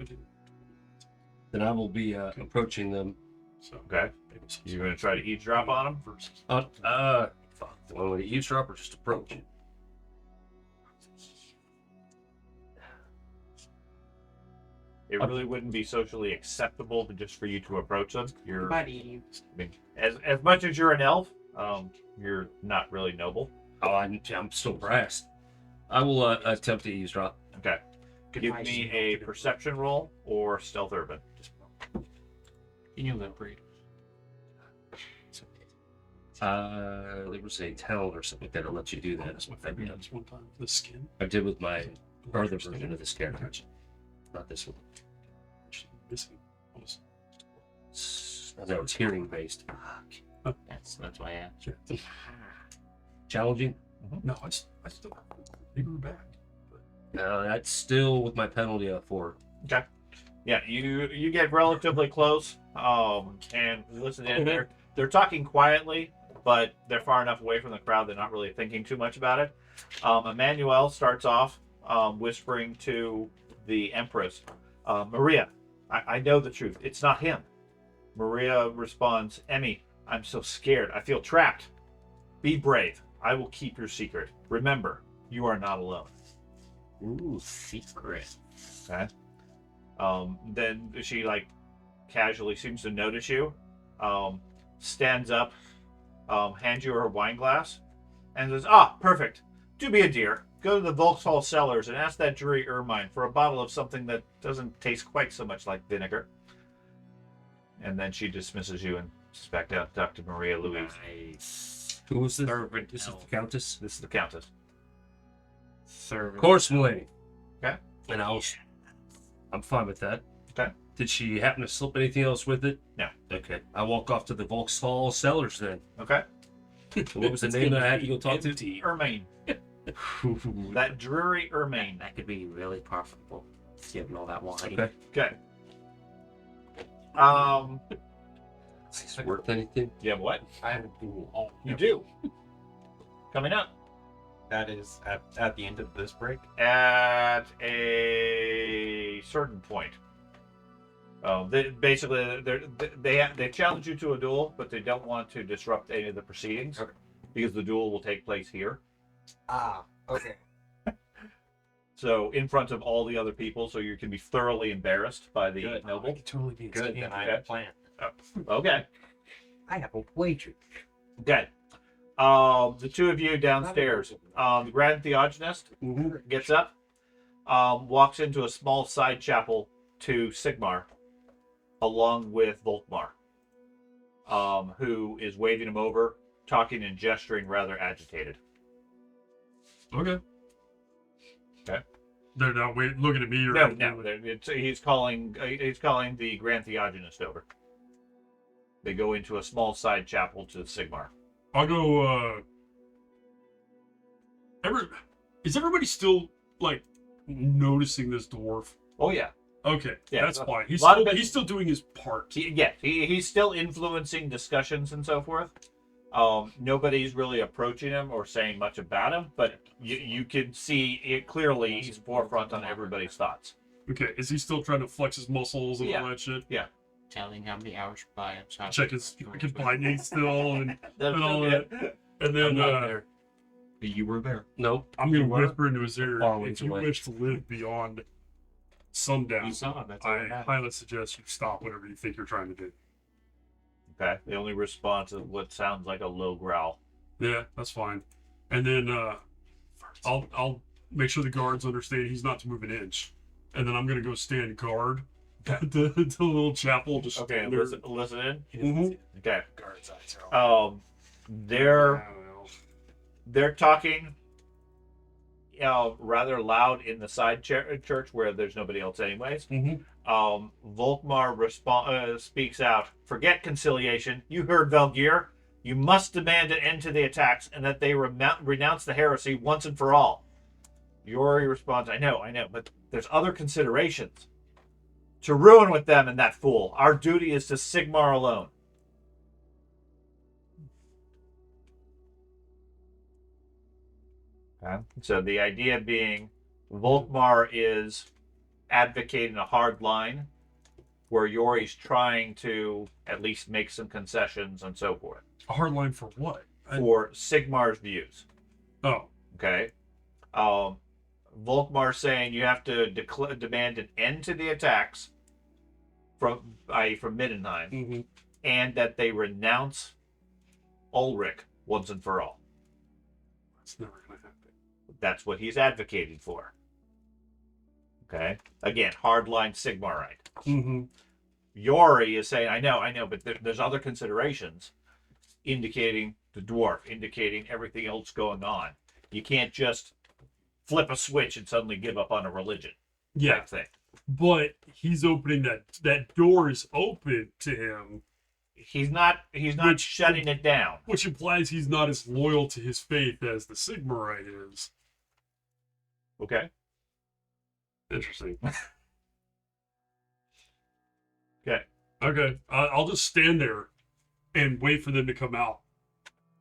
Okay. Then I will be approaching them. So, Okay. You're going to try to eavesdrop on them? Fuck. The one with the eavesdrop or just approach? It really wouldn't be socially acceptable to just for you to approach them. You're, I Buddy. mean, as much as you're an elf, you're not really noble. Oh, I'm still brass. I will attempt to eavesdrop. Okay. Give me a perception roll or stealth urban. You knew that breed. There was a talent or something that'll let you do that. That's my favorite. That's one time. The skin. I did with my other version of this character. Not this one. Missing. No, it's hearing based. That's why I asked. Challenging? No, I still they grew back. That's still with my penalty of 4. Okay. Yeah, you get relatively close, and listen in. They're talking quietly, but they're far enough away from the crowd. They're not really thinking too much about it. Emmanuel starts off whispering to the Empress, Maria, I know the truth. It's not him. Maria responds, Emmy, I'm so scared. I feel trapped. Be brave. I will keep your secret. Remember, you are not alone. Ooh, secret. Okay. Then she casually seems to notice you. Stands up, hands you her wine glass, and says, perfect. Do be a dear. Go to the Vauxhall cellars and ask that jury Ermine for a bottle of something that doesn't taste quite so much like vinegar. And then she dismisses you and is back down to talk to Maria Louise. Nice. Who was this? Servant This is elf. the Countess? This is the Countess. Servant. Of course, milady. Okay. And I'm fine with that. Okay. Did she happen to slip anything else with it? No. Okay. I walk off to the Vauxhall cellars then. Okay. What was the name that I had to go talk to? Ermine. That dreary Ermine. That could be really profitable. Given all that wine. Okay. Okay. Is it worth anything? You have what? I have a duel. You do. Coming up That is at the end of this break. at a certain point. They challenge you to a duel, but they don't want to disrupt any of the proceedings because the duel will take place here. Okay. So in front of all the other people, so you can be thoroughly embarrassed by the I noble. could totally be Good, then I have a plan. Okay. I have a wager. Okay. The two of you downstairs. The Grand Theogenist gets up, walks into a small side chapel to Sigmar, along with Volkmar, who is waving him over talking and gesturing rather agitated. Okay. Okay. They're not looking at me or No, anything. he's calling the Grand Theogenist over. They go into a small side chapel to Sigmar. I'll go. Is everybody still like noticing this dwarf? Oh yeah, Okay, Yeah, that's a fine. lot of it- He's still doing his part. he's still influencing discussions and so forth. Nobody's really approaching him or saying much about him, but you can see it clearly. He's forefront on everybody's thoughts. Okay, is he still trying to flex his muscles and Yeah. all that shit? Telling how many hours by himself. Check his binding still and That's all so that. good. and then I'm not there. You were there. Nope. I'm gonna You were? whisper into his ear. Far If you away. wish to live beyond sundown, You saw him. That's all I that matters. highly suggest you stop whatever you think you're trying to do. Okay. The only response is what sounds like a low growl. Yeah, that's fine. And then I'll make sure the guards understand he's not to move an inch. And then I'm gonna go stand guard at the little chapel. Just Okay. stand there. Listen in. He doesn't Mhm. see it. Okay. Guard's eyes are all. They're Well, they're talking, rather loud in the side church where there's nobody else anyways. Mhm. Volkmar speaks out. Forget conciliation. You heard Velgear. You must demand an end to the attacks and that they renounce the heresy once and for all. Yori responds, I know, but there's other considerations. To ruin with them and that fool. Our duty is to Sigmar alone. Okay. So the idea being Volkmar is advocating a hard line where Yori's trying to at least make some concessions and so forth a hard line for what? for Sigmar's views. Oh, Okay. Volkmar saying you have to demand an end to the attacks from Middenheim mm-hmm. and that they renounce Ulrich once and for all. That's never gonna happen. That's what he's advocating for. Okay. Again, hardline Sigmarite. Mm-hmm. Yori is saying, I know, but there's other considerations indicating the dwarf, indicating everything else going on. You can't just flip a switch and suddenly give up on a religion. Yeah, Type thing. but he's opening that door is open to him, He's not Which- shutting it down. which implies he's not as loyal to his faith as the Sigmarite is. Okay. Interesting. Okay. Okay, I'll just stand there and wait for them to come out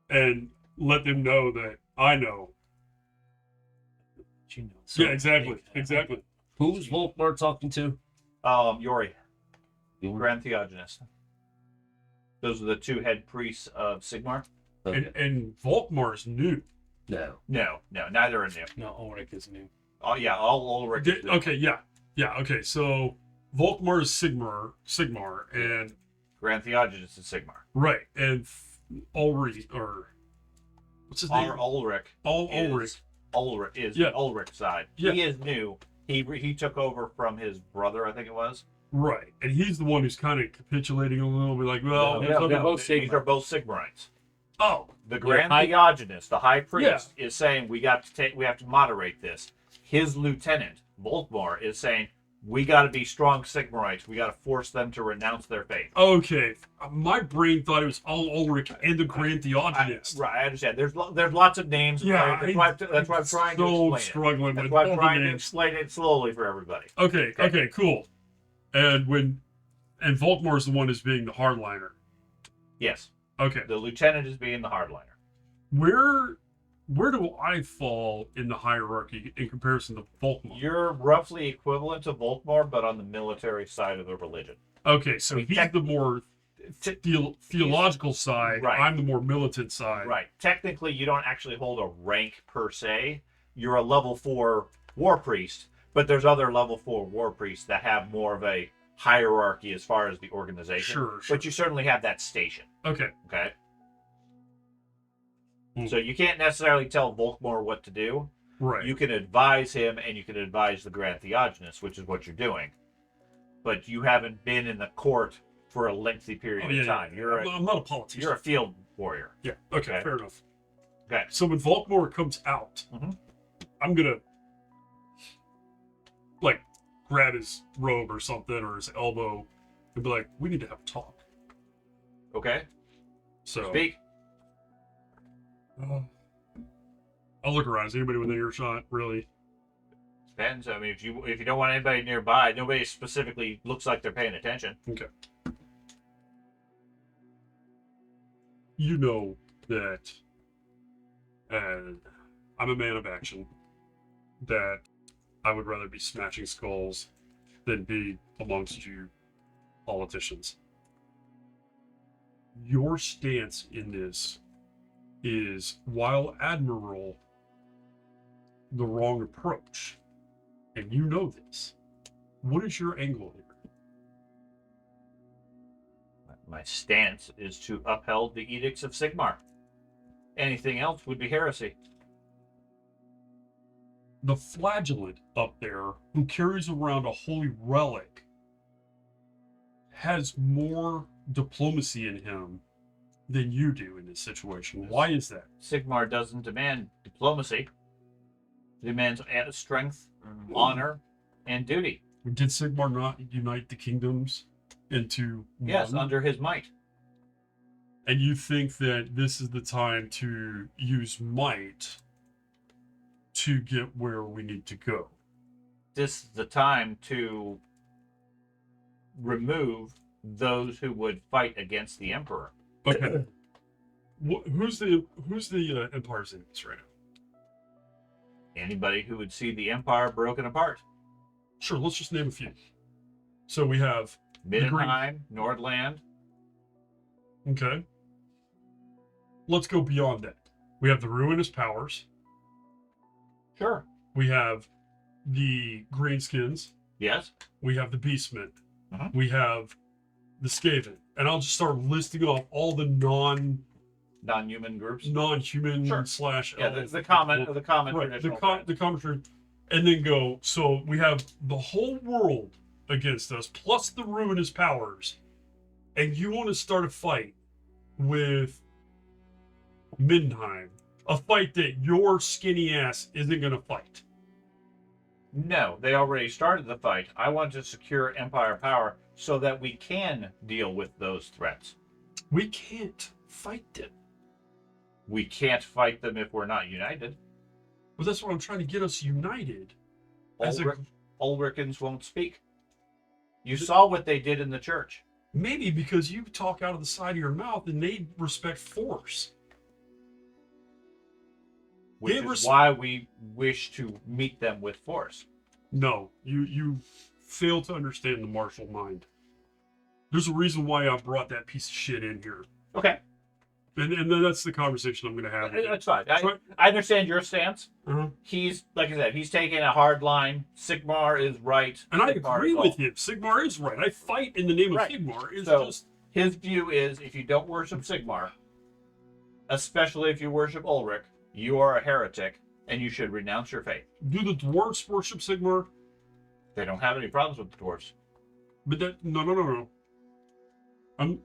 and let them know that I know. You know. Yeah, exactly. Who's Volkmar talking to? Yori, Yori. Grand Theogenist. Those are the two head priests of Sigmar. Okay. And Volkmar's new. No. No, neither are new. No, Ulrich is new. Oh yeah, all Ulrich. is new. Okay, yeah. Okay, so Volkmar is Sigmar, and Grand Theogenist is Sigmar. right, and Ulrich, or what's his name? Our Ulrich. Ulrich. Is Yeah. Ulrich's side. Yeah. He is new. He took over from his brother, I think it was. Right, and he's the one who's kind of capitulating a little bit, like, well, No, they're both these Sigmar. are both Sigmarites. oh, The Grand I- Theogenist, the High Priest, is saying we have to moderate this. His lieutenant, Volkmar, is saying we got to be strong Sigmarites. We got to force them to renounce their faith. okay. My brain thought it was all Ulrich and the Grand Theogenist. Right, I understand. There's lots of names. Yeah, that's why I'm trying to so explain it. struggling That's with why all I'm the trying to names. explain it slowly for everybody. Okay, cool. And Volkmar's the one who's being the hardliner. Yes, Okay, the lieutenant is being the hardliner. where do I fall in the hierarchy in comparison to Volkmar? You're roughly equivalent to Volkmar, but on the military side of the religion. Okay, so We he's tech- the more theological side. Right. I'm the more militant side. Right. Technically, you don't actually hold a rank per se. You're a level 4 war priest, but there's other level 4 war priests that have more of a hierarchy as far as the organization. Sure. But you certainly have that station. Okay. Okay. Hmm. So you can't necessarily tell Volkmar what to do. Right. You can advise him, and you can advise the Grand Theogenist, which is what you're doing. But you haven't been in the court for a lengthy period Oh, yeah, of time. yeah. I'm not a politician. You're a field warrior. Yeah. Okay. Okay. Fair enough. Okay. So when Volkmar comes out, Mhm. I'm gonna like grab his robe or something or his elbow and be like, "We need to have a talk." Okay. So Speak. I'll look around. Is anybody within earshot? Really? Depends. I mean, if you don't want anybody nearby, nobody specifically looks like they're paying attention. Okay. You know that I'm a man of action. That I would rather be smashing skulls than be amongst you politicians. Your stance in this is, while admirable, the wrong approach. And you know this. What is your angle here? My stance is to uphold the edicts of Sigmar. Anything else would be heresy. The flagellant up there, who carries around a holy relic, has more diplomacy in him than you do in this situation. Why is that? Sigmar doesn't demand diplomacy. It demands strength, honor, and duty. Did Sigmar not unite the kingdoms into Yes, one? under his might. And you think that this is the time to use might to get where we need to go? This is the time to remove those who would fight against the Emperor. Okay. Who's the Empire's enemies right now? Anybody who would see the Empire broken apart. Sure, let's just name a few. So we have Middenheim, Nordland. Okay. Let's go beyond that. We have the ruinous powers. Sure. We have the greenskins. Yes. We have the beastmen. Mhm. We have the skaven. And I'll just start listing off all the Non-human groups. non-human Sure. slash Yeah, elf. the common right, traditional. the common, and then go. So we have the whole world against us, plus the ruinous powers, and you want to start a fight with Middenheim, a fight that your skinny ass isn't going to fight. No, they already started the fight. I want to secure Empire power so that we can deal with those threats. We can't fight them. We can't fight them if we're not united. But that's what I'm trying to get us united. As a, Ulrichans won't speak. You saw what they did in the church. maybe because you talk out of the side of your mouth and they respect force. Which They is why we wish to meet them with force. No, you fail to understand the martial mind. There's a reason why I brought that piece of shit in here. Okay. And then that's the conversation I'm going to have. with you. That's fine. Right. I understand your stance. Uh-huh. He's, like I said, he's taking a hard line. Sigmar is right. And I Sigmar agree is with wrong. him. Sigmar is right. I fight in the name of Right. Sigmar. It's So- just His view is if you don't worship Sigmar, especially if you worship Ulrich, you are a heretic and you should renounce your faith. do the dwarves worship Sigmar? They don't have any problems with the dwarves. But that no. I'm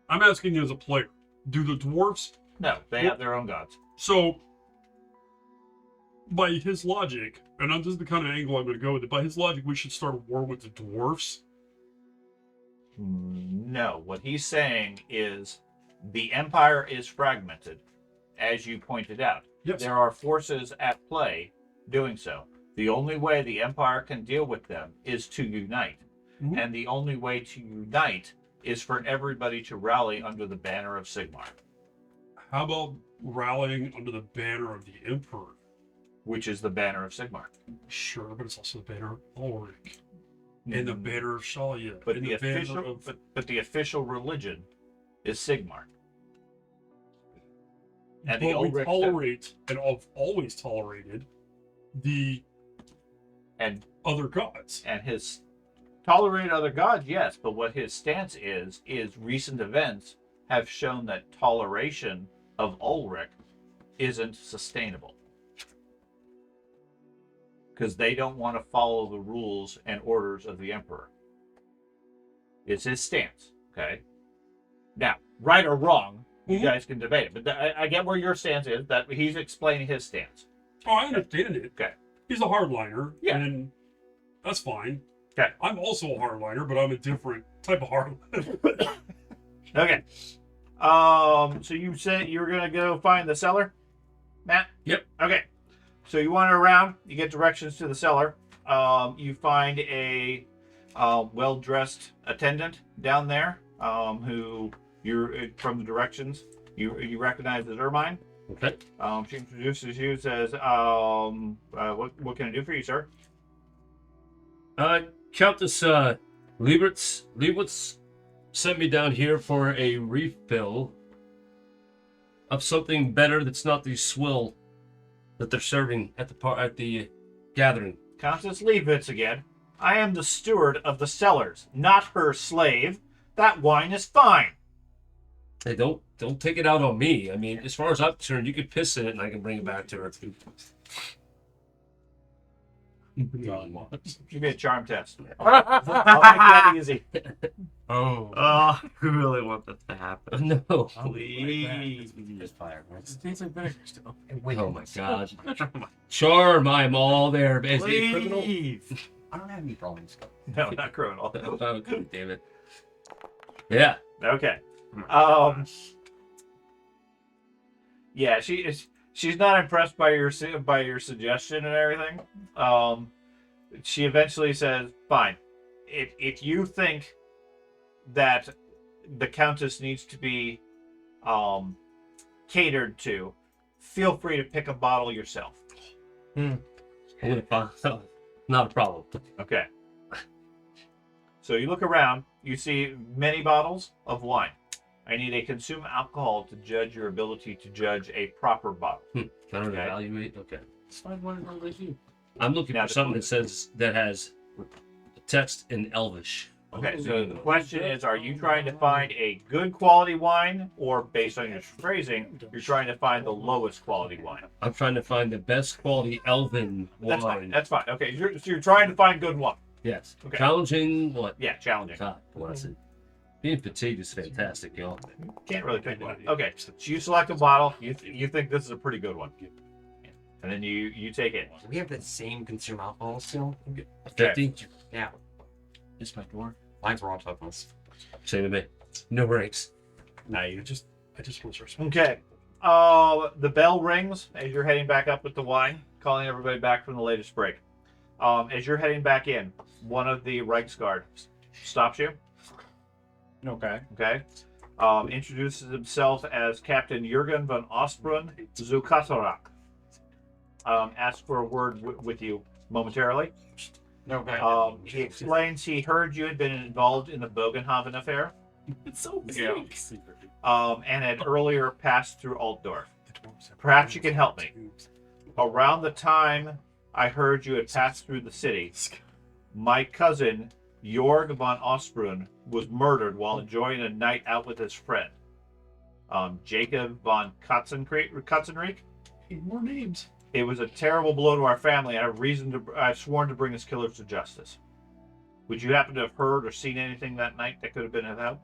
asking you as a player. Do the dwarves? No, they have their own gods. So by his logic, and this is the kind of angle I'm going to go with it. By his logic, we should start a war with the dwarves. No, what he's saying is the Empire is fragmented, as you pointed out. Yes. There are forces at play doing so. The only way the Empire can deal with them is to unite. Mhm. And the only way to unite is for everybody to rally under the banner of Sigmar, How about rallying under the banner of the Emperor? which is the banner of Sigmar. Sure, but it's also the banner of Ulrich and the banner of Shalia. But and the banner official, of but the official religion is Sigmar. And the but we Ulrich tolerate and have always tolerated the and other gods. his tolerate other gods, yes, but what his stance is recent events have shown that toleration of Ulrich isn't sustainable. Because they don't want to follow the rules and orders of the Emperor. It's his stance, okay? Now, right or wrong, You Mhm. guys can debate it, but I get where your stance is. That he's explaining his stance. Oh, I understand it. Okay. He's a hardliner, Yeah. and that's fine. Okay. I'm also a hardliner, but I'm a different type of hardliner. Okay. So you said you were gonna go find the cellar, Matt? Yep. Okay. So you wander around. You get directions to the cellar. You find a well-dressed attendant down there, who you're from the directions you recognize as Ermine. Okay. She introduces you, says, "What can I do for you, sir?" Countess Leibowitz sent me down here for a refill of something better that's not the swill that they're serving at the gathering. Countess Leibowitz again. I am the steward of the cellars, not her slave. That wine is fine. Hey, don't take it out on me. I mean, as far as I'm concerned, you can piss in it and I can bring it back to her. Give me a charm test. I'll make that easy. Oh. Oh, I really want that to happen. No. Please. Just fire. It tastes like vinegar still. Oh my god. Charm, I'm all there. Is he a criminal? Please. I don't have any problems. No, not criminal. Oh, God damn it. Yeah. Okay. Yeah, she's not impressed by your suggestion and everything. She eventually says, "Fine. If you think that the Countess needs to be catered to, feel free to pick a bottle yourself." Not a problem. Okay. So you look around, you see many bottles of wine. I need a consume alcohol to judge your ability to judge a proper bottle. Can I Okay. evaluate? Okay. Let's find one of those you. I'm looking Now for something that has text in Elvish. Okay, so the question is, are you trying to find a good quality wine, or based on your phrasing, you're trying to find the lowest quality wine? I'm trying to find the best quality Elven wine. That's fine. That's fine. Okay, so you're trying to find good wine. Yes. Okay. Challenging what? Yeah, challenging. God bless it. Being fatigued is fantastic, y'all. Can't really pick one. Okay, so you select a bottle. You think this is a pretty good one, and then you take it. Do we have the same consume alcohol still? 50? Yeah. It's my door. Mine's raw tokens. Same to me. No breaks. Nah, I just want to start smoking. Okay. The bell rings as you're heading back up with the wine, calling everybody back from the latest break. As you're heading back in, one of the Reichsguard stops you. Okay. Okay. Introduces himself as Captain Jürgen von Ostbrunn zu Kasarak. Asks for a word with you momentarily. Okay. He explains he heard you had been involved in the Bogenhaven affair, It's so Yeah. big. and had earlier passed through Altdorf. Perhaps you can help me. Around the time I heard you had passed through the city, my cousin, Jorg von Ostbrunn, was murdered while enjoying a night out with his friend, Jacob von Katzenreek. More names. It was a terrible blow to our family, and I've sworn to bring his killers to justice. Would you happen to have heard or seen anything that night that could have been of help?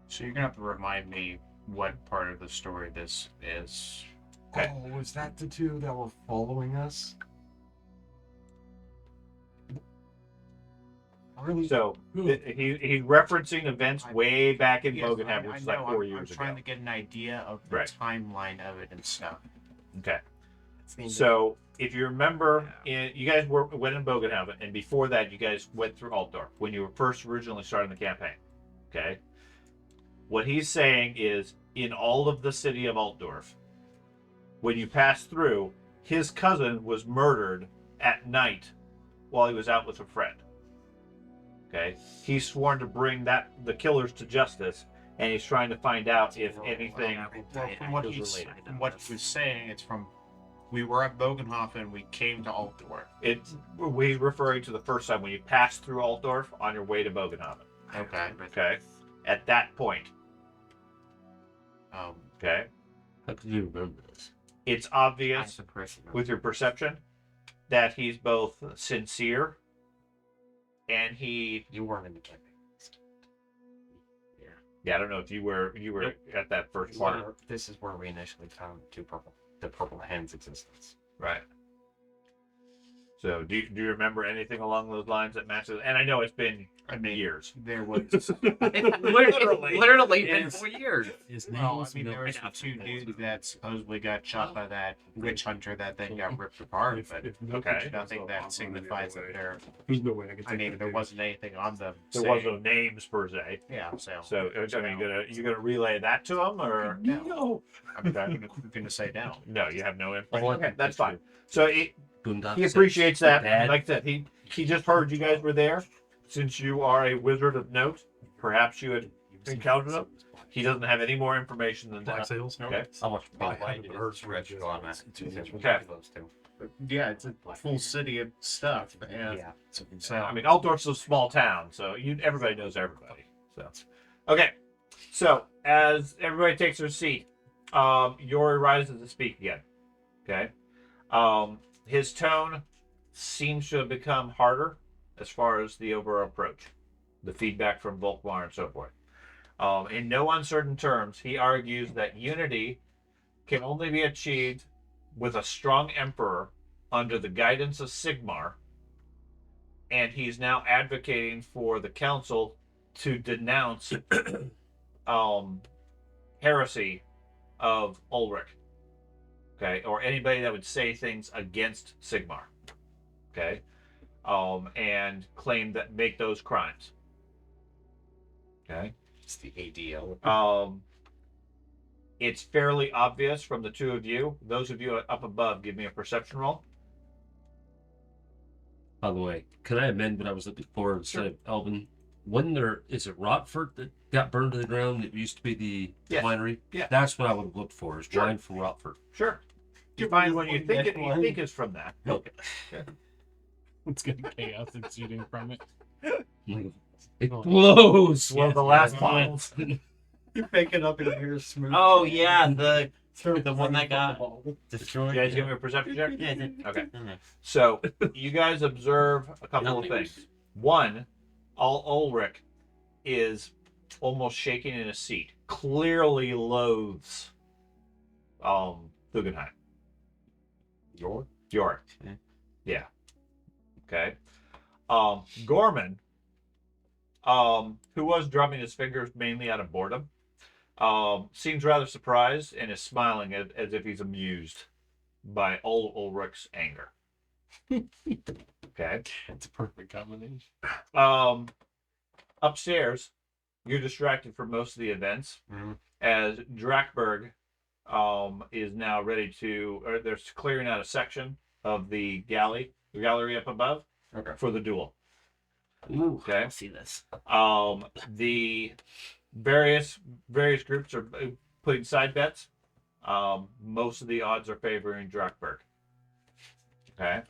So you're gonna have to remind me what part of the story this is. Okay. Oh, was that the two that were following us? Really? So he's referencing events way back in Yes, Bogenhaven, which is like 4 years I'm trying ago. to get an idea of the Right. timeline of it and stuff. Okay. It's So if you remember, you guys went in Bogenhaven, and before that, you guys went through Altdorf when you were first originally starting the campaign. Okay. What he's saying is, in all of the city of Altdorf, when you pass through, his cousin was murdered at night while he was out with a friend. Okay. He's sworn to bring the killers to justice, and he's trying to find out if anything. Well, from what he was saying, it's from we were at Bogenhofen, we came to Altdorf. He's referring to the first time when you passed through Altdorf on your way to Bogenhaven. Okay. Okay. At that point, okay, How could you remember this? it's obvious As a person. with your perception that he's both sincere and he You weren't in the campaign. Yeah, I don't know if you were at that first part. This is where we initially found the purple hen's existence. Right. So do you remember anything along those lines that matches? And I know it's been years. There was Literally been 4 years. His name well, I was mean, there was the two dudes that supposedly got shot by that witch hunter that then got ripped apart, but Okay. nothing that signifies that there. There's no way I can I mean, there wasn't anything on them. There saying- was no names per se. Yeah, so. So I mean, you gonna relay that to him or No. I'm gonna say no. no? You have no info. Well, Okay, that's fine. So he Boondocks appreciates that. bad. Like I said, he just heard you guys were there. Since you are a wizard of note, perhaps you had encountered him. He doesn't have any more information than Black that. sails. Okay. How much I why haven't did heard it stretch on that? Okay. Those two. Yeah, it's a full city of stuff. And Yeah. so, I mean, Altdorf's a small town, so everybody knows everybody. So, okay. So as everybody takes their seat, Yori rises to speak again. Okay. His tone seems to have become harder as far as the overall approach, the feedback from Volkmar and so forth. In no uncertain terms, he argues that unity can only be achieved with a strong emperor under the guidance of Sigmar, and he's now advocating for the council to denounce heresy of Ulrich, okay, or anybody that would say things against Sigmar, okay, and claim that make those crimes, okay. It's the ADL. It's fairly obvious from the two of you. Those of you up above, give me a perception roll. By the way, can I amend what I was looking for instead of Elvin? When there is it Rotford that got burned to the ground? It used to be the Yes. winery. Yeah. That's what I would have looked for. Is Sure. wine from Rotford. Sure. You find what you think is from that. Okay. It's getting chaos ensuing from it. It blows. One of the last finals. You pick it up in here smooth. Oh yeah, the one that got destroyed. You guys give me a perception check? Yeah. Okay. Okay. So you guys observe a couple of Nothing. things. One, Ulrich is almost shaking in his seat. Clearly loathes Guggenheim. York? Yeah. Yeah. Okay. Gorman, who was drumming his fingers mainly out of boredom, seems rather surprised and is smiling as if he's amused by Ulrich's anger. Okay. It's a perfect combination. Upstairs, you're distracted for most of the events as Drakberg is now ready to, or they're clearing out a section of the gallery up above for the duel. Ooh, Okay. I see this. The various groups are putting side bets. Most of the odds are favoring Drakberg. Okay.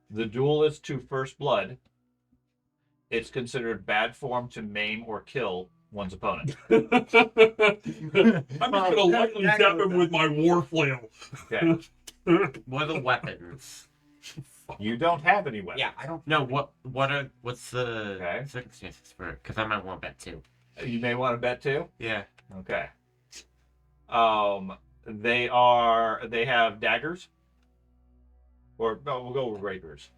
The duel is to first blood. It's considered bad form to maim or kill one's opponent. I'm just gonna lightly zap him with my war flail. Okay. What are the weapons? You don't have any weapons. Yeah, I don't. No, what's the Okay. circumstances for it? Because I might want to bet too. You may want to bet too. Yeah. Okay. They have daggers. Or no, we'll go with rapiers.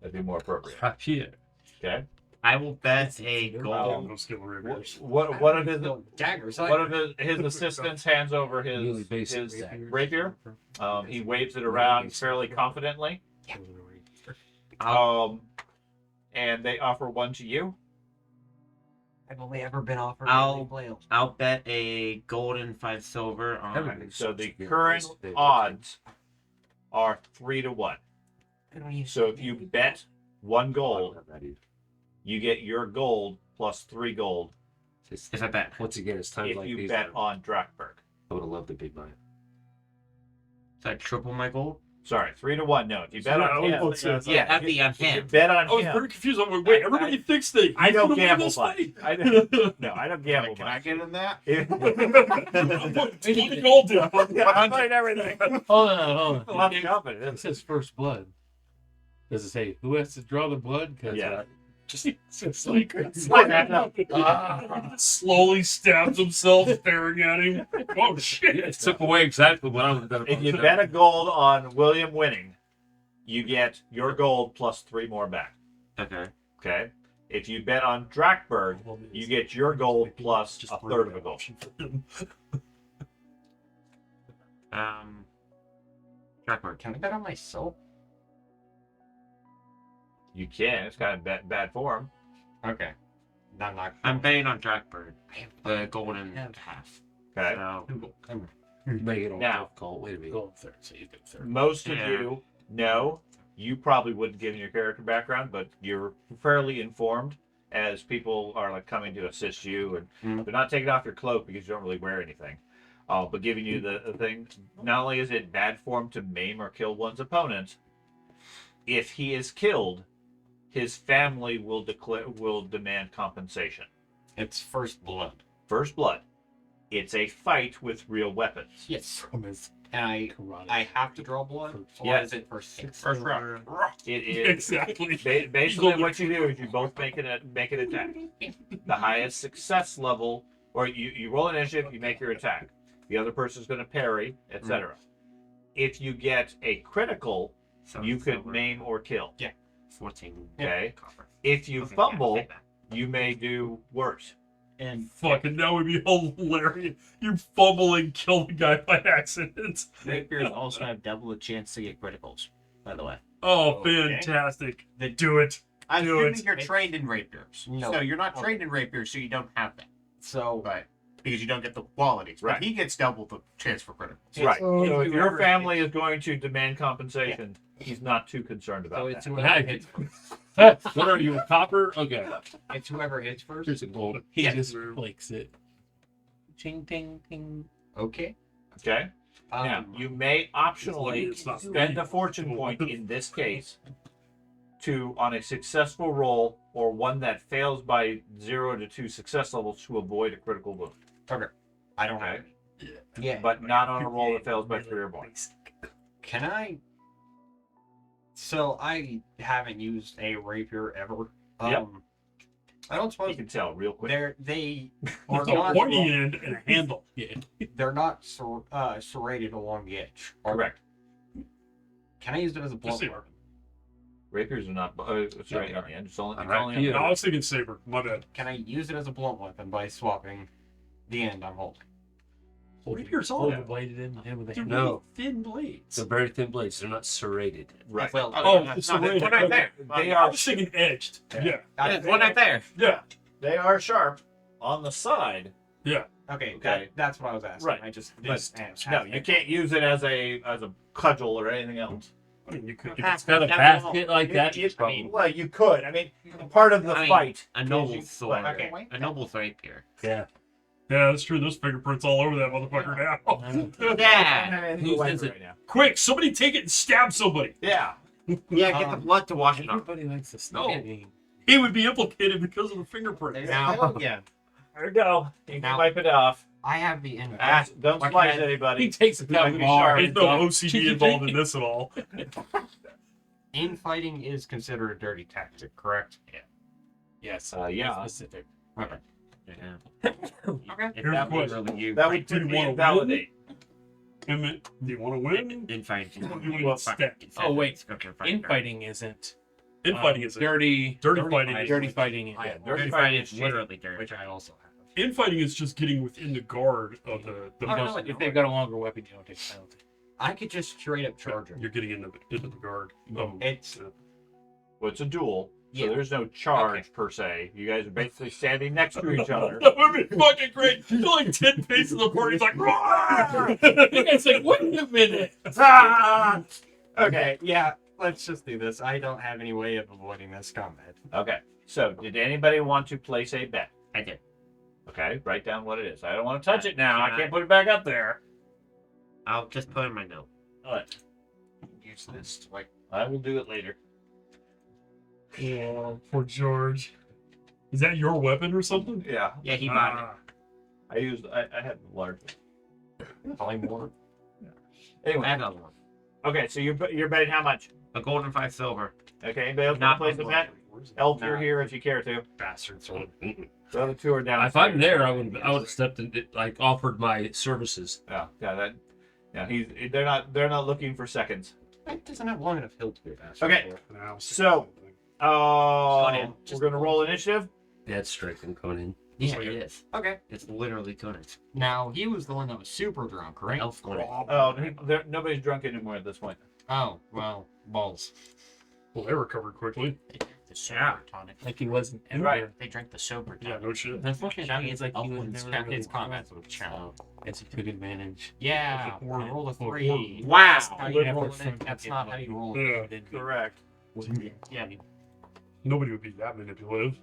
That'd be more appropriate. Here. Okay. I will bet a gold. No skill rapiers. One of his Daggers. one of his assistants hands over Really his basic dagger. rapier. He waves it around fairly confidently. And they offer one to you. I've only ever been offered I'll- a flail. I'll bet a gold and 5 silver on. Everything's So the supposed to be current basic. odds are 3-1. I don't use. So if you bet 1 I don't gold, have that either. you get your gold plus 3 gold It's- If I bet. Once again, it's times if like you these. bet on Drakberg. I would have loved the big buy. So I triple my gold? Sorry, 3-1. No, if you bet Yeah, on him, let's say- Yeah, that'd be on if you him. bet on I was him. very confused. I'm like, wait, everybody thinks that. I he's don't gonna win gamble this much. fight. I don't, no, I don't gamble Can I much. get in that? What 20 gold down. I'm playing everything. Hold on. A lot of It confidence. says first blood. Does it say who has to draw the blood? 'Cause, Yeah. Just like Slowly stabs himself, staring at him. Oh shit! It took away exactly what I was going to If you bet a gold on William winning, you get your gold plus 3 more back. Okay. Okay. If you bet on Drakberg, you get your gold plus a third of a gold. Drakberg. Can I bet on myself? You can. It's kind of bad form. Okay. Not. I'm betting on Drakberg. The golden half. Okay. So, make it all Now- difficult. Wait a minute. go third, so you get third. Most of Yeah. you know, you probably wouldn't give your character background, but you're fairly informed as people are like coming to assist you, and they're not taking off your cloak because you don't really wear anything. But giving you the thing. Not only is it bad form to maim or kill one's opponent, if he is killed, his family will demand compensation. It's first blood. First blood. It's a fight with real weapons. Yes. From his And karate. I have to draw blood? Or Yes. is it first six? first round. It is Exactly. basically what you do is you both make an attack. The highest success level, or you roll initiative, you make your attack. The other person's going to parry, etc. If you get a critical, you could maim or kill. 14. Okay. Copper. If you Okay, fumble, yeah, you may do worse. And Fucking that would be hilarious. You fumble and kill the guy by accident. Rapiers also have double the chance to get criticals, by the way. Oh, Okay. fantastic. The- Do it. I'm Do assuming it. you're trained in rapiers. No. So you're not trained in rapiers, so you don't have that. so Right. Because you don't get the qualities. Right. But he gets double the chance for criticals. Right. Oh, So if your whoever- family is going to demand compensation, he's not too concerned so about it's that. whoever hits first. What are you, a copper? Okay. It's whoever hits first. Here's a gold. He Yeah. just flakes it. Ching, ting, ting. Okay. Okay. Now you may optionally It's not- spend a fortune point in this case to on a successful roll or one that fails by 0 to 2 success levels to avoid a critical wound. I don't have Okay. any. Yeah. But not on a roll that fails by 3 or more. Can I? So I haven't used a rapier ever. Yep. I don't You suppose can tell real quick. they are With a not. pointy end and a handle. Yeah. They're not serrated along the edge. Are they? Correct. Can I use it as a Just blunt say weapon? Rapiers are not. It's right on the end. It's only. It's Alright, only on yeah. the No, I was thinking saber. My bad. Can I use it as a blunt weapon by swapping the end I'm holding? Rapiers all Hold have- the blade in him with a They're hand. No. really thin blades. They're very thin blades. They're not serrated. right. Well, Oh, no, so they're wait, right there. They I are. was thinking edged. Yeah. There's one right there. Yeah. They are sharp on the side. Yeah. okay, Okay. that's what I was asking. Right. I just But didn't no, have you it. can't use it as a cudgel or anything else. I mean, you could. If it's got a basket like that, You- probably. well, you could. I mean, part of the I mean, fight. A is noble you- sword. Okay. A noble rapier. Yeah. Yeah, that's true. There's fingerprints all over that motherfucker now. Yeah. Whose is it? right now. Quick, somebody take it and stab somebody. Yeah. Yeah, get the blood to wash it off. Everybody likes the No. snake. He would be implicated because of the fingerprints. Now, Yeah. There you go. You can Now- wipe it off. I have the end. Don't Why slice can't I- He anybody. takes it down Like the a bar. shark. There's no OCD involved in this at all. Infighting is considered a dirty tactic, correct? Yes. Yeah. Specific. Yeah. Okay. If Here's that the was question. really you. That would Do you quickly wanna invalidate. Do you want to win? Infighting. Or do you want to step? Oh, wait. Infighting isn't. Infighting is dirty. Dirty fighting is- Dirty fighting. Is. Yeah, Dirty dirty fighting is cheating. literally dirty. Which I also have. Infighting is just getting within the guard of the Oh, no, person. If they've got a longer weapon, you don't take a penalty. I could just straight up charge him. You're getting into the guard. It's Well, it's a duel, so Yeah. there's no charge per se. You guys are basically standing next to each other. That would be fucking great. You're like 10 paces apart. He's like, "Roar!" You guys like, wait a minute. Ah! okay. Yeah, let's just do this. I don't have any way of avoiding this combat. Okay. So, did anybody want to place a bet? I did. Okay, write down what it is. I don't want to touch it now. I Can I- can't put it back up there. I'll just put in my note. All right. Use this to like. I will do it later. Oh, poor George. Is that your weapon or something? Yeah. Yeah, he bought it. Ah, I had the large one. Probably more. I Anyway. have another one. Okay, so you're betting how much? A gold and 5 silver. Okay, anybody else want Not to place a bet? Elf, you're here if you care to. Bastards. The other two are down. If I'm there, I would have stepped in, like offered my services. They're not looking for seconds. It doesn't have long enough hill to be a bastard. Okay. Now, So, Conan, we're gonna roll initiative. That's strength and Conan. Yeah, it is. Okay. It's literally Conan. Now, he was the one that was super drunk, right? Elf Conan. Oh, nobody's drunk anymore at this point. Oh, well, balls. well, they recovered quickly. The sober tonic. Like he wasn't ever. Right. They drank the sober Yeah, tonic. no shit. The fucking thing is like he was It's never it's combat, so it's challenge. as he took advantage. Yeah, Or- I rolled a or- 3. Wow. How you Never roll it? fucking That's get not how you roll it. Yeah. Then Correct. Yeah, Nobody would be that manipulative.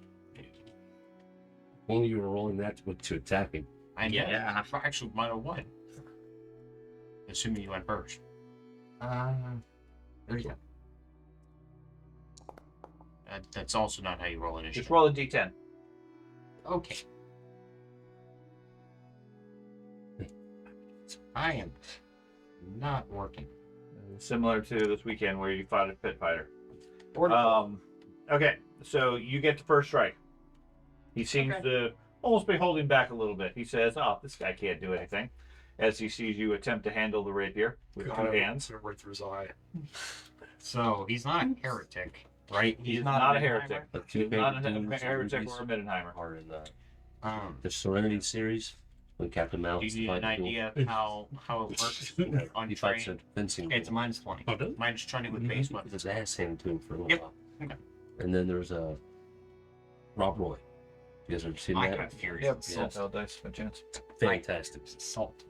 Only you were rolling that to attack him. And Yeah. I actually might have won. Assuming you went first. there you go. That's also not how you roll initiative. Just roll a d10. Okay. I am not working. Similar to this weekend where you fought a pit fighter. Wonderful. Okay, so you get the first strike. He seems to almost be holding back a little bit. He says, "Oh, this guy can't do anything," as he sees you attempt to handle the rapier with two hands. Right through his eye. So he's not a heretic, right? He's not a heretic. But He's not a heretic or a Middenheimer. Are in The the Serenity series when Captain Do Mount's you need an idea of how it works on He fights train? a fencing. It's a minus 20. Oh, does it? Minus 20 with base weapons. His ass handed to him for a little Yep. while. Okay. And then there's Rob Roy. You guys ever seen I that? got furious. Yep, Assault. Suntail dice, by chance. Fantastic. Assault.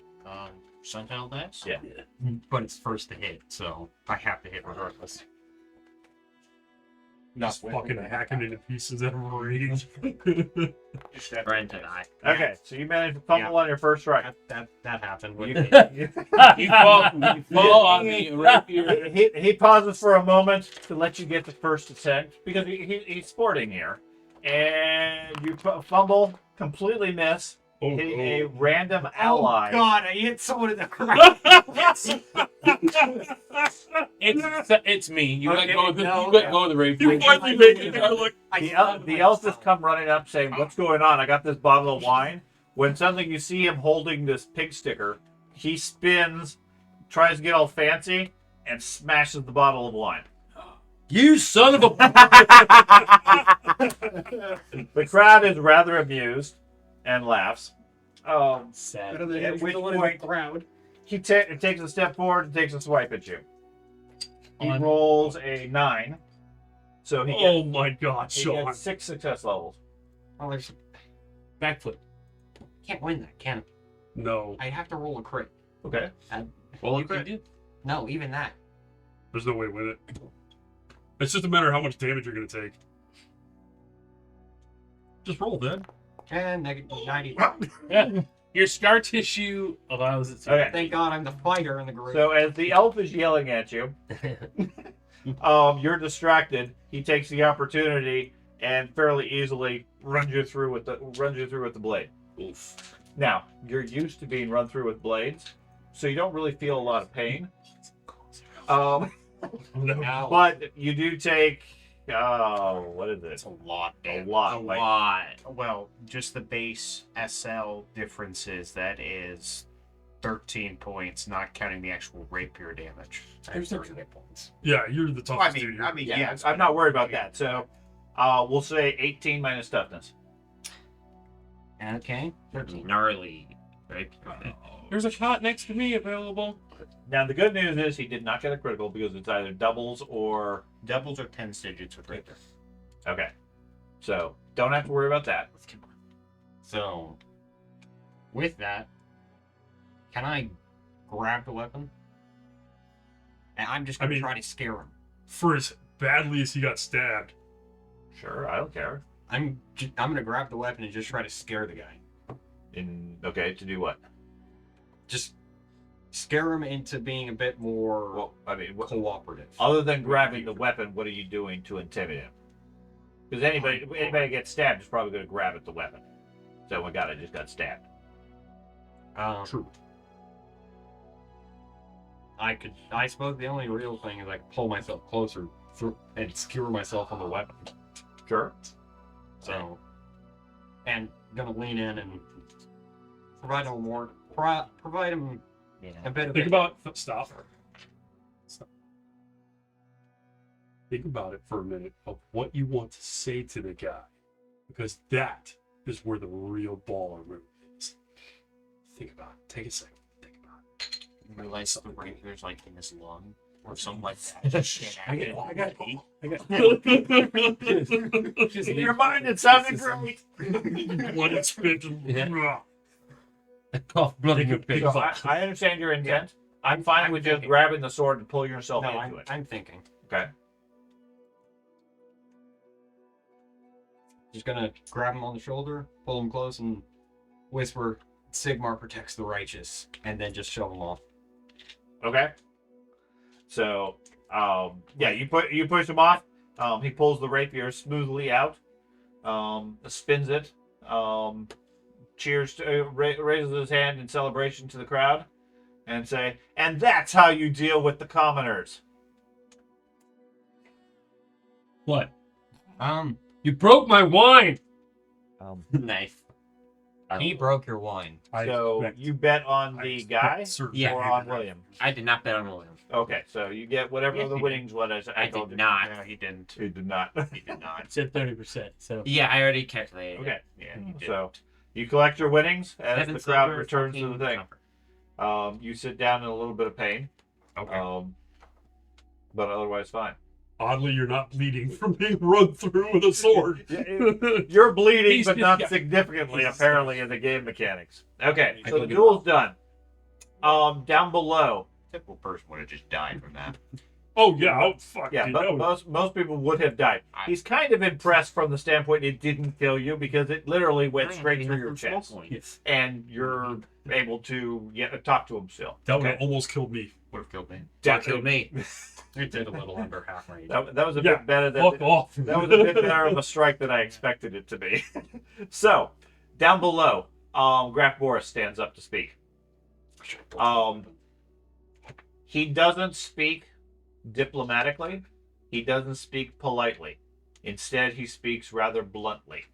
Suntail dice? Yeah. But it's first to hit, so I have to hit regardless. Just fucking hacking into pieces out of rage. Brent and I. Okay, so you managed to fumble on your first strike. That happened. You fall on the rapier. He pauses for a moment to let you get the first attempt because he's sporting here, and you fumble, completely miss, Oh, hitting a random ally. Oh God, I hit someone in the crowd. It's me. You let Okay, go of the no, you let go of the rapier. You finally made it. I look. The elf has come running up saying, "What's going on? I got this bottle of wine." When suddenly you see him holding this pig sticker, he spins, tries to get all fancy, and smashes the bottle of wine. You son of a. The crowd is rather amused and laughs. Sad. Better than At hitting which someone in the point- crowd. He takes a step forward and takes a swipe at you. He rolls a 9, so he Oh my God, he Sean. gets 6 success levels. Oh, there's Backflip. can't win that, can I? No, I have to roll a crit. Okay. Well, You can do. No, even that. there's no way to win it. It's just a matter of how much damage you're gonna take. Just roll, then. And negative 90. Yeah. Your scar tissue allows it to. Okay. Thank God I'm the fighter in the group. So as the elf is yelling at you, you're distracted. He takes the opportunity and fairly easily runs you through with the blade. Oof. Now you're used to being run through with blades, so you don't really feel a lot of pain. But you do take what is It's it? a lot. A Dan. lot. Like, Well, just the base SL difference is that is 13 points, not counting the actual rapier damage. There's 30 hit points. Yeah, you're the toughest dude here. yeah, I'm not worried about that. So we'll say 18 minus toughness. Okay. 13. Gnarly. Right? There's a shot next to me available. Now the good news is he did not get a critical because it's either doubles or Doubles are 10 digits with rapier. okay. So don't have to worry about that. So, with that, can I grab the weapon? And I'm just going to try to scare him. For as badly as he got stabbed, Sure, I don't care. I'm going to grab the weapon and just try to scare the guy. To do what? Just scare him into being a bit more Well, I mean, cooperative. other than grabbing the weapon, what are you doing to intimidate him? Because anybody that gets stabbed is probably going to grab at the weapon. So, oh my God, I just got stabbed. true. I suppose the only real thing is I pull myself closer and skewer myself on the weapon. Sure. So, and gonna lean in and provide him provide him a bit of Think about stop. Think about it for a minute of what you want to say to the guy, because that is where the real baller move is. Think about it. Take a second. Think about it. Realize the rapiers like in his lung or something like that. Shit, I got. In your mind, it sounded great. What it's spit. I cough blood in your face. So I understand your intent. I'm fine with just grabbing the sword and pull yourself No, into it. I'm thinking. Okay. Just gonna grab him on the shoulder, pull him close, and whisper, "Sigmar protects the righteous," and then just shove him off. Okay. So, yeah, you push him off. He pulls the rapier smoothly out, spins it, cheers, raises his hand in celebration to the crowd, and say, "And that's how you deal with the commoners." What? Um, You broke my wine. nice. He broke your wine. So you bet on the guy Yeah. or on William? I did not bet on William. Okay, so you get whatever Yes, the you winnings was. I told did you. not. No, he didn't. He did not. He did not. It's at 30%. So Yeah, I already calculated. Okay. Yeah, he did. So you collect your winnings as Seven the crowd silver, returns to the 14 thing. copper. You sit down in a little bit of pain, Okay. but otherwise fine. Oddly, you're not bleeding from being run through with a sword. You're bleeding, He's but just- not yeah. significantly, apparently, in the game mechanics. Okay, I so the can get duel's done. Down below. Typical person would have just died from that. Oh yeah, oh fuck. Yeah, dude, but that was- most people would have died. He's kind of impressed from the standpoint it didn't kill you because it literally went straight through your chest, yes. and you're able to talk to him still. that would Okay. have almost killed me. Would have killed me. That killed me. It did a little under half range. That was a Yeah, bit better than Fuck off. that was a bit better of a strike than I expected it to be. So, down below, Graf Boris stands up to speak. He doesn't speak diplomatically. He doesn't speak politely. Instead, he speaks rather bluntly.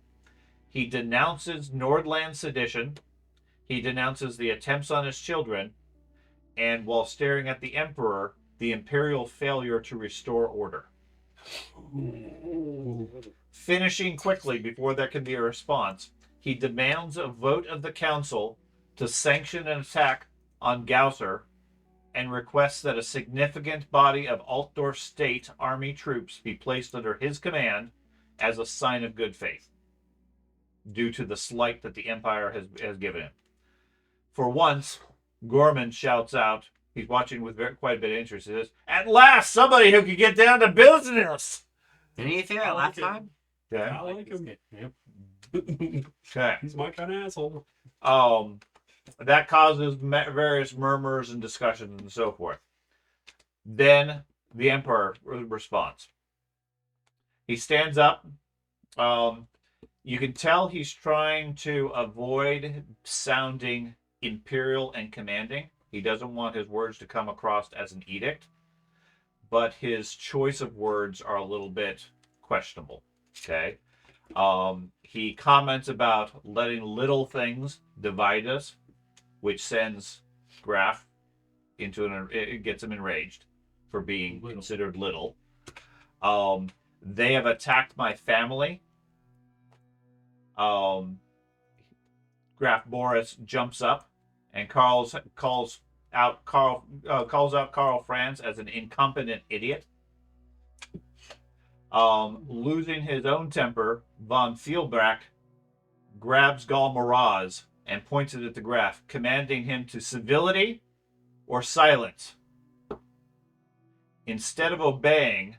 He denounces Nordland sedition. He denounces the attempts on his children. And while staring at the Emperor, the Imperial failure to restore order. Finishing quickly before there can be a response, he demands a vote of the Council to sanction an attack on Gausser and requests that a significant body of Altdorf State army troops be placed under his command as a sign of good faith, due to the slight that the Empire has given him. For once, Gorman shouts out, he's watching with quite a bit of interest, he says, "At last, somebody who can get down to business!" Didn't you say that last time? Okay. I like him. Yep. Okay. He's my kind of asshole. That causes various murmurs and discussions and so forth. Then the Emperor responds. He stands up. You can tell he's trying to avoid sounding imperial and commanding. He doesn't want his words to come across as an edict, but his choice of words are a little bit questionable. Okay. He comments about letting little things divide us, which sends Graf into it gets him enraged for being considered little. They have attacked my family. Graf Boris jumps up and calls out Karl Franz as an incompetent idiot. Losing his own temper, von Fielbrack grabs Gal Maraz and points it at the Graf, commanding him to civility or silence. Instead of obeying,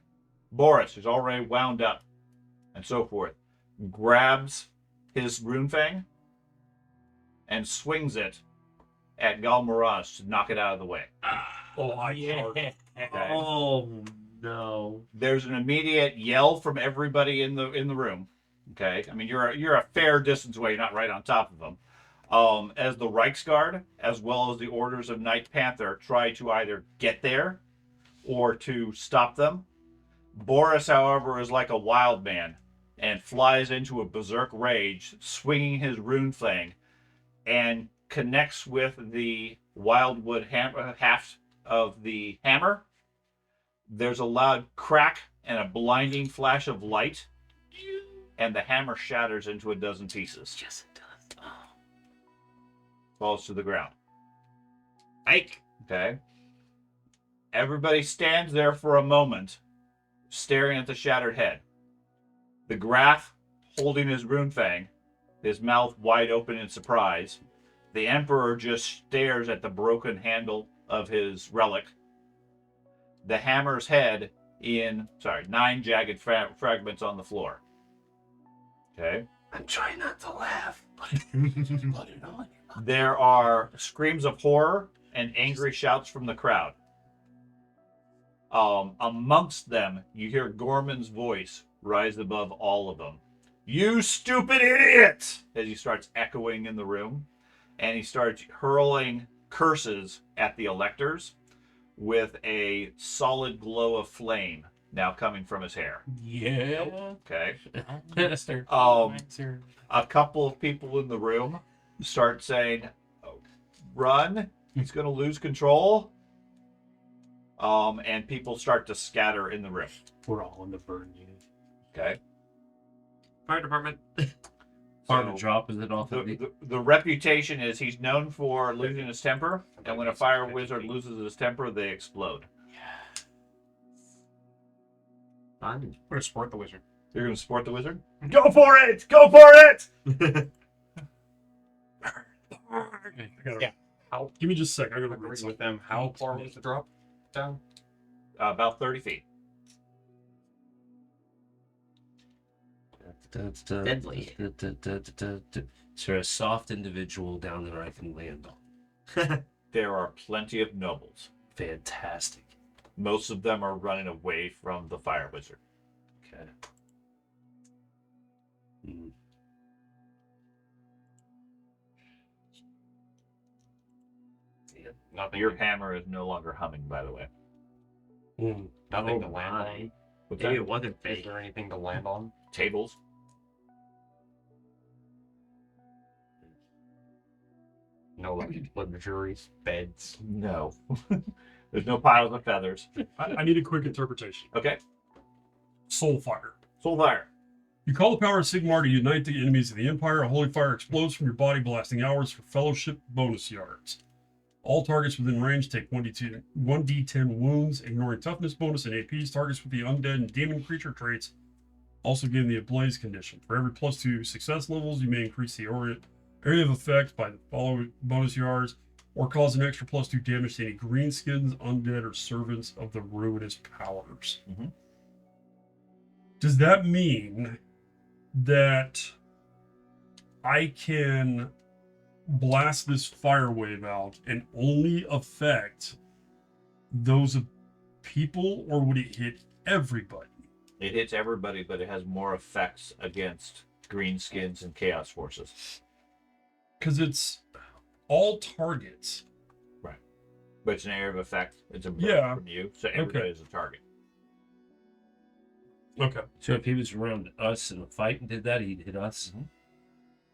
Boris, who's already wound up and so forth, grabs his runefang and swings it at Gal Maraz to knock it out of the way. Oh yeah. Okay. Oh no. There's an immediate yell from everybody in the room. Okay, I mean you're a fair distance away, not right on top of them. As the Reichsguard, as well as the orders of Knight Panther, try to either get there or to stop them. Boris, however, is like a wild man and flies into a berserk rage, swinging his rune fang, and connects with the wildwood haft of the hammer. There's a loud crack and a blinding flash of light, and the hammer shatters into a dozen pieces. Yes, it does. Oh. Falls to the ground. Ike. Okay. Everybody stands there for a moment, staring at the shattered head. The Graf holding his rune fang, his mouth wide open in surprise. The Emperor just stares at the broken handle of his relic. The hammer's head in, 9 jagged fragments on the floor. Okay. I'm trying not to laugh, but put it on. There are screams of horror and angry shouts from the crowd. Amongst them, you hear Gorman's voice rise above all of them. "You stupid idiot!" as he starts echoing in the room. And he starts hurling curses at the electors with a solid glow of flame now coming from his hair. Yeah. Okay. Master. A couple of people in the room start saying, "Run, he's going to lose control." And people start to scatter in the room. We're all in the burn unit. Okay. Fire department. Hard to So drop, is it off of me? the reputation is he's known for losing his temper, and when a fire wizard loses his temper, they explode. Fun. We're gonna support the wizard. You're going to support the wizard? Go for it! Go for it! Yeah. Give me just a sec. I gotta Agree read with them. How far was the drop down? About 30 feet. Deadly. Is there a soft individual down there I can land on? There are plenty of nobles. Fantastic. Most of them are running away from the fire wizard. Okay. Hmm. Nothing. Your hammer is no longer humming, by the way. Nothing to Oh land my. on. What's Maybe that? it wasn't Is fake. there anything to land on? Tables. No, like luxuries, beds. No. There's no piles of feathers. I need a quick interpretation. Okay. Soul fire. Soul fire. You call the power of Sigmar to unite the enemies of the Empire. A holy fire explodes from your body, blasting hours for fellowship bonus yards. All targets within range take 1d10 wounds, ignoring toughness bonus and APs. Targets with the undead and demon creature traits also gain the ablaze condition. For every +2 success levels, you may increase the area of effect by the following bonus yards, or cause an extra +2 damage to any greenskins, undead, or servants of the ruinous powers. Mhm. Does that mean that I can blast this fire wave out and only affect those people, or would it hit everybody? It hits everybody, but it has more effects against greenskins and chaos forces. Because it's all targets. But it's an area of effect. It's a burn Yeah. from you, so everybody is a target. Okay. So if he was around us in a fight and did that, he'd hit us. Mhm.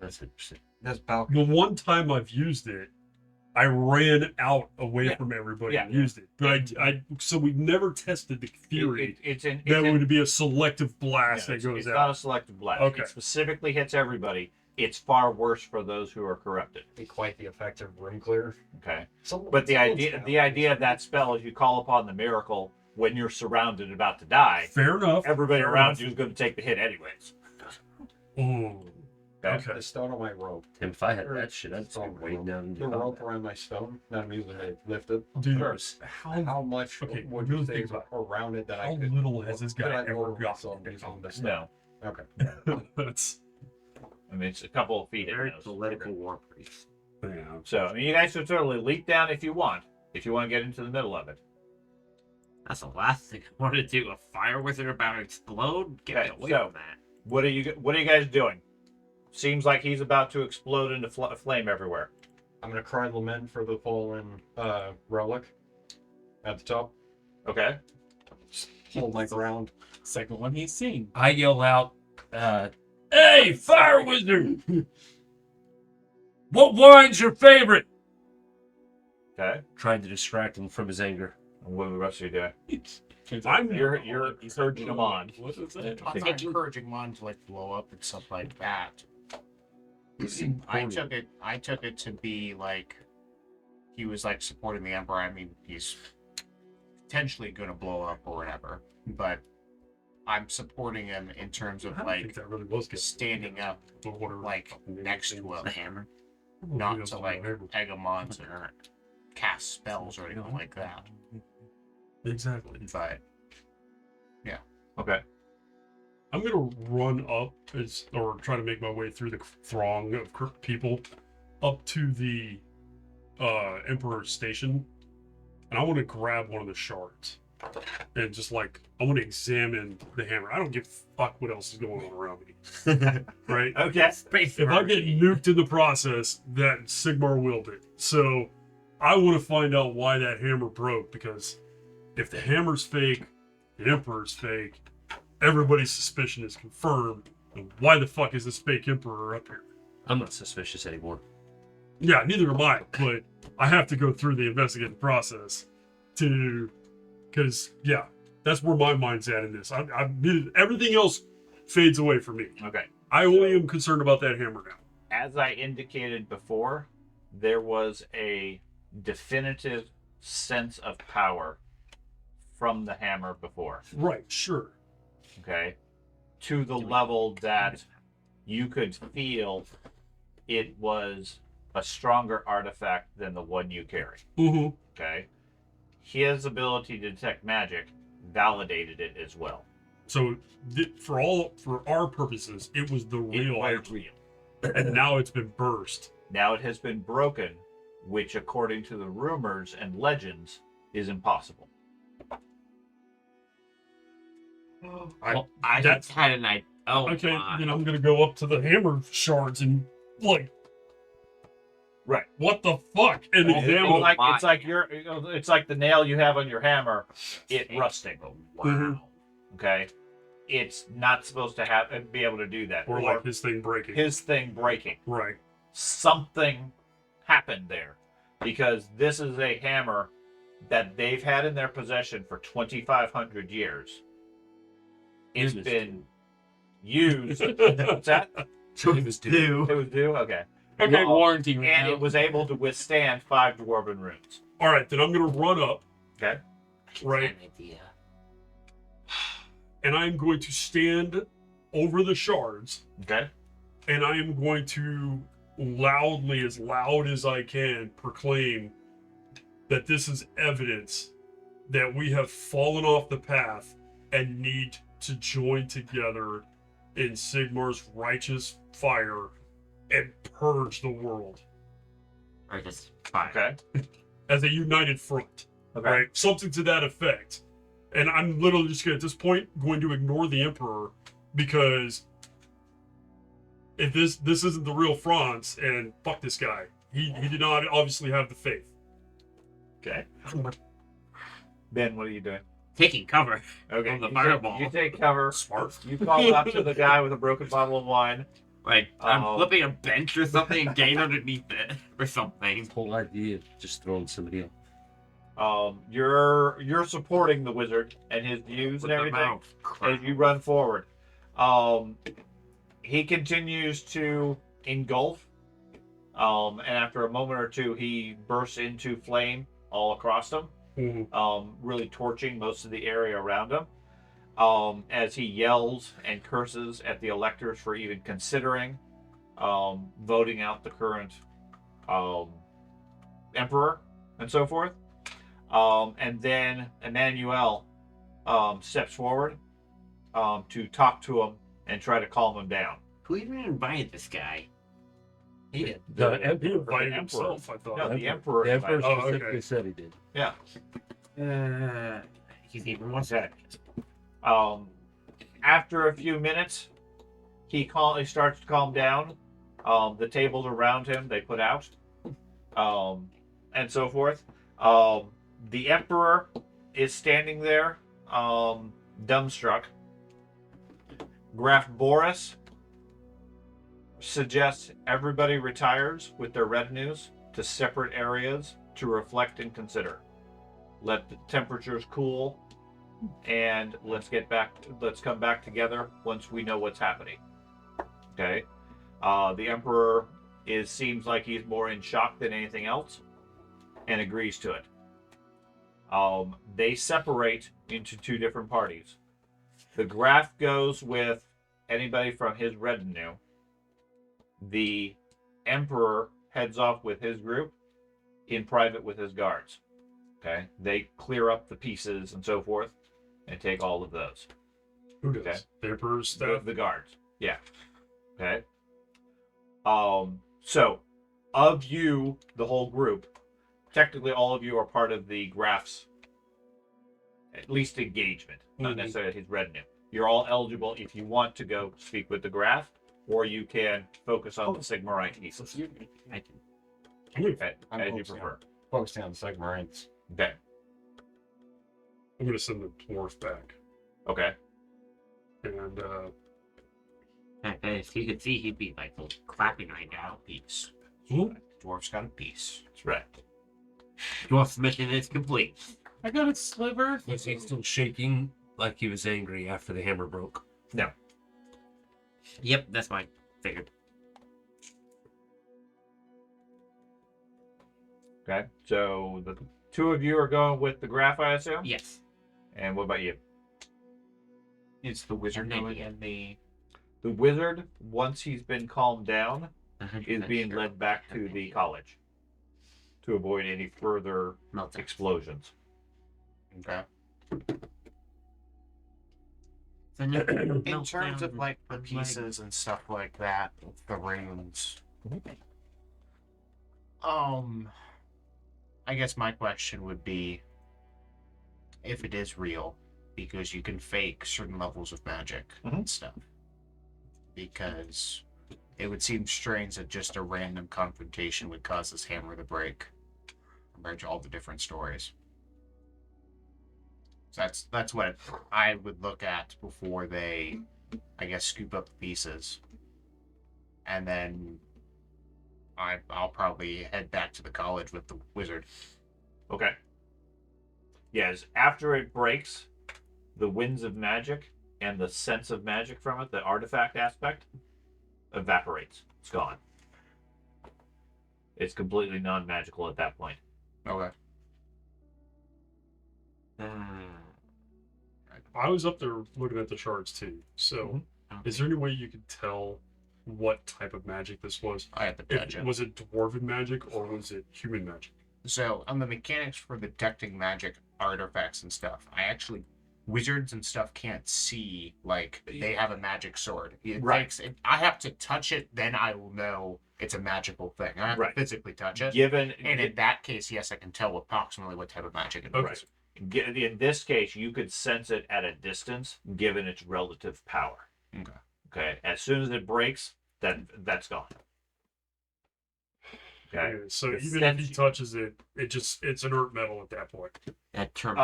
That's interesting. That's balcony. The one time I've used it, I ran out away Yeah. from everybody Yeah. and used it. But so we've never tested the theory It's in, that it's in, would be a selective blast yeah, that goes it's out. not a selective blast. Okay. It specifically hits everybody. It's far worse for those who are corrupted. Be quite the effective room clear. Okay. Some- But the someone's idea down. the idea of that spell is you call upon the miracle when you're surrounded and about to die. Fair enough. Everybody Fair around enough. you is going to take the hit anyways. Mm. Okay. The stone on my rope. Tim, if I had that shit, I'd Stone start way down. The rope around my stone that I'm using to lift it. Dude, How much Okay, would really you say think is about around it that how I could? little has this could guy I ever lower gotten myself using the stone? No. Okay. That's I mean, it's a couple of feet in Very those. political war priest. yeah. So, I mean, you guys can certainly leap down if you want to get into the middle of it. That's the last thing I want to do. A fire wizard about to explode? Get Okay, me away so- from that. What are you guys doing? Seems like he's about to explode into flame everywhere. I'm gonna cry lament for the fallen relic at the top. Okay. Hold my ground. Second one he's seen. I yell out, Hey, Fire Wizard! What wine's your favorite? Okay. Trying to distract him from his anger. And what are the rest of you doing? You're You're urging him on. What is that? I'm not encouraging mine to like blow up and stuff like that. I took it to be like he was like supporting the Emperor. I mean, he's potentially gonna blow up or whatever, but I'm supporting him in terms of I don't like think that really was good. standing up But whatever. like next to him, The hammer. not to like egg him on to cast spells or anything like that. Exactly. But Okay. I'm gonna run up or try to make my way through the throng of people up to the Emperor's station, and I want to grab one of the shards and just like I want to examine the hammer. I don't give a fuck what else is going on around me, right? Okay. Space If I get nuked in the process, that Sigmar willed it. So I want to find out why that hammer broke, because if the hammer's fake, the Emperor's fake, everybody's suspicion is confirmed. And why the fuck is this fake Emperor up here? I'm not suspicious anymore. Yeah, neither am I, but I have to go through the investigative process because, yeah, that's where my mind's at in this. Everything else fades away for me. Okay. I only am concerned about that hammer now. As I indicated before, there was a definitive sense of power from the hammer before. Right, sure. Okay. To the level that you could feel it was a stronger artifact than the one you carry. Mm-hmm. Okay. His ability to detect magic validated it as well. So for our purposes, it was the real was item. real. And now it's been burst. Now it has been broken, which according to the rumors and legends is impossible. I That's- just had an idea. Oh, Okay, my. then I'm gonna go up to the hammer shards and like, Right. what the fuck? And It's examine. like my. it's like the nail you have on your hammer, it rusting. Mhm. Okay. It's not supposed to be able to do that. Or like his thing breaking. his thing breaking. Right. Something happened there, because this is a hammer that they've had in their possession for 2,500 years. It's Used. been used. What's that? It was due. It was due. Okay. Okay, Um, warranty right And now. it was able to withstand 5 dwarven runes. All right, then I'm gonna run up. Okay. Right. An idea. And I'm going to stand over the shards, Okay. and I am going to loudly, as loud as I can, proclaim that this is evidence that we have fallen off the path and need to join together in Sigmar's righteous fire and purge the world Or just fire. Okay. as a united front. Okay. Right? Something to that effect. And I'm literally just gonna, at this point, going to ignore the Emperor, because if this isn't the real Franz, and fuck this guy. He did not obviously have the faith. Okay. Ben, what are you doing? Taking cover. Okay. From the you fireball. you take cover. Smart. You call up to the guy with a broken bottle of wine. Like, I'm Oh. flipping a bench or something and getting underneath it or something. Whole idea of just throwing somebody up. You're supporting the wizard and his views and With the everything mouth. as you run forward. He continues to engulf. And after a moment or two, he bursts into flame all across him, Mhm. really torching most of the area around him. As he yells and curses at the electors for even considering voting out the current emperor and so forth. And then Emmanuel steps forward to talk to him and try to calm him down. Who even invited this guy? He did. The He Emperor. invited the himself, I thought. No, the emperor. The Emperor invited him. Oh, okay. specifically said he did. Yeah. He's even more Okay. After a few minutes, he starts to calm down. The tables around him they put out, and so forth. The emperor is standing there, dumbstruck, Graf Boris suggests everybody retires with their retinues to separate areas to reflect and consider. Let the temperatures cool, and let's come back together once we know what's happening. Okay. The Emperor seems like he's more in shock than anything else, and agrees to it. They separate into two different parties. The Graf goes with anybody from his retinue. The Emperor heads off with his group in private with his guards. Okay, they clear up the pieces and so forth, and take all of those. Who does? Okay. The Emperor's staff? The guards. Yeah. Okay. So, of you, the whole group, technically all of you are part of the Graf's, at least engagement, not necessarily his retinue. You're all eligible if you want to go speak with the Graf, or you can focus on the Sigmarite pieces. Okay, I'm as you focusing prefer. Focusing on the Sigmarines. Okay. I'm going to send the dwarf back. Okay. And, If you could see, he'd be like clapping right now. Peace. who? Dwarf's got a piece. That's right. Dwarf's mission is complete. I got a sliver. Was he still shaking like he was angry after the hammer broke? No. Yep, that's mine. Figured. Okay. So the two of you are going with the Graf, I assume? Yes. And what about you? Is the wizard An going idea. in the... The wizard, once he's been calmed down, is 100% being sure. led back to the college to avoid any further Meltdown. explosions. Okay. So no, In terms of like the pieces and stuff like that, the runes. I guess my question would be if it is real, because you can fake certain levels of magic and stuff. Because it would seem strange that just a random confrontation would cause this hammer to break compared to all the different stories. So that's what I would look at before they, I guess, scoop up the pieces. And then I'll probably head back to the college with the wizard. Okay. Yes, after it breaks, the winds of magic and the sense of magic from it, the artifact aspect, evaporates. It's gone. It's completely non-magical at that point. Okay. I was up there looking at the shards too. So, is there any way you could tell what type of magic this was? I have to judge it. Was it dwarven magic or was it human magic? So, on the mechanics for detecting magic artifacts and stuff, wizards and stuff can't see, like, they have a magic sword. I have to touch it, then I will know it's a magical thing. I have to physically touch it. And in that case, yes, I can tell approximately what type of magic it is. In this case, you could sense it at a distance, given its relative power. Okay. Okay. As soon as it breaks, that's gone. Okay. Yeah, so The even if he sense- touches it, it's inert metal at that point. That term.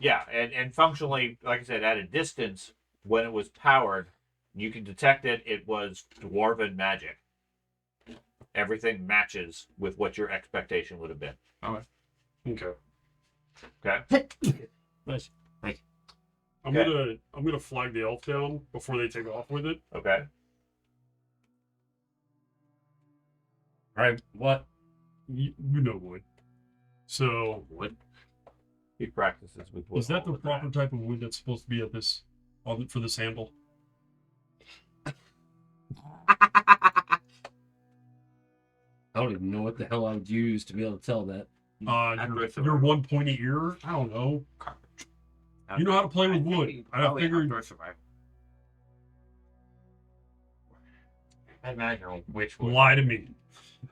Yeah, and functionally, like I said, at a distance, when it was powered, you can detect it. It was dwarven magic. Everything matches with what your expectation would have been. Okay. Okay. Nice. I'm gonna flag the elf down before they take off with it. Okay. Right. What? You know wood. So Wood. He practices with wood. is that all the the time. proper type of wood that's supposed to be at this for this handle? I don't even know what the hell I would use to be able to tell that. Your one pointy ear? I don't know. You know how to play with wood. I figured. I imagine which one. Lie to me.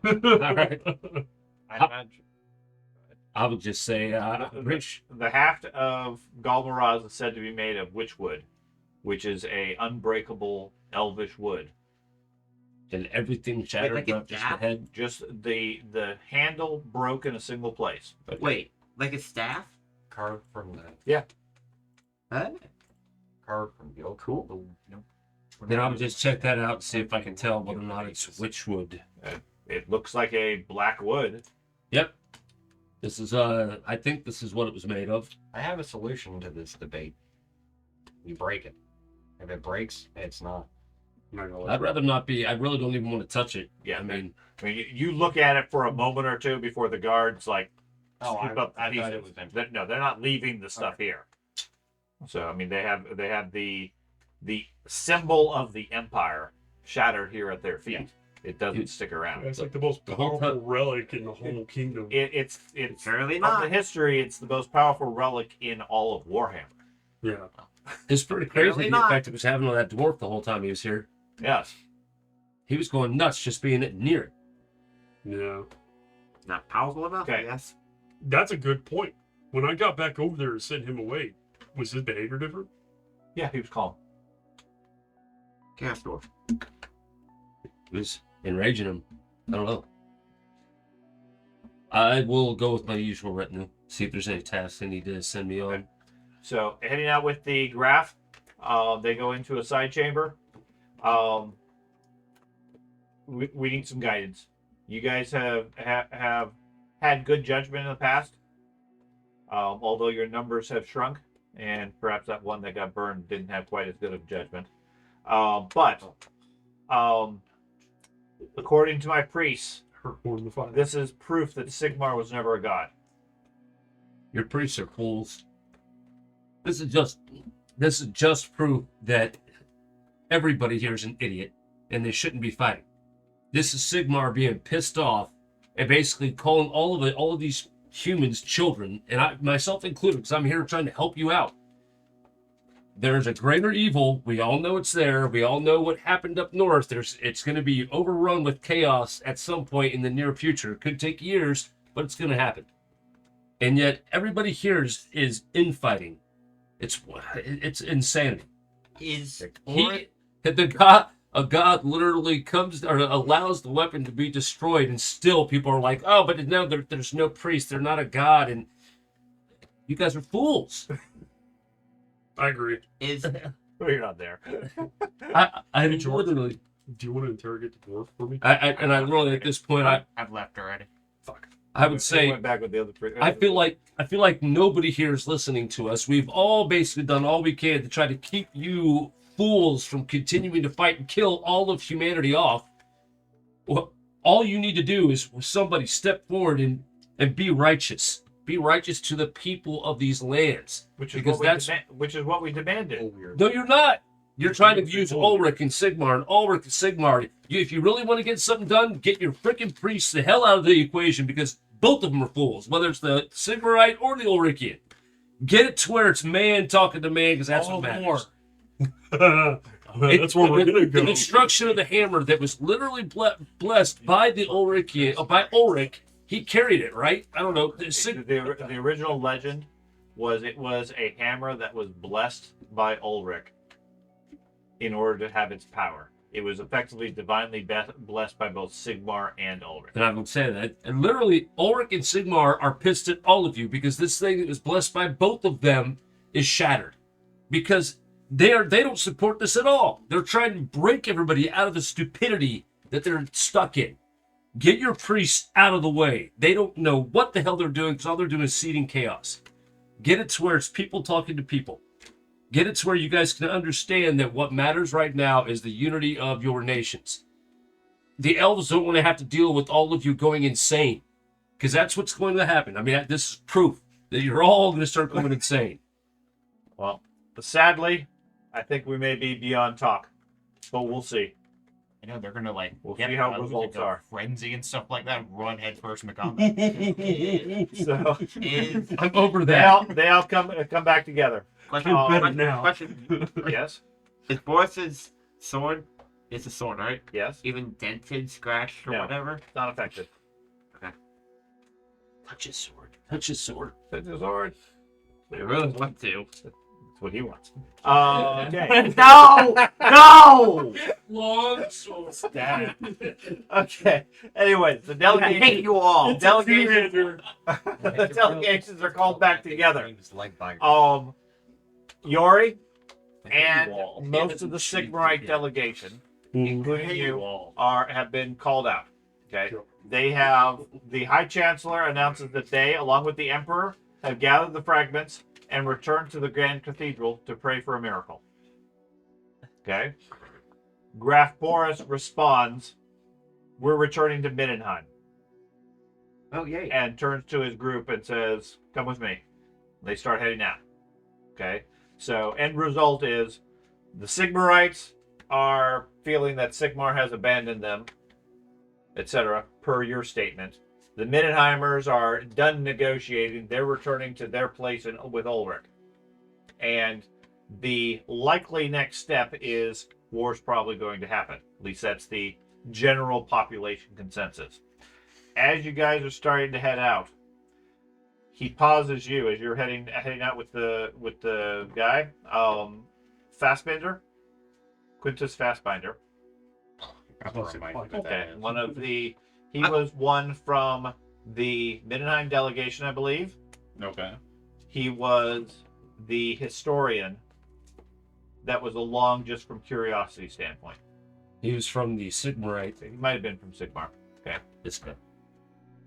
All right. I imagine. I would just say, The haft of Galmaraz is said to be made of witchwood, which is a unbreakable elvish wood. and everything shattered, like a not just the staff? head. Just the handle broke in a single place. Wait, like a staff? Carved from the Huh? carved from the oak. Cool. Then I'll just check that out and see if I can tell whether or not it's witch wood. It looks like a black wood. Yep. This is I think this is what it was made of. I have a solution to this debate. You break it. If it breaks, it's not. I'd rather not be. I really don't even want to touch it. Yeah, I mean, you look at it for a moment or two before the guards like Oh, scoop up the I thought pieces. it was empty. No, they're not leaving the stuff here. So I mean, they have the symbol of the empire shattered here at their feet. It doesn't stick around. It's like the most The whole powerful relic in the whole kingdom. It's Apparently of not. the history. It's the most powerful relic in all of Warhammer. Yeah. it's pretty crazy Apparently the not. effect it was having on that dwarf the whole time he was here. Yes. He was going nuts just being near it. Yeah. Not powerful enough, Okay. yes. That's a good point. When I got back over there and sent him away, was his behavior different? Yeah, he was calm. Chaos Dwarf. It was enraging him. I don't know. I will go with my usual retinue. See if there's any tasks they need to send me on. So heading out with the graph, they go into a side chamber. We need some guidance. You guys have had good judgment in the past, although your numbers have shrunk, and perhaps that one that got burned didn't have quite as good of judgment. But according to my priests, Hurt more than the fire. this is proof that Sigmar was never a god. Your priests are fools. This is just proof that everybody here is an idiot and they shouldn't be fighting. This is Sigmar being pissed off and basically calling all of these humans children, and I myself included, because I'm here trying to help you out. There's a greater evil. We all know it's there. We all know what happened up north. It's going to be overrun with chaos at some point in the near future. It could take years, but it's going to happen. And yet everybody here is infighting. It's insanity. Is A god literally comes or allows the weapon to be destroyed, and still people are like, oh, but no, there's no priest. They're not a god, and you guys are fools. I agree. is Well, you're not there. I George. literally, Do you want to interrogate the dwarf for me? I really at this point, I've left already. I would He say went back with the other three. I feel like nobody here is listening to us. We've all basically done all we can to try to keep you fools from continuing to fight and kill all of humanity off. Well, all you need to do is somebody step forward and be righteous. Be righteous to the people of these lands. which is because what we demanded. No, you're not. You're trying to use Ulrich and Sigmar, and Ulrich and Sigmar. If you really want to get something done, get your freaking priests the hell out of the equation, because both of them are fools, whether it's the Sigmarite or the Ulrichian. Get it to where it's man talking to man, because that's what matters. That's where we're gonna go. The destruction of the hammer that was literally blessed by the Ulrichian, by Ulrich. He carried it, right? I don't know. The original legend was it was a hammer that was blessed by Ulrich in order to have its power. It was effectively divinely blessed by both Sigmar and Ulrich. And I would say that. And literally, Ulrich and Sigmar are pissed at all of you because this thing that was blessed by both of them is shattered. Because they don't support this at all. They're trying to break everybody out of the stupidity that they're stuck in. Get your priests out of the way. They don't know what the hell they're doing because all they're doing is seeding chaos. Get it to where it's people talking to people. Get it to where you guys can understand that what matters right now is the unity of your nations. The elves don't want to have to deal with all of you going insane, because that's what's going to happen. I mean, this is proof that you're all going to start going insane. Well, sadly, I think we may be beyond talk, but we'll see. I know they're gonna like We'll get see how out of, results like, a are. frenzy and stuff like that, run headfirst into combat. So is I'm over that. they all come back together. question, better now. question. Yes, Is Boris's sword? It's a sword, right? yes. Even dented, scratched, or No. whatever. It's not effective. Touch his sword. Touch his sword. It's his sword. I really want to. That's what he wants. Okay. No! No! Long sword. Stab. Okay. Anyway, the I delegation. hate you all. The delegations are called back together. Name's Legbinder. Yori, and Wall. most of the Sigmarite delegation, including you, have been called out. Okay, Sure. they have the High Chancellor announces that they, along with the Emperor, have gathered the fragments and returned to the Grand Cathedral to pray for a miracle. Okay, Graf Boris responds, "We're returning to Middenheim," Oh yay! and turns to his group and says, "Come with me." They start heading out. Okay, so end result is the Sigmarites are feeling that Sigmar has abandoned them, etc., per your statement. The Middenheimers are done negotiating. They're returning to their place with Ulrich. And the likely next step is war's probably going to happen. At least that's the general population consensus. As you guys are starting to head out, he pauses you as you're heading out with the guy, Fastbinder, Quintus Fastbinder. Okay, one of the he was one from the Middenheim delegation, I believe. Okay. He was the historian that was along just from curiosity standpoint. He was from the Sigmarite. He might have been from Sigmar. Okay, This guy.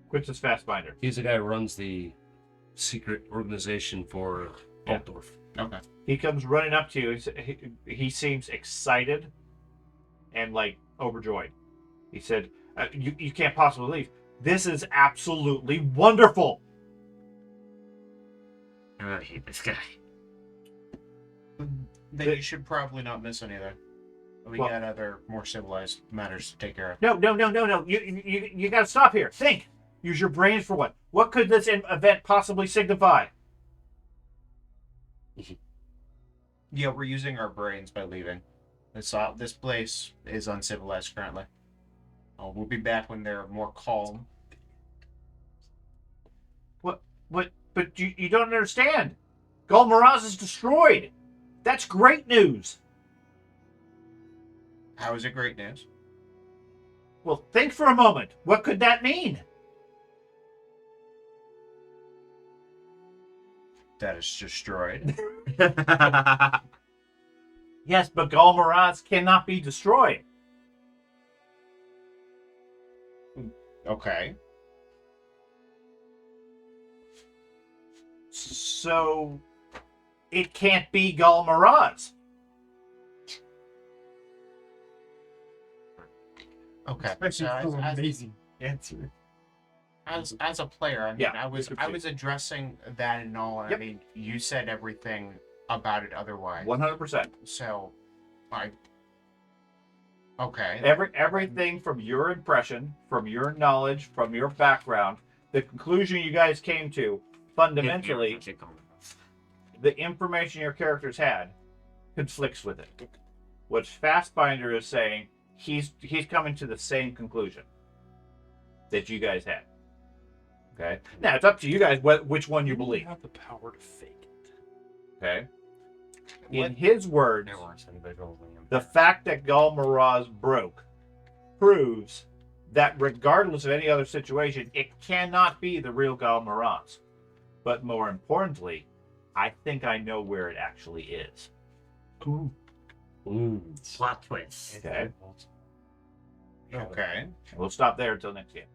Quintus Fastbinder. He's the guy who runs the secret organization for Yeah. Altdorf. Okay. He comes running up to you. He seems excited and like overjoyed. He said, "You can't possibly leave. This is absolutely wonderful." I hate this guy. Then you should probably not miss anything. We Well- got other more civilized matters to take care of. No. You got to stop here. Think. Use your brains for what? What could this event possibly signify? Yeah, we're using our brains by leaving. This place is uncivilized currently. We'll be back when they're more calm. But you don't understand. Gul Maraz is destroyed. That's great news. How is it great news? Well, think for a moment. What could that mean? That is destroyed. Yes, but Gul Maraz cannot be destroyed. Okay. So it can't be Gul Maraz. Okay. So amazing answer. as a player, I mean, Yeah, I was you proceed. addressing that and all. And Yep. I mean, you said everything about it otherwise. 100%. So, okay. Everything from your impression, from your knowledge, from your background, the conclusion you guys came to, fundamentally, the information your characters had conflicts with it. What Fastbinder is saying, he's coming to the same conclusion that you guys had. Okay. Now it's up to you guys which one you believe. have the power to fake it. Okay. In his words, There were some visuals in the fact that Gul Maraz broke proves that regardless of any other situation, it cannot be the real Gul Maraz. But more importantly, I think I know where it actually is. Ooh. Plot twist. Okay. Okay. We'll stop there until next game.